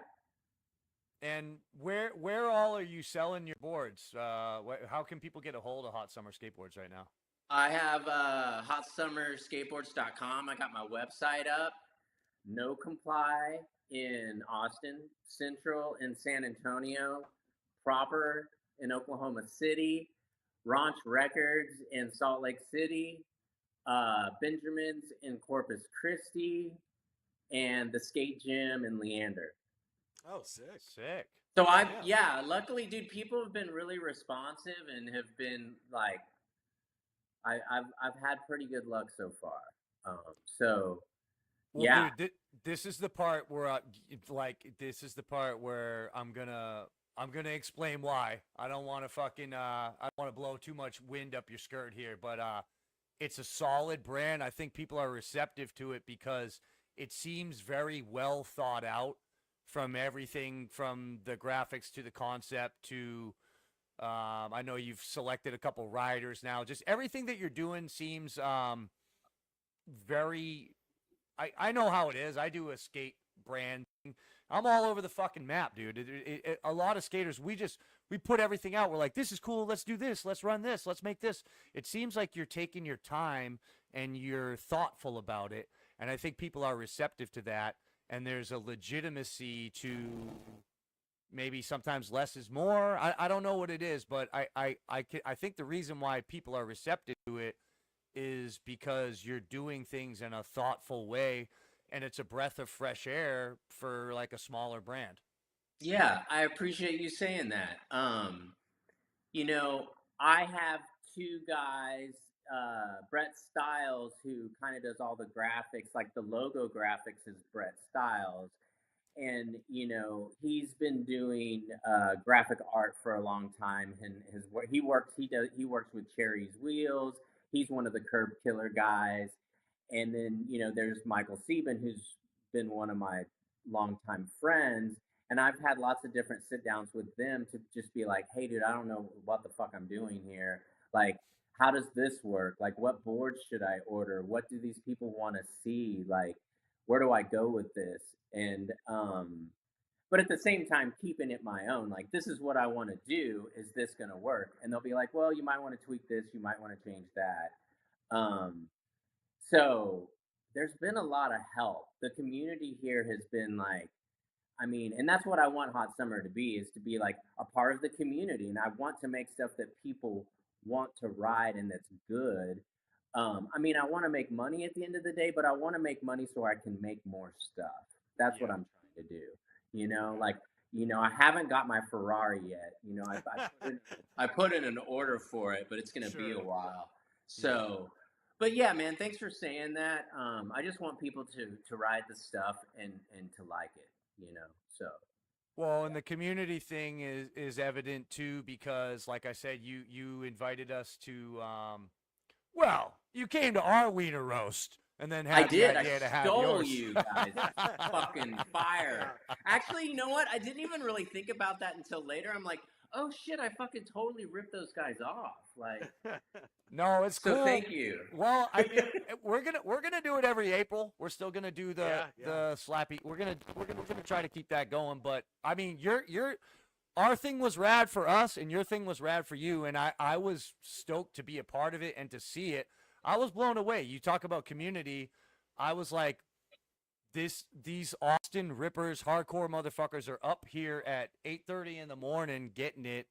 And where all are you selling your boards? How can people get a hold of Hot Summer Skateboards right now? I have hotsummerskateboards.com. I got my website up. No Comply in Austin, Central in San Antonio, Proper in Oklahoma City, Ranch Records in Salt Lake City, Benjamin's in Corpus Christi, and the Skate Gym in Leander. Oh, sick. Sick. So Yeah. luckily, dude, people have been really responsive and have been like, I've had pretty good luck so far. So Well, yeah, dude, this is the part where this is the part where I'm gonna explain why. I don't want to I don't want to blow too much wind up your skirt here, but it's a solid brand. I think people are receptive to it because it seems very well thought out, from everything from the graphics to the concept to I know you've selected a couple riders now. Just everything that you're doing seems very. I know how it is. I do a skate brand. I'm all over the fucking map, dude. A lot of skaters, we put everything out. We're like, this is cool. Let's do this. Let's run this. Let's make this. It seems like you're taking your time and you're thoughtful about it. And I think people are receptive to that. And there's a legitimacy to maybe sometimes less is more. I don't know what it is, but I think the reason why people are receptive to it is because you're doing things in a thoughtful way, and it's a breath of fresh air for like a smaller brand. yeah, I appreciate you saying that. You know, I have two guys, Brett Stiles, who kind of does all the graphics, like the logo graphics is Brett Stiles. And he's been doing graphic art for a long time, and he works with Cherry's Wheels. He's one of the Curb Killer guys, and then there's Michael Sieben, who's been one of my longtime friends, and I've had lots of different sit downs with them to just be like, hey, dude, I don't know what the fuck I'm doing here. Like, how does this work? Like, what boards should I order? What do these people want to see? Like, where do I go with this? And but at the same time, keeping it my own. Like, this is what I want to do. Is this going to work? And they'll be like, well, you might want to tweak this. You might want to change that. So there's been a lot of help. The community here has been like, I mean, and that's what I want Hot Summer to be, is to be like a part of the community. And I want to make stuff that people want to ride and that's good. I mean, I want to make money at the end of the day, but I want to make money so I can make more stuff. That's what I'm trying to do. Like, I haven't got my Ferrari yet. I put in an order for it, but it's going to be a while. So, but yeah, man, thanks for saying that. I just want people to ride the stuff and to like it. So. Well, and the community thing is evident too, because like I said, you invited us to well, you came to our wiener roast and then had the idea to have stole yours. You guys. Fucking fire. Actually, you know what? I didn't even really think about that until later. I'm like, oh shit, I fucking totally ripped those guys off. Like, no, it's cool. So thank you. Well, I mean, we're gonna do it every April. We're still gonna do the slappy. We're gonna try to keep that going. But I mean, our thing was rad for us, and your thing was rad for you, and I was stoked to be a part of it and to see it. I was blown away. You talk about community. I was like, these Austin Rippers, hardcore motherfuckers are up here at 8:30 in the morning getting it.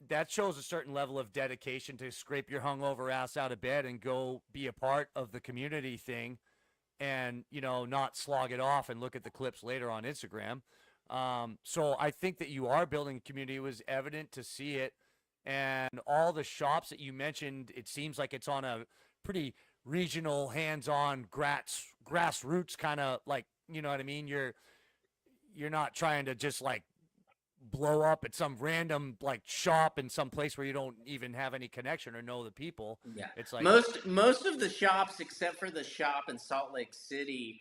That shows a certain level of dedication to scrape your hungover ass out of bed and go be a part of the community thing, and not slog it off and look at the clips later on Instagram. So I think that you are building a community. It was evident to see it. And all the shops that you mentioned, it seems like it's on a pretty regional, hands-on, grassroots kind of, like, you know what I mean? You're not trying to just like blow up at some random like shop in some place where you don't even have any connection or know the people. Yeah, it's like most of the shops, except for the shop in Salt Lake City,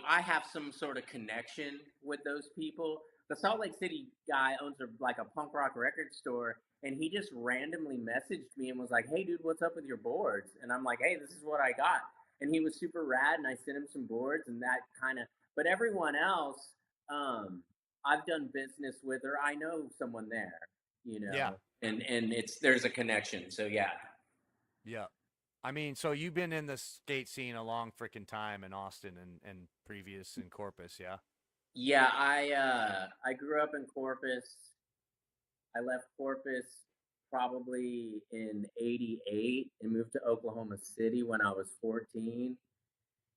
I have some sort of connection with those people. The Salt Lake City guy owns a punk rock record store, and he just randomly messaged me and was like, hey, dude, what's up with your boards? And I'm like, hey, this is what I got. And he was super rad, and I sent him some boards, and that kind of – but everyone else I've done business with, or I know someone there, Yeah. And there's a connection. So, yeah. Yeah. I mean, so you've been in the skate scene a long freaking time in Austin and previous in Corpus, yeah? Yeah, I grew up in Corpus. I left Corpus probably in '88 and moved to Oklahoma City when I was 14,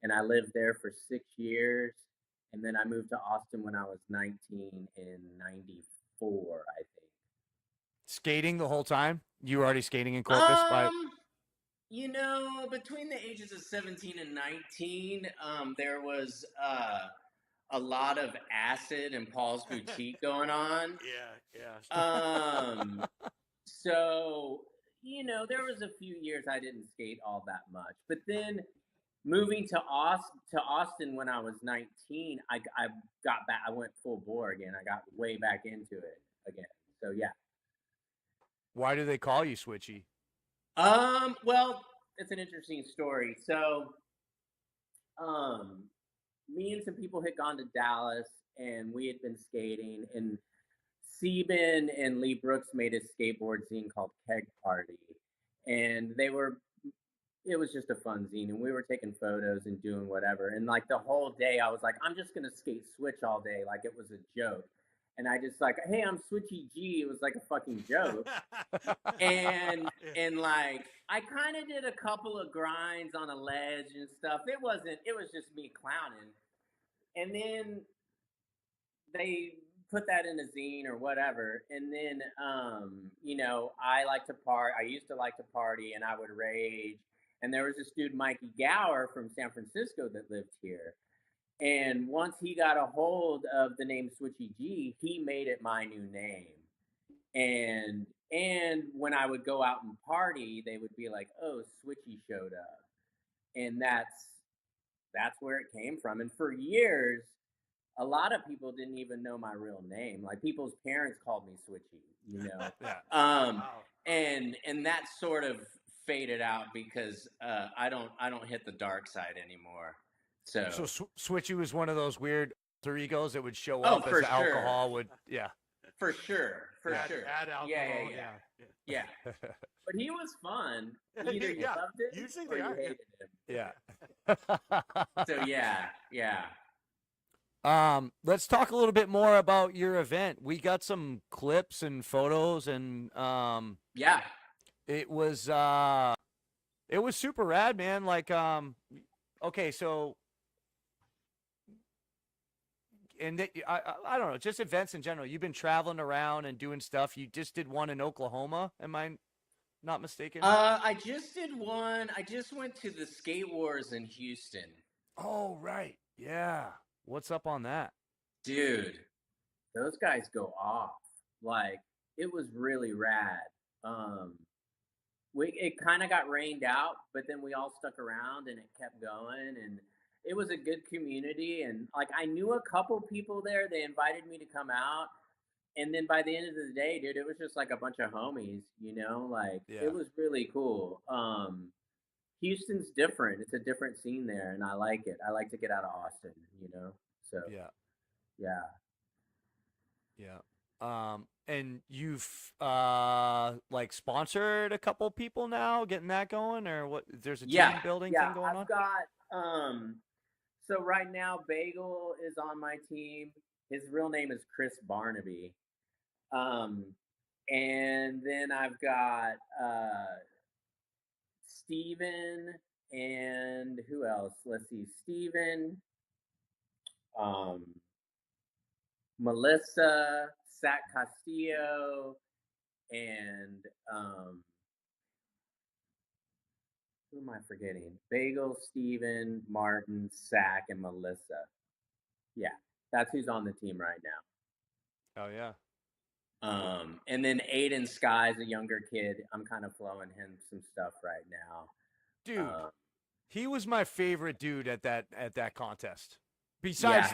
and I lived there for 6 years. And then I moved to Austin when I was 19 in '94, I think. Skating the whole time? You were already skating in Corpus by You know, between the ages of 17 and 19, there was a lot of acid in Paul's Boutique going on. Yeah. So, you know, there was a few years I didn't skate all that much. But then moving to Austin when I was 19, I got back. I went full bore again. I got way back into it again. So yeah. Why do they call you Switchy? Well, it's an interesting story. So, me and some people had gone to Dallas, and we had been skating, and Seben and Lee Brooks made a skateboard zine called Keg Party, and it was just a fun zine, and we were taking photos and doing whatever. And like the whole day, I was like, I'm just gonna skate switch all day, like it was a joke. And I just like, hey, I'm Switchy G. It was like a fucking joke. and like I kind of did a couple of grinds on a ledge and stuff. It was just me clowning. And then they put that in a zine or whatever. And then you know, I used to like to party, and I would rage. And there was this dude, Mikey Gower from San Francisco, that lived here. And once he got a hold of the name Switchy G, he made it my new name. And when I would go out and party, they would be like, "Oh, Switchy showed up," and that's where it came from. And for years, a lot of people didn't even know my real name. Like people's parents called me Switchy, you know. Yeah. And that sort of faded out because I don't hit the dark side anymore. So Switchy was one of those weird alter egos that would show Oh, up for as sure. alcohol would. Yeah. for sure, sure. Add alcohol. Yeah. But he was fun. Either you Yeah, loved it usually or they you are. hated him. Yeah. So yeah. Let's talk a little bit more about your event. We got some clips and photos, and Yeah. it was super rad, man. Like okay, so and I don't know, just events in general. You've been traveling around and doing stuff. You just did one in Oklahoma, am I not mistaken? I just did one. I just went to the Skate Wars in Houston. Oh, right. Yeah. What's up on that? Dude, those guys go off. Like, it was really rad. It kind of got rained out, but then we all stuck around and it kept going, and it was a good community. And like, I knew a couple people there. They invited me to come out, and then by the end of the day, dude, it was just like a bunch of homies, you know. Like, Yeah. It was really cool. Houston's different. It's a different scene there, and I like it. I like to get out of Austin, you know. So yeah. And you've like sponsored a couple people now, getting that going, or what? There's a team building thing going on. I've got so right now Bagel is on my team. His real name is Chris Barnaby. And then I've got Steven, and who else? Let's see, Steven, Melissa, Sac Castillo, and who am I forgetting? Bagel, Steven, Martin, Sac, and Melissa. Yeah, that's who's on the team right now. Oh yeah. And then Aiden Sky's a younger kid. I'm kind of flowing him some stuff right now. Dude, he was my favorite dude at that contest. Besides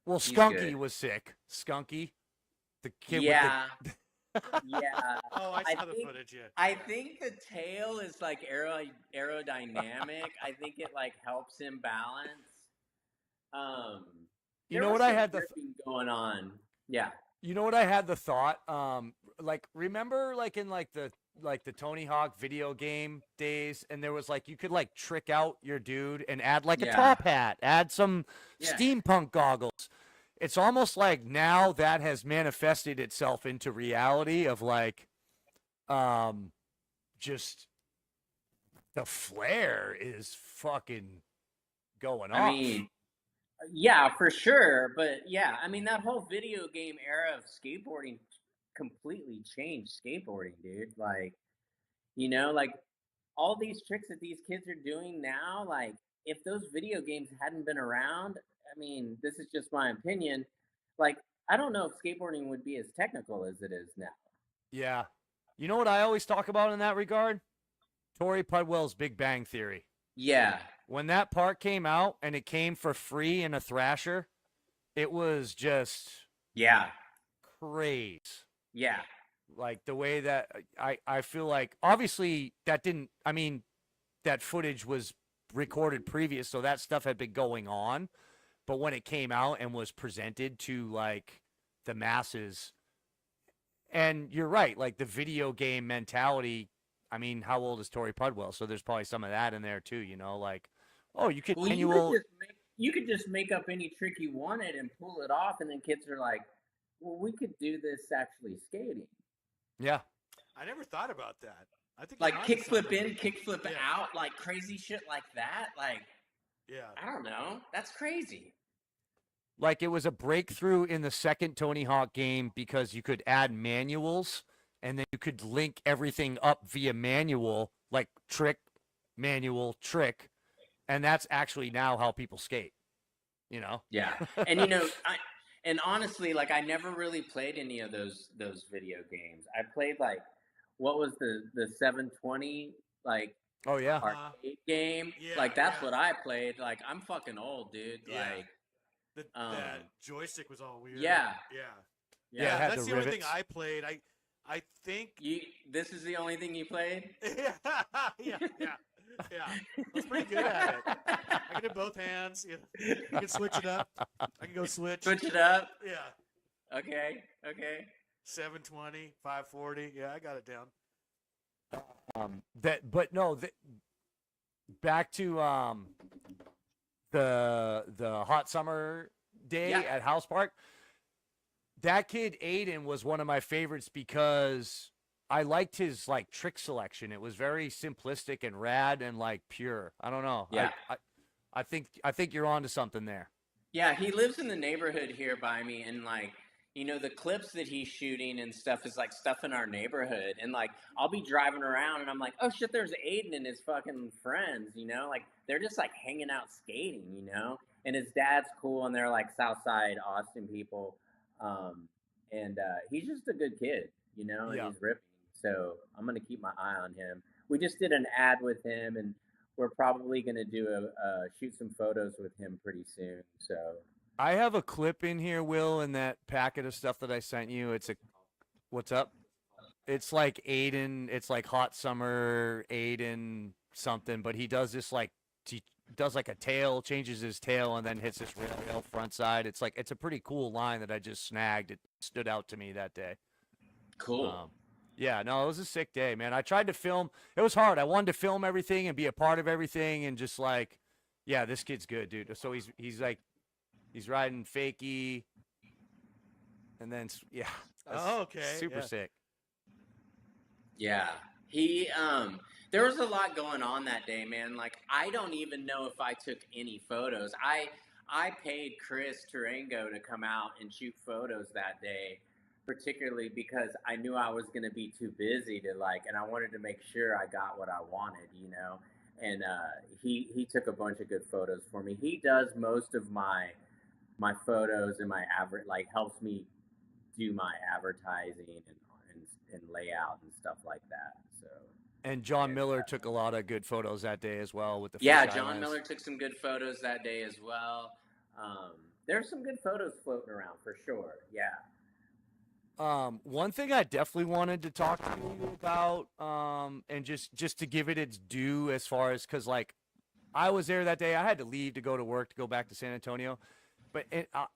Skunky good. was sick. Skunky, the kid Yeah. with Yeah. Oh, I saw the footage. Yeah. I think the tail is like aerodynamic. I think it like helps him balance. You know what I had going on. Yeah. You know what I had the thought? Like remember like in like the Tony Hawk video game days, and there was like you could like trick out your dude and add like a top hat, add some steampunk goggles. it's almost like now that has manifested itself into reality of like, just the flare is fucking going I off. mean, yeah, for sure. But yeah, I mean, that whole video game era of skateboarding completely changed skateboarding, dude. Like, like all these tricks that these kids are doing now, like, if those video games hadn't been around, I mean, this is just my opinion. Like, I don't know if skateboarding would be as technical as it is now. Yeah. You know what I always talk about in that regard? Tori Pudwell's Big Bang Theory. Yeah. When that part came out and it came for free in a Thrasher, it was just Yeah. crazy. Yeah. Like the way that I feel like obviously that didn't, I mean, that footage was recorded previous, so that stuff had been going on. But when it came out and was presented to like the masses, and you're right, like the video game mentality. I mean, how old is Tori Pudwell? So there's probably some of that in there too, like, oh, you could Well, you could just make up any trick you wanted and pull it off, and then kids are like, well, we could do this actually skating. Yeah. I never thought about that. I think Like you're onto kickflip something. in, kickflip Yeah. out, like crazy shit like that. Like, Yeah. I don't know. That's crazy. Like it was a breakthrough in the second Tony Hawk game because you could add manuals and then you could link everything up via manual, like trick, manual, trick. And that's actually now how people skate, Yeah. And and honestly, like I never really played any of those video games. I played like what was the 720 like Oh, yeah. arcade game? Yeah, like that's yeah. what I played. Like I'm fucking old, dude. Yeah. Like That joystick was all weird. Yeah. Yeah. Yeah, it had That's the the only thing rivets. I played. I think. This is the only thing you played? yeah. I was pretty good at it. I can do both hands. You can switch it up. I can go switch. Switch it up. Yeah. Okay. 720, 540. Yeah, I got it down. Back to the hot summer day Yeah. at House Park. That kid Aiden was one of my favorites because I liked his like trick selection. It was very simplistic and rad and like pure. I don't know. Yeah. I think you're onto something there. Yeah, he lives in the neighborhood here by me, and like, the clips that he's shooting and stuff is like stuff in our neighborhood, and like, I'll be driving around and I'm like, oh shit, there's Aiden and his fucking friends, like they're just like hanging out skating, and his dad's cool, and they're like Southside Austin people, and he's just a good kid, and Yeah. he's ripping, so I'm gonna keep my eye on him. We just did an ad with him, and we're probably gonna do shoot some photos with him pretty soon. So I have a clip in here, Will, in that packet of stuff that I sent you. What's up? It's like Aiden. It's like hot summer Aiden something, but he does this like he does like a tail, changes his tail, and then hits this rail front side. It's a pretty cool line that I just snagged. It stood out to me that day. cool. Yeah, no, it was a sick day, man. I tried to film. It was hard. I wanted to film everything and be a part of everything, and just like, yeah, this kid's good, dude. So he's riding fakie, and then yeah. Oh, okay. Super Yeah. sick. Yeah. He there was a lot going on that day, man. Like I don't even know if I took any photos. I paid Chris Turango to come out and shoot photos that day, particularly because I knew I was going to be too busy to and I wanted to make sure I got what I wanted, And he took a bunch of good photos for me. He does most of my photos and my helps me do my advertising and layout and stuff like that. So And John Miller took a lot of good photos that day as well with the yeah, fisheye John lens. Miller took some good photos that day as well. There's some good photos floating around for sure. Yeah. One thing I definitely wanted to talk to you about, and just to give it its due as far as, cause like I was there that day. I had to leave to go to work to go back to San Antonio, but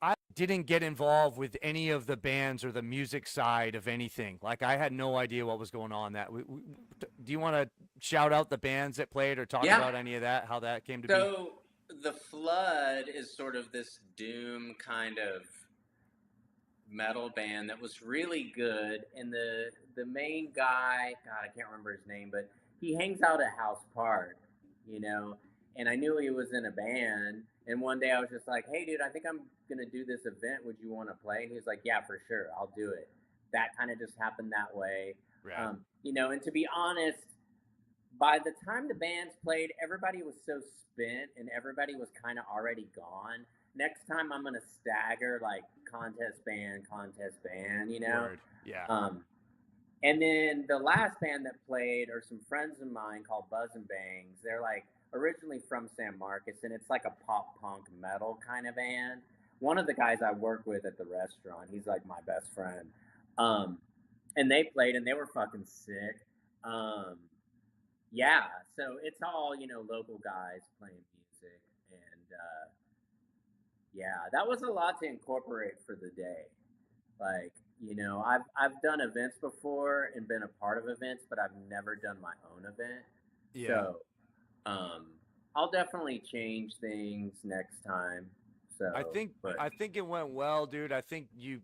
I didn't get involved with any of the bands or the music side of anything. Like I had no idea what was going on. Do you want to shout out the bands that played or talk about any of that, how that came to be? So the Flood is sort of this doom kind of metal band that was really good, and the main guy, God, I can't remember his name, but he hangs out at House Park, you know. And I knew he was in a band. And one day I was just like, "Hey, dude, I think I'm gonna do this event. Would you want to play?" And he was like, "Yeah, for sure, I'll do it." That kind of just happened that way, Right. you know. And to be honest, by the time the bands played, everybody was so spent and everybody was kind of already gone. Next time I'm gonna stagger like contest band, you know. Word. Yeah. And then the last band that played are some friends of mine called Buzz and Bangs. They're like originally from San Marcos, and it's like a pop punk metal kind of band. One of the guys I work with at the restaurant, he's like my best friend. And they played, and they were fucking sick. Yeah, so it's all, you know, local guys playing music, and yeah, that was a lot to incorporate for the day. Like, you know, I've done events before and been a part of events, but I've never done my own event. Yeah. So, I'll definitely change things next time. So I think it went well, dude. I think you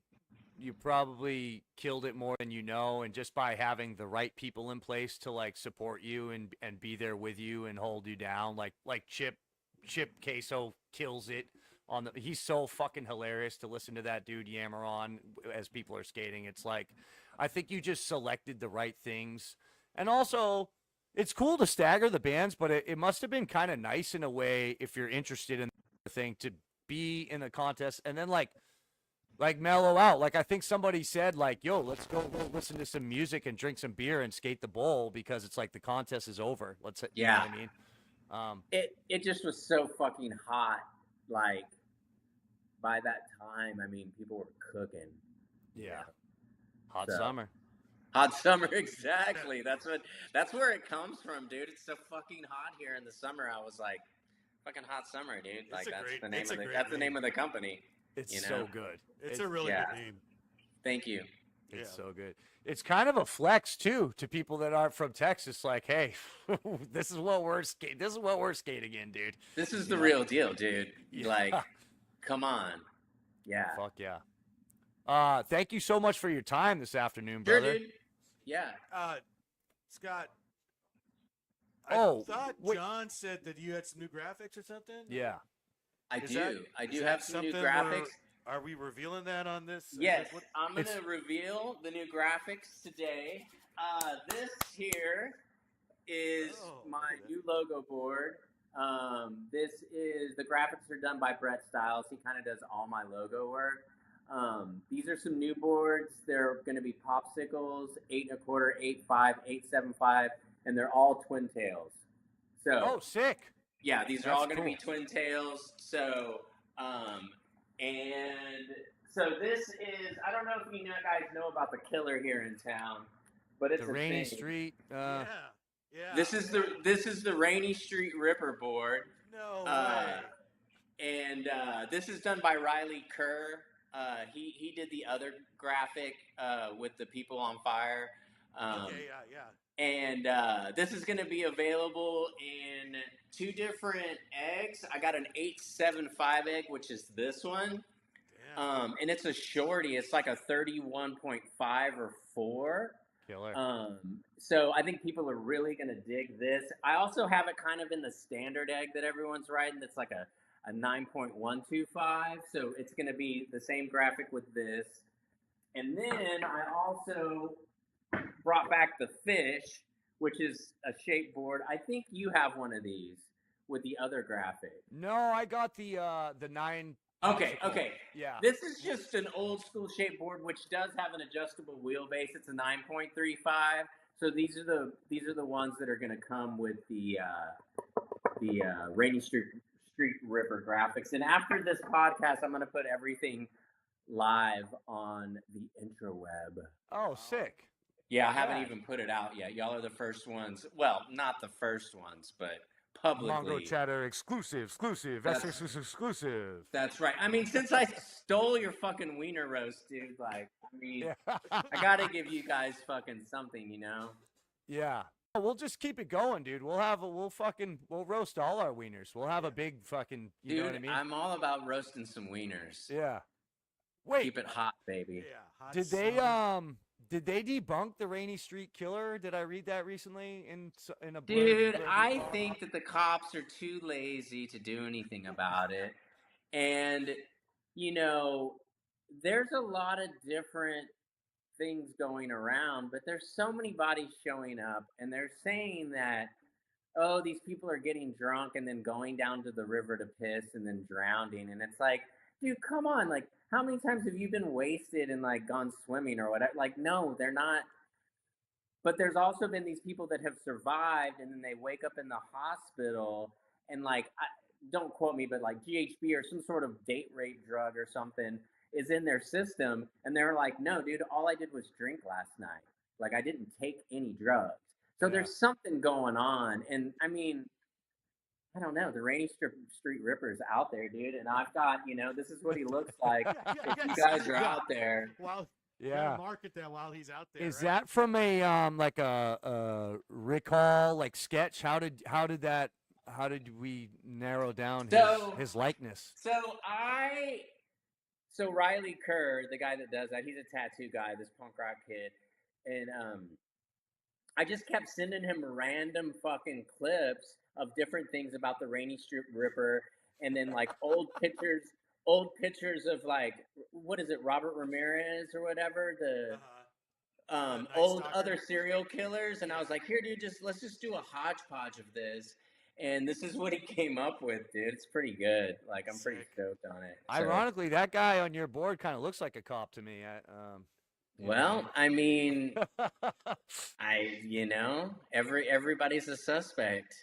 probably killed it more than you know, and just by having the right people in place to like support you and be there with you and hold you down, like Chip Queso kills it on the. He's so fucking hilarious to listen to that dude yammer on as people are skating. It's like, I think you just selected the right things, and also it's cool to stagger the bands, but it must have been kind of nice in a way if you're interested in the thing to be in a contest and then like mellow out. Like I think somebody said like, "Yo, let's go listen to some music and drink some beer and skate the bowl because it's like the contest is over." Let's, you know yeah, what I mean? it just was so fucking hot. Like by that time, I mean, people were cooking. Yeah. Hot So- summer. Hot summer, exactly. That's where it comes from, dude. It's so fucking hot here in the summer. I was like, fucking hot summer, dude. Like that's the name of the company. It's you know? so good. It's a really yeah. good name. Thank you. It's Yeah. so good. It's kind of a flex too to people that aren't from Texas. Like, hey, this is what we're skating in, dude. This is the real deal, dude. Yeah. Like, come on. Yeah. Fuck yeah. Thank you so much for your time this afternoon, Sure, brother. dude. Yeah. Scott. Oh, I thought wait. John said that you had some new graphics or something. Yeah. I Is do. that- I is do that have some new something graphics. Are we revealing that on this? Yes, What- I'm going It's- to reveal the new graphics today. This here is Oh, my look at that. new logo board. This is the graphics are done by Brett Stiles. He kind of does all my logo work. These are some new boards. They're going to be popsicles, 8 1/4, 8.5, 8.75, and they're all twin tails. So Oh, sick. yeah, these are That's all going to be cool. twin tails. So, and so this is, I don't know if you guys know about the killer here in town, but it's The a Rainy thing. Street. Yeah. Yeah. This is the Rainy Street Ripper board. No Uh, way. and this is done by Riley Kerr. He did the other graphic with the people on fire. Okay. Yeah. And this is going to be available in 2 different eggs. I got an 875 egg, which is this one. Damn. And it's a shorty. It's like a 31.5 or 4. Killer. So I think people are really going to dig this. I also have it kind of in the standard egg that everyone's writing. That's like a 9.125. So it's going to be the same graphic with this. And then I also brought back the fish, which is a shape board. I think you have one of these with the other graphic. No, I got the 9. Okay. Yeah. This is just an old school shape board, which does have an adjustable wheelbase. It's a 9.35. So these are the ones that are going to come with the Rainy Street Ripper graphics. And after this podcast, I'm going to put everything live on the intraweb. Oh, sick. Yeah, I haven't Yeah. even put it out yet. Y'all are the first ones. Well, not the first ones, but publicly. Mongochatter exclusive. That's- Exclusive. That's right. I mean, since I stole your fucking wiener roast, dude, like, I mean, Yeah. I gotta give you guys fucking something, you know? Yeah. We'll just keep it going, dude. We'll roast all our wieners. We'll have a big fucking, you Dude, know what I mean? I'm all about roasting some wieners. Yeah. Wait, Keep it hot, baby. Yeah. Hot did sun. they debunk the Rainy Street Killer? Did I read that recently in a Dude, blurb? I think that the cops are too lazy to do anything about it. And, you know, there's a lot of different things going around, but there's so many bodies showing up, and they're saying that, oh, these people are getting drunk and then going down to the river to piss and then drowning. And it's like, dude, come on. Like, how many times have you been wasted and like gone swimming or whatever? Like, no, they're not. But there's also been these people that have survived and then they wake up in the hospital and like don't quote me, but like GHB or some sort of date rape drug or something is in their system, and they're like, no, dude, all I did was drink last night. Like I didn't take any drugs. So Yeah. there's something going on, and I mean, I don't know. The Street Ripper's out there, dude, and I've got, this is what he looks like. If you guys are out there, While Yeah. market that while he's out there. Is right? that from a like a recall like sketch? How did we narrow down his likeness? So Riley Kerr, the guy that does that, he's a tattoo guy, this punk rock kid, and I just kept sending him random fucking clips of different things about the Rainy Street Ripper, and then like old pictures of like, what is it, Robert Ramirez or whatever, the Night old Stalker. other serial killers, and I was like, here, dude, let's just do a hodgepodge of this. And this is what he came up with, dude. It's pretty good. Like, I'm pretty Sick. stoked on it. So- Ironically, that guy on your board kind of looks like a cop to me. well, I mean, everybody's a suspect.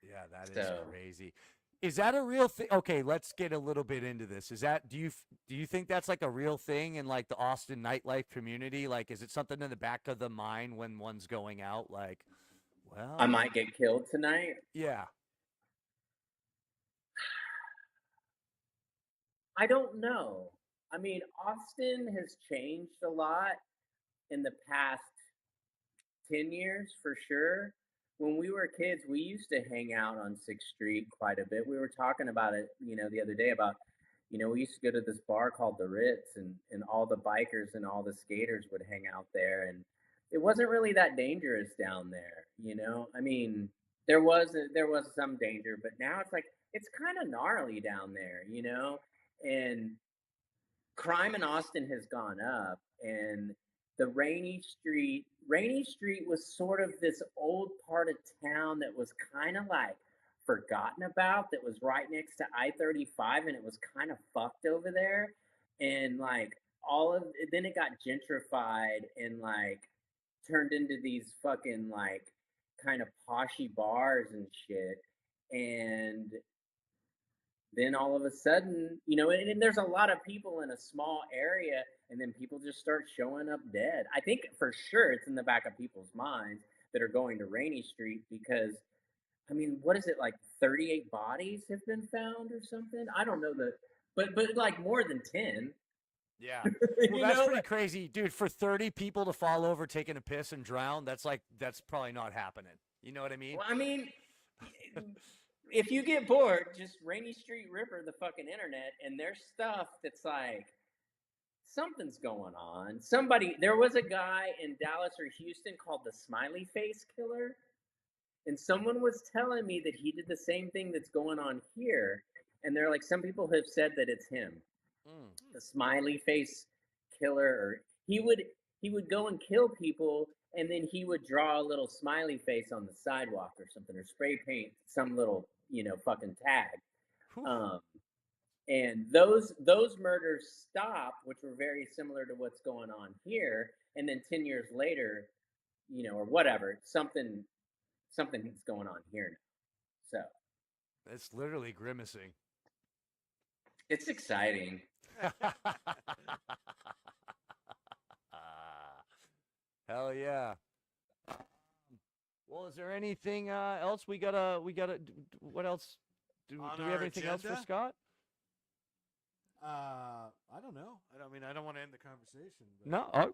Yeah, that is So- crazy. Is that a real thing? Okay, let's get a little bit into this. Is that do you think that's like a real thing in like the Austin nightlife community? Like, is it something in the back of the mind when one's going out? Like, well, I might get killed tonight. Yeah. I don't know. I mean, Austin has changed a lot in the past 10 years for sure. When we were kids, we used to hang out on 6th Street quite a bit. We were talking about it, the other day about, we used to go to this bar called the Ritz, and all the bikers and all the skaters would hang out there. And it wasn't really that dangerous down there, I mean, there was some danger, but now it's like, it's kind of gnarly down there, and crime in Austin has gone up, and the Rainy Street was sort of this old part of town that was kind of like forgotten about, that was right next to I-35, and it was kind of fucked over there. And like then it got gentrified and like turned into these fucking like kind of poshy bars and shit. And then all of a sudden, and there's a lot of people in a small area, and then people just start showing up dead. I think for sure it's in the back of people's minds that are going to Rainy Street because, I mean, what is it, like 38 bodies have been found or something? I don't know but like more than 10. Yeah. Well, that's pretty crazy, dude. For 30 people to fall over taking a piss and drown, that's probably not happening. You know what I mean? Well, I mean, if you get bored, just Rainy Street Ripper the fucking internet, and there's stuff that's like, something's going on. There was a guy in Dallas or Houston called the Smiley Face Killer, and someone was telling me that he did the same thing that's going on here, and they're like, some people have said that it's him. The Smiley Face Killer, or he would go and kill people, and then he would draw a little smiley face on the sidewalk or something, or spray paint some little, fucking tag. And those murders stopped, which were very similar to what's going on here. And then 10 years later, or whatever, something's going on here now. So It's literally grimacing. it's exciting. Hell yeah. Well, is there anything else we gotta? What else? Do we have anything else for Scott? I don't know. I don't want to end the conversation. But No,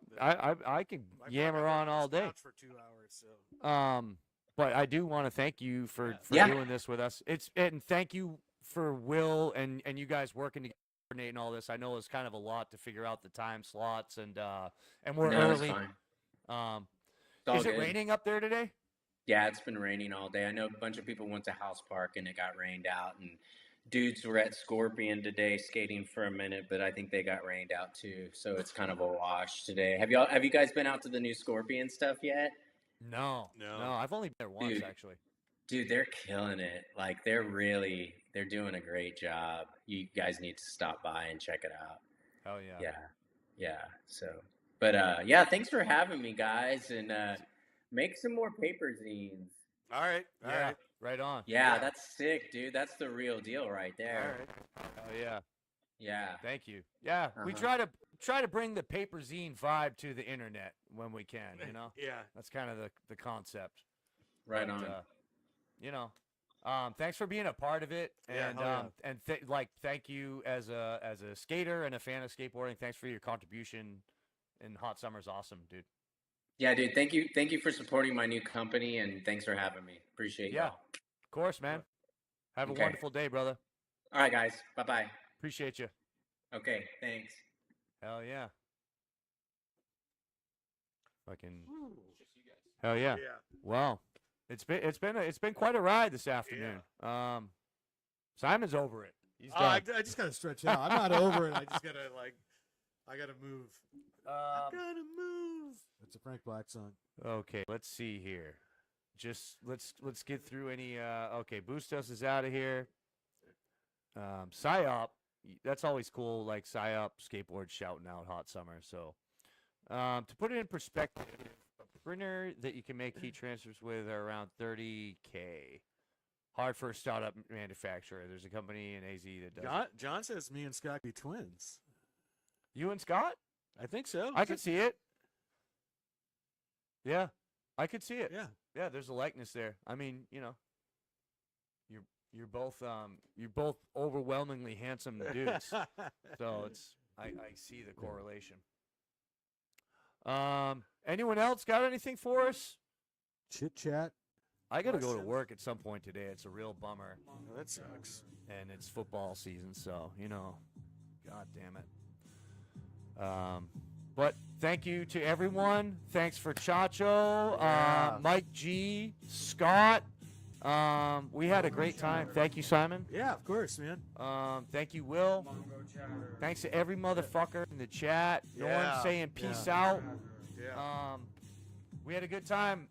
I can yammer on all day. For 2 hours. So. But I do want to thank you for doing this with us. And thank you for Will and you guys working together. coordinating all this. I know it's kind of a lot to figure out the time slots, and we're No, it's early. fine. It's all Is it good. raining up there today? Yeah, it's been raining all day. I know a bunch of people went to House Park and it got rained out, and dudes were at Scorpion today skating for a minute, but I think they got rained out too. So it's kind of a wash today. Have you guys been out to the new Scorpion stuff yet? No. I've only been there once, Dude. actually. Dude, they're killing it. Like they're doing a great job. You guys need to stop by and check it out. Oh yeah. Yeah. So, but yeah, thanks for having me, guys, and make some more paper zines. All right. All right. Right on. Yeah, that's sick, dude. That's the real deal right there. Oh yeah. Yeah. Thank you. Yeah, we try to bring the paper zine vibe to the internet when we can. You know. Yeah. That's kind of the concept. Right But, on. you know, thanks for being a part of it, Yeah, and hell yeah. thank you as a skater and a fan of skateboarding. Thanks for your contribution. And Hot Summer's awesome, dude. Yeah, dude. Thank you for supporting my new company, and thanks for having me. Appreciate Yeah, y'all. of course, man. Have a Okay. wonderful day, brother. All right, guys. Bye bye. Appreciate you. Okay, thanks. Hell yeah. Fucking. Hell yeah. Yeah. Wow. It's been quite a ride this afternoon. Simon's over it. He's Oh, I done. just gotta stretch out. I'm not over it. I just gotta I gotta move. I gotta move. That's a Frank Black song. Okay, let's see here. Just let's get through any. Okay, Bustos is out of here. Psyop, that's always cool. Like Psyop skateboard shouting out Hot Summer. So, to put it in perspective, a printer that you can make heat transfers with are around $30K. Hard for a startup manufacturer. There's a company in AZ that does. John says me and Scott be twins. You and Scott? I think so. I can see it. Yeah, I could see it. Yeah. Yeah, there's a likeness there. I mean, you know, you're both overwhelmingly handsome dudes. So it's I see the correlation. Anyone else got anything for us? Chit chat. I got to go to Questions? work at some point today. It's a real bummer, Oh, that sucks. and it's football season, so you know, god damn it. But thank you to everyone. Thanks for Chacho, Yeah. Mike G, Scott. We had a great time. Thank you, Simon. Yeah, of course, man. Thank you, Will. Mongochatter. Thanks to every motherfucker in the chat. Norm Yeah. saying peace Yeah. out. Yeah. We had a good time.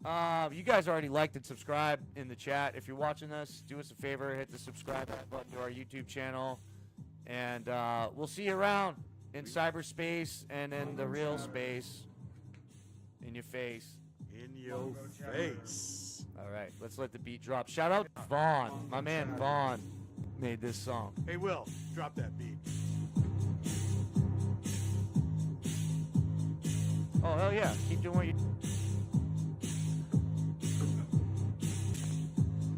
You guys already liked and subscribed in the chat. If you're watching this, do us a favor, hit the subscribe button to our YouTube channel, and we'll see you around in cyberspace and in the real space, in your face. In your face. All right, let's let the beat drop. Shout out to Vaughn. My man Vaughn made this song. Hey, Will, drop that beat. Oh, hell yeah. Keep doing what you...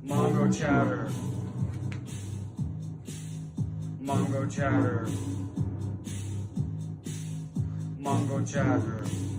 Mongochatter. Mongochatter. Mongochatter.